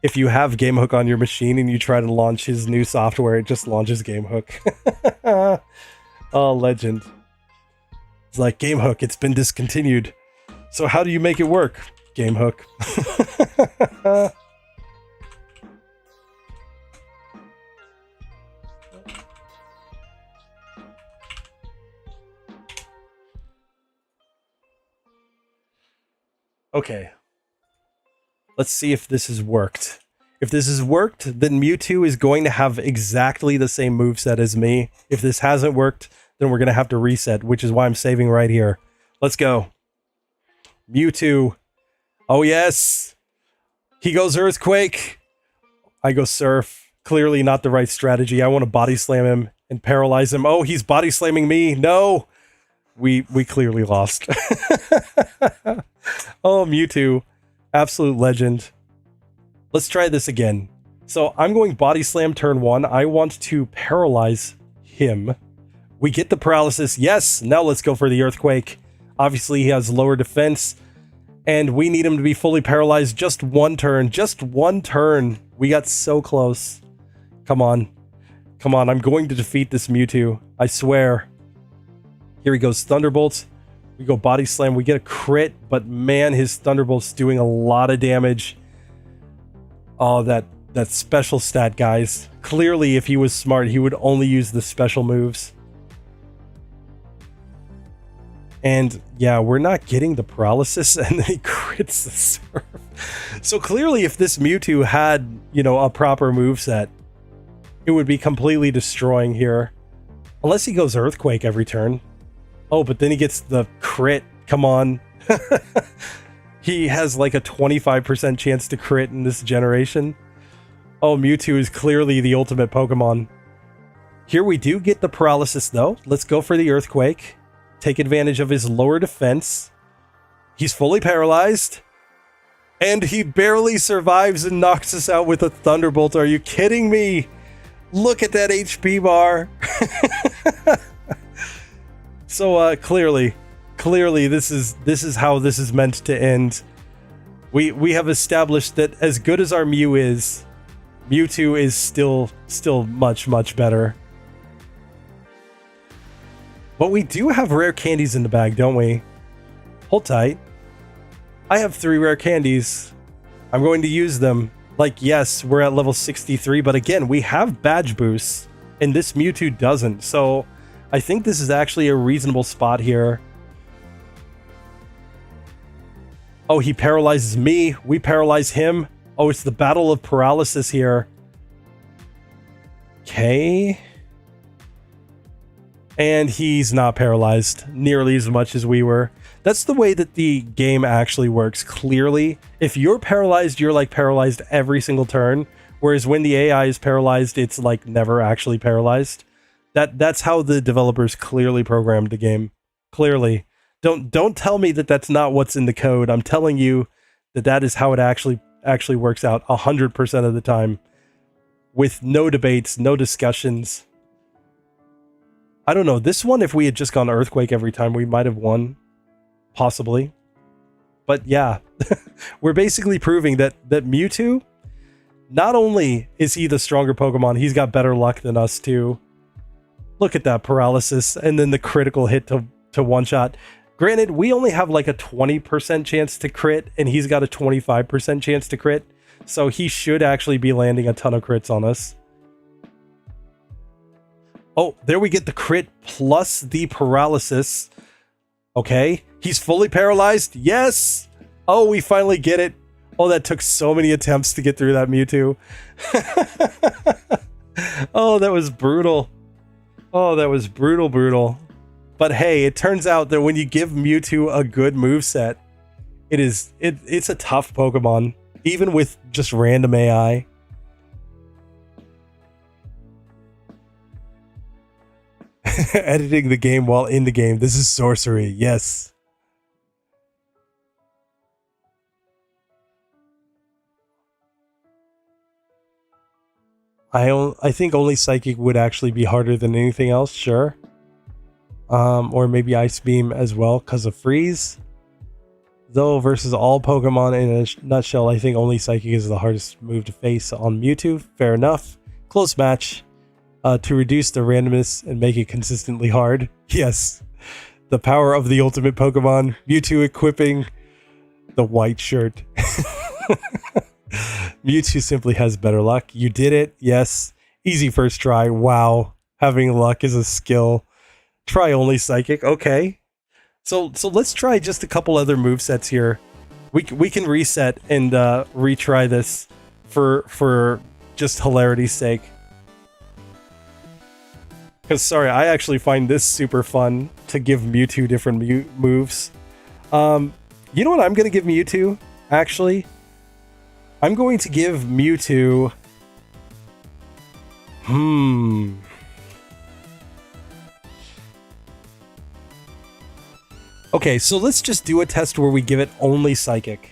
if you have Game Hook on your machine and you try to launch his new software, it just launches Game Hook. Oh, legend. It's like, Game Hook, it's been discontinued. So how do you make it work? Game Hook. Okay. Let's see if this has worked. If this has worked, then Mewtwo is going to have exactly the same moveset as me. If this hasn't worked, then we're going to have to reset, which is why I'm saving right here. Let's go. Mewtwo. Oh, yes. He goes Earthquake. I go Surf. Clearly not the right strategy. I want to body slam him and paralyze him. Oh, he's body slamming me. No. We clearly lost. Oh, Mewtwo. Absolute legend. Let's try this again. So I'm going body slam turn 1. I want to paralyze him. We get the paralysis. Yes. Now let's go for the Earthquake. Obviously, he has lower defense. And we need him to be fully paralyzed. Just one turn. Just one turn. We got so close. Come on. Come on. I'm going to defeat this Mewtwo. I swear. Here he goes. Thunderbolt. We go body slam. We get a crit. But man, his Thunderbolt's doing a lot of damage. Oh, that special stat, guys. Clearly, if he was smart, he would only use the special moves. And yeah, we're not getting the paralysis, and then he crits the Surf. So clearly, if this Mewtwo had, a proper moveset, it would be completely destroying here. Unless he goes Earthquake every turn. Oh, but then he gets the crit. Come on. He has like a 25% chance to crit in this generation. Oh, Mewtwo is clearly the ultimate Pokemon. Here we do get the paralysis, though. Let's go for the Earthquake. Take advantage of his lower defense. He's fully paralyzed. And he barely survives and knocks us out with a Thunderbolt. Are you kidding me? Look at that HP bar. So clearly this is how this is meant to end. We have established that as good as our Mew is, Mewtwo is still much better. But we do have rare candies in the bag, don't we? Hold tight. I have 3 rare candies. I'm going to use them. Like, yes, we're at level 63, but again, we have badge boosts, and this Mewtwo doesn't. So I think this is actually a reasonable spot here. Oh, he paralyzes me. We paralyze him. Oh, it's the battle of paralysis here. Okay. And he's not paralyzed nearly as much as we were. That's the way that the game actually works. Clearly, if you're paralyzed, you're like paralyzed every single turn. Whereas when the AI is paralyzed, it's like never actually paralyzed. That's how the developers clearly programmed the game. Clearly. Don't tell me that that's not what's in the code. I'm telling you that is how it actually works out 100% of the time. With no debates, no discussions. I don't know. This one, if we had just gone Earthquake every time, we might have won. Possibly. But yeah, we're basically proving that Mewtwo, not only is he the stronger Pokemon, he's got better luck than us too. Look at that paralysis and then the critical hit to one-shot. Granted, we only have like a 20% chance to crit, and he's got a 25% chance to crit. So he should actually be landing a ton of crits on us. Oh, there we get the crit plus the paralysis. Okay, he's fully paralyzed. Yes! Oh, we finally get it. Oh, that took so many attempts to get through that Mewtwo. Oh, that was brutal. Oh, that was brutal. But hey, it turns out that when you give Mewtwo a good moveset, it's a tough Pokemon, even with just random AI. Editing the game while in the game. This is sorcery. Yes. I think only Psychic would actually be harder than anything else, sure. Or maybe Ice Beam as well because of Freeze. Though versus all Pokemon in a nutshell, I think only Psychic is the hardest move to face on Mewtwo. Fair enough. Close match. To reduce the randomness and make it consistently hard. Yes. The power of the ultimate Pokemon. Mewtwo equipping the white shirt. Mewtwo simply has better luck. You did it. Yes. Easy first try. Wow. Having luck is a skill. Try only Psychic. Okay. So let's try just a couple other movesets here. We can reset and retry this for just hilarity's sake. Because sorry, I actually find this super fun to give Mewtwo different moves. You know what I'm going to give Mewtwo? Actually, I'm going to give Mewtwo. Okay, so let's just do a test where we give it only Psychic.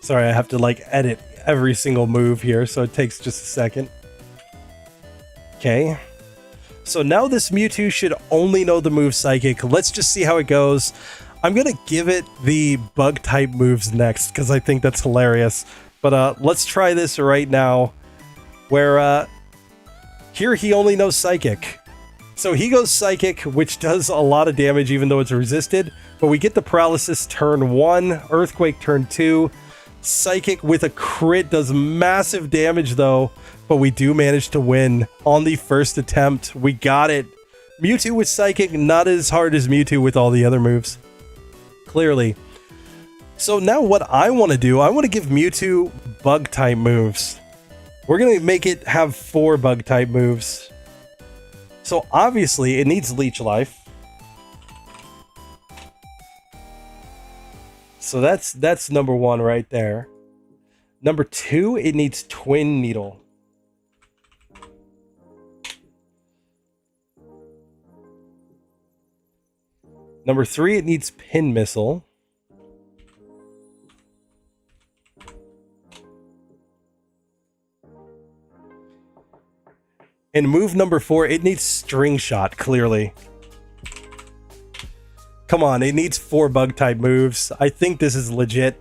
Sorry, I have to like edit every single move here, so it takes just a second. Okay. So now this Mewtwo should only know the move Psychic. Let's just see how it goes. I'm going to give it the bug type moves next because I think that's hilarious. But let's try this right now where here he only knows Psychic. So he goes Psychic, which does a lot of damage even though it's resisted. But we get the Paralysis turn 1, Earthquake turn 2. Psychic with a crit does massive damage though, but we do manage to win on the first attempt. We got it. Mewtwo with Psychic, not as hard as Mewtwo with all the other moves. Clearly. So now what I want to do, I want to give Mewtwo bug type moves. We're going to make it have 4 bug type moves. So obviously it needs Leech Life. So that's number 1 right there. Number 2, it needs Twin Needle. Number 3, it needs Pin Missile. And move number 4, it needs String Shot, clearly. Come on, it needs 4 bug type moves. I think this is legit.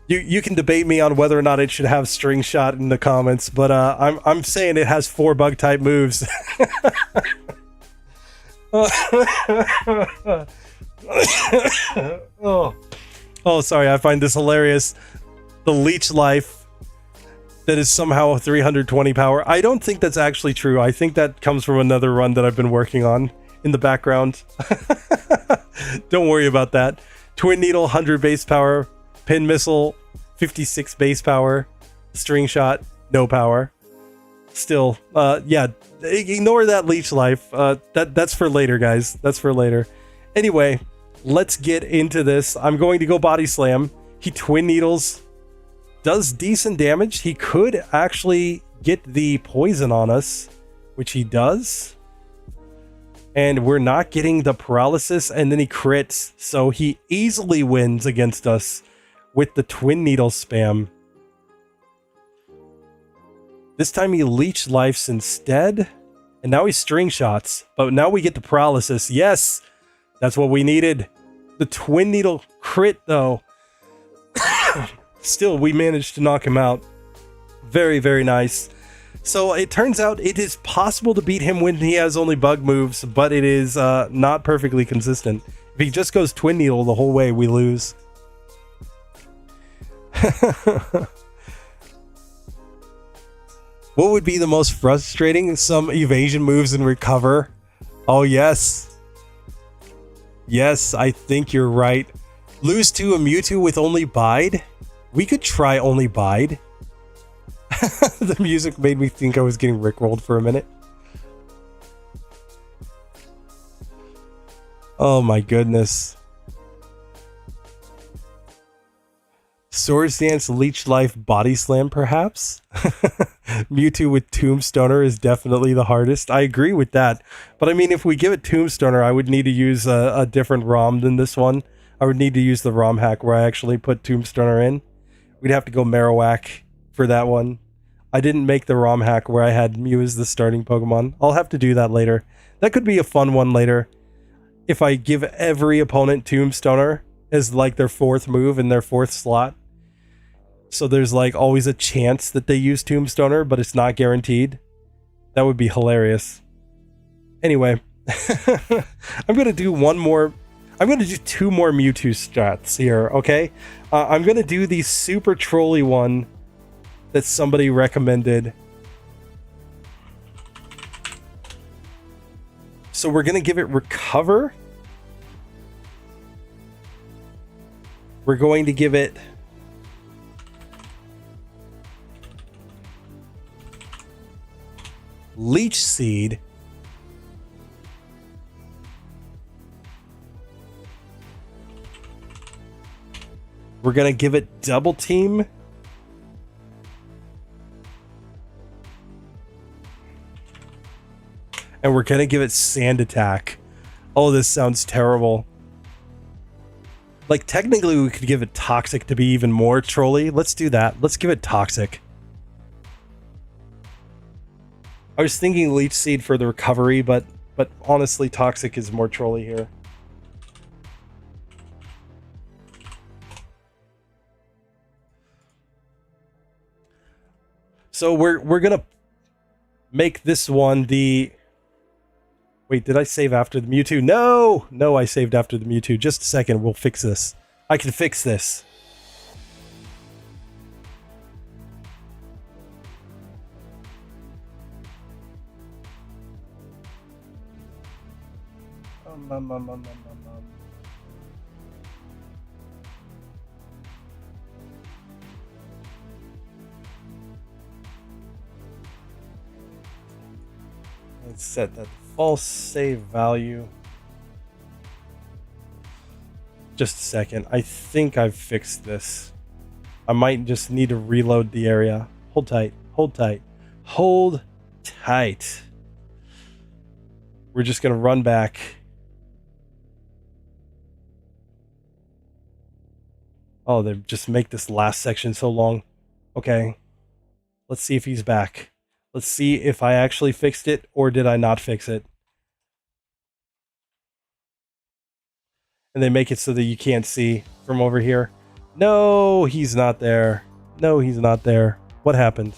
You can debate me on whether or not it should have String Shot in the comments, but I'm saying it has 4 bug type moves. Oh, sorry, I find this hilarious. The Leech Life that is somehow 320 power. I don't think that's actually true. I think that comes from another run that I've been working on in the background. Don't worry about that. Twin Needle, 100 base power. Pin Missile, 56 base power. String Shot, no power. Still, yeah, ignore that Leech Life. That's for later, guys. That's for later. Anyway, let's get into this. I'm going to go Body Slam. He Twin Needles. Does decent damage. He could actually get the poison on us, which he does. And we're not getting the paralysis, and then he crits. So he easily wins against us with the Twin Needle spam. This time he Leech Lifes instead. And now he String Shots. But now we get the paralysis. Yes! That's what we needed. The Twin Needle crit, though. Still, we managed to knock him out. Very, very nice. So it turns out it is possible to beat him when he has only bug moves, but it is not perfectly consistent. If he just goes Twin Needle the whole way, we lose. What would be the most frustrating? Some evasion moves and recover. Oh, yes. Yes, I think you're right. Lose to a Mewtwo with only Bide? We could try only Bide. The music made me think I was getting rickrolled for a minute. Oh my goodness. Swords Dance, Leech Life, Body Slam, perhaps? Mewtwo with Tombstoner is definitely the hardest. I agree with that. But I mean, if we give it Tombstoner, I would need to use a different ROM than this one. I would need to use the ROM hack where I actually put Tombstoner in. We'd have to go Marowak for that one. I didn't make the ROM hack where I had Mew as the starting Pokemon. I'll have to do that later. That could be a fun one later. If I give every opponent Tombstoner as like their fourth move in their fourth slot. So there's like always a chance that they use Tombstoner, but it's not guaranteed. That would be hilarious. Anyway, I'm going to do one more. I'm going to do two more Mewtwo strats here, okay? I'm going to do the super trolly one that somebody recommended. So we're going to give it Recover. We're going to give it Leech Seed. We're going to give it Double Team. And we're going to give it Sand Attack. Oh, this sounds terrible. Like, technically, we could give it Toxic to be even more trolly. Let's do that. Let's give it Toxic. I was thinking Leech Seed for the recovery, but honestly, Toxic is more trolly here. So we're gonna make this one the... Wait, did I save after the Mewtwo? No, I saved after the Mewtwo. Just a second, we'll fix this. I can fix this. Let's set that false save value. Just a second. I think I've fixed this. I might just need to reload the area. Hold tight. Hold tight. Hold tight. We're just going to run back. Oh, they just make this last section so long. Okay. Let's see if he's back. Let's see if I actually fixed it or did I not fix it. And they make it so that you can't see from over here. No, he's not there. No, he's not there. What happened?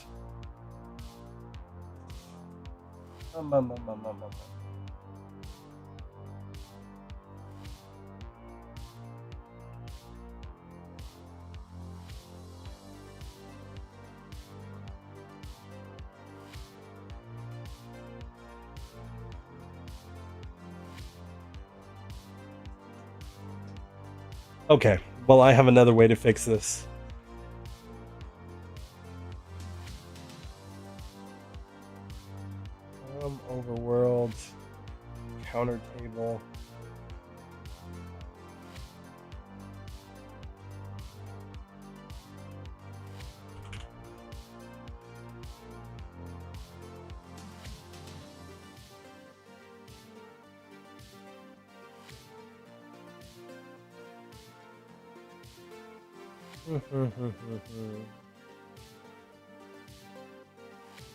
Okay, well, I have another way to fix this. Overworld, counter table.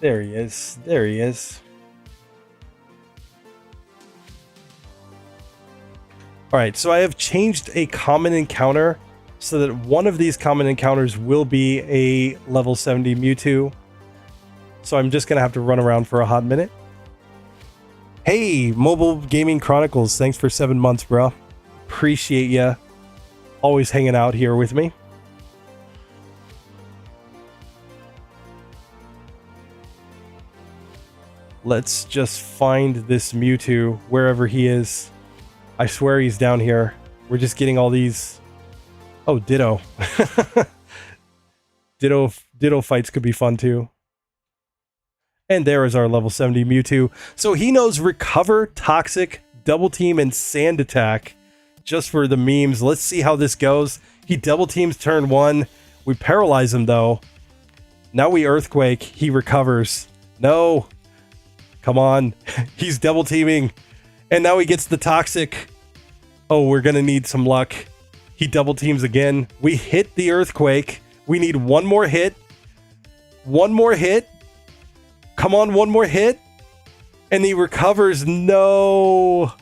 There he is. There he is. Alright, so I have changed a common encounter so that one of these common encounters will be a level 70 Mewtwo. So I'm just going to have to run around for a hot minute. Hey, Mobile Gaming Chronicles, thanks for 7 months, bro. Appreciate ya. Always hanging out here with me. Let's just find this Mewtwo wherever he is. I swear he's down here. We're just getting all these Oh, Ditto. Ditto fights could be fun too. And there is our level 70 Mewtwo. So he knows Recover, Toxic, Double Team, and Sand Attack. Just for the memes. Let's see how this goes. He double teams turn 1. We paralyze him though. Now we Earthquake. He recovers. No. Come on. He's double teaming. And now he gets the Toxic. Oh, we're going to need some luck. He double teams again. We hit the Earthquake. We need one more hit. One more hit. Come on, one more hit. And he recovers. No.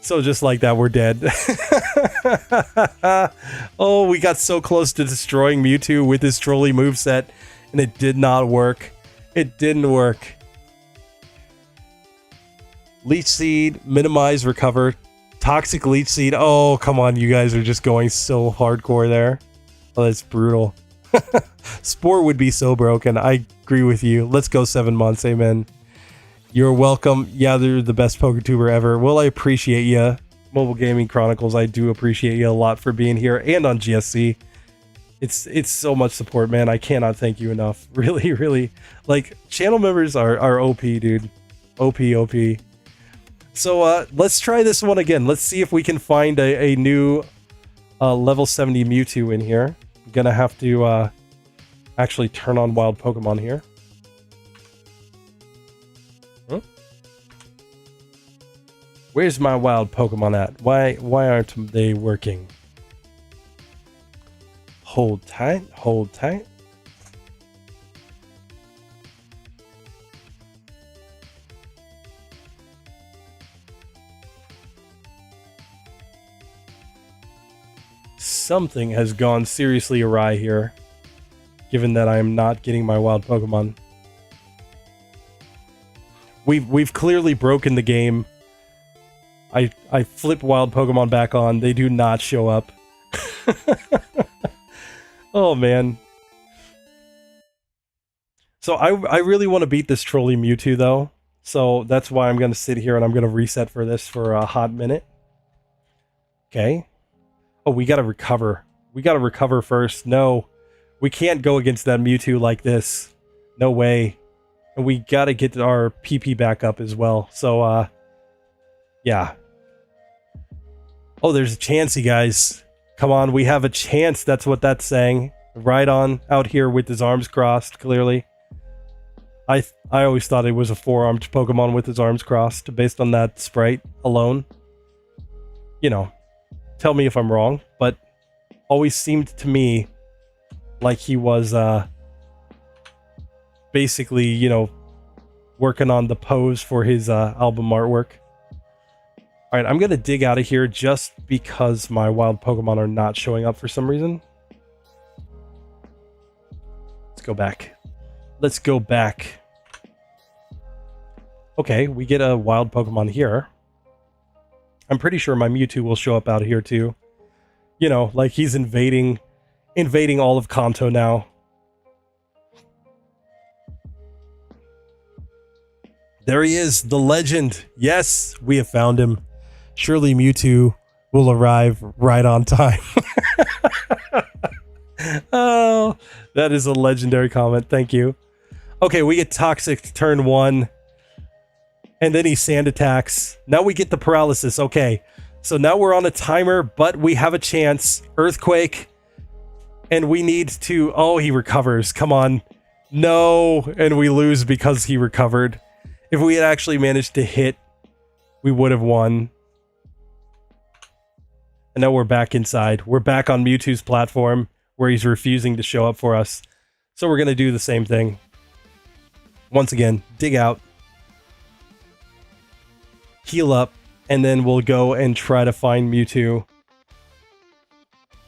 So just like that, we're dead. Oh, we got so close to destroying Mewtwo with his trolley moveset, and it did not work. It didn't work. Leech Seed, minimize, recover. Toxic Leech Seed. Oh, come on, you guys are just going so hardcore there. Oh, that's brutal. Spore would be so broken. I agree with you. Let's go 7 months. Amen. You're welcome. Yeah, they're the best PokeTuber ever. Well, I appreciate you. Mobile Gaming Chronicles, I do appreciate you a lot for being here and on GSC. It's so much support, man. I cannot thank you enough. Really, really. Like, channel members are OP, dude. OP. So, let's try this one again. Let's see if we can find a new level 70 Mewtwo in here. I'm gonna have to actually turn on wild Pokemon here. Huh? Where's my wild Pokemon at? Why aren't they working? Hold tight, hold tight. Something has gone seriously awry here, given that I am not getting my wild Pokemon. We've clearly broken the game. I flip wild Pokemon back on. They do not show up. Oh, man. So I really want to beat this Trolley Mewtwo, though. So that's why I'm going to sit here and I'm going to reset for this for a hot minute. Okay. Oh, we got to recover. We got to recover first. No. We can't go against that Mewtwo like this. No way. And we got to get our PP back up as well. So, yeah. Oh, there's a chance, you guys. Come on, we have a chance. That's what that's saying. Right on out here with his arms crossed, clearly. I always thought it was a 4-armed Pokemon with his arms crossed, based on that sprite alone. You know, tell me if I'm wrong, but always seemed to me like he was, basically, you know, working on the pose for his album artwork. Alright, I'm gonna dig out of here just because my wild Pokemon are not showing up for some reason. Let's go back. Let's go back. Okay, we get a wild Pokemon here. I'm pretty sure my Mewtwo will show up out here too. You know, like he's invading all of Kanto now. There he is, the legend. Yes, we have found him. Surely Mewtwo will arrive right on time. Oh, that is a legendary comment. Thank you. Okay, we get Toxic turn 1. And then he Sand Attacks. Now we get the Paralysis. Okay, so now we're on a timer, but we have a chance. Earthquake. And we need to... Oh, he recovers. Come on. No. And we lose because he recovered. If we had actually managed to hit, we would have won. And now we're back inside. We're back on Mewtwo's platform where he's refusing to show up for us. So we're going to do the same thing. Once again, dig out. Heal up. And then we'll go and try to find Mewtwo.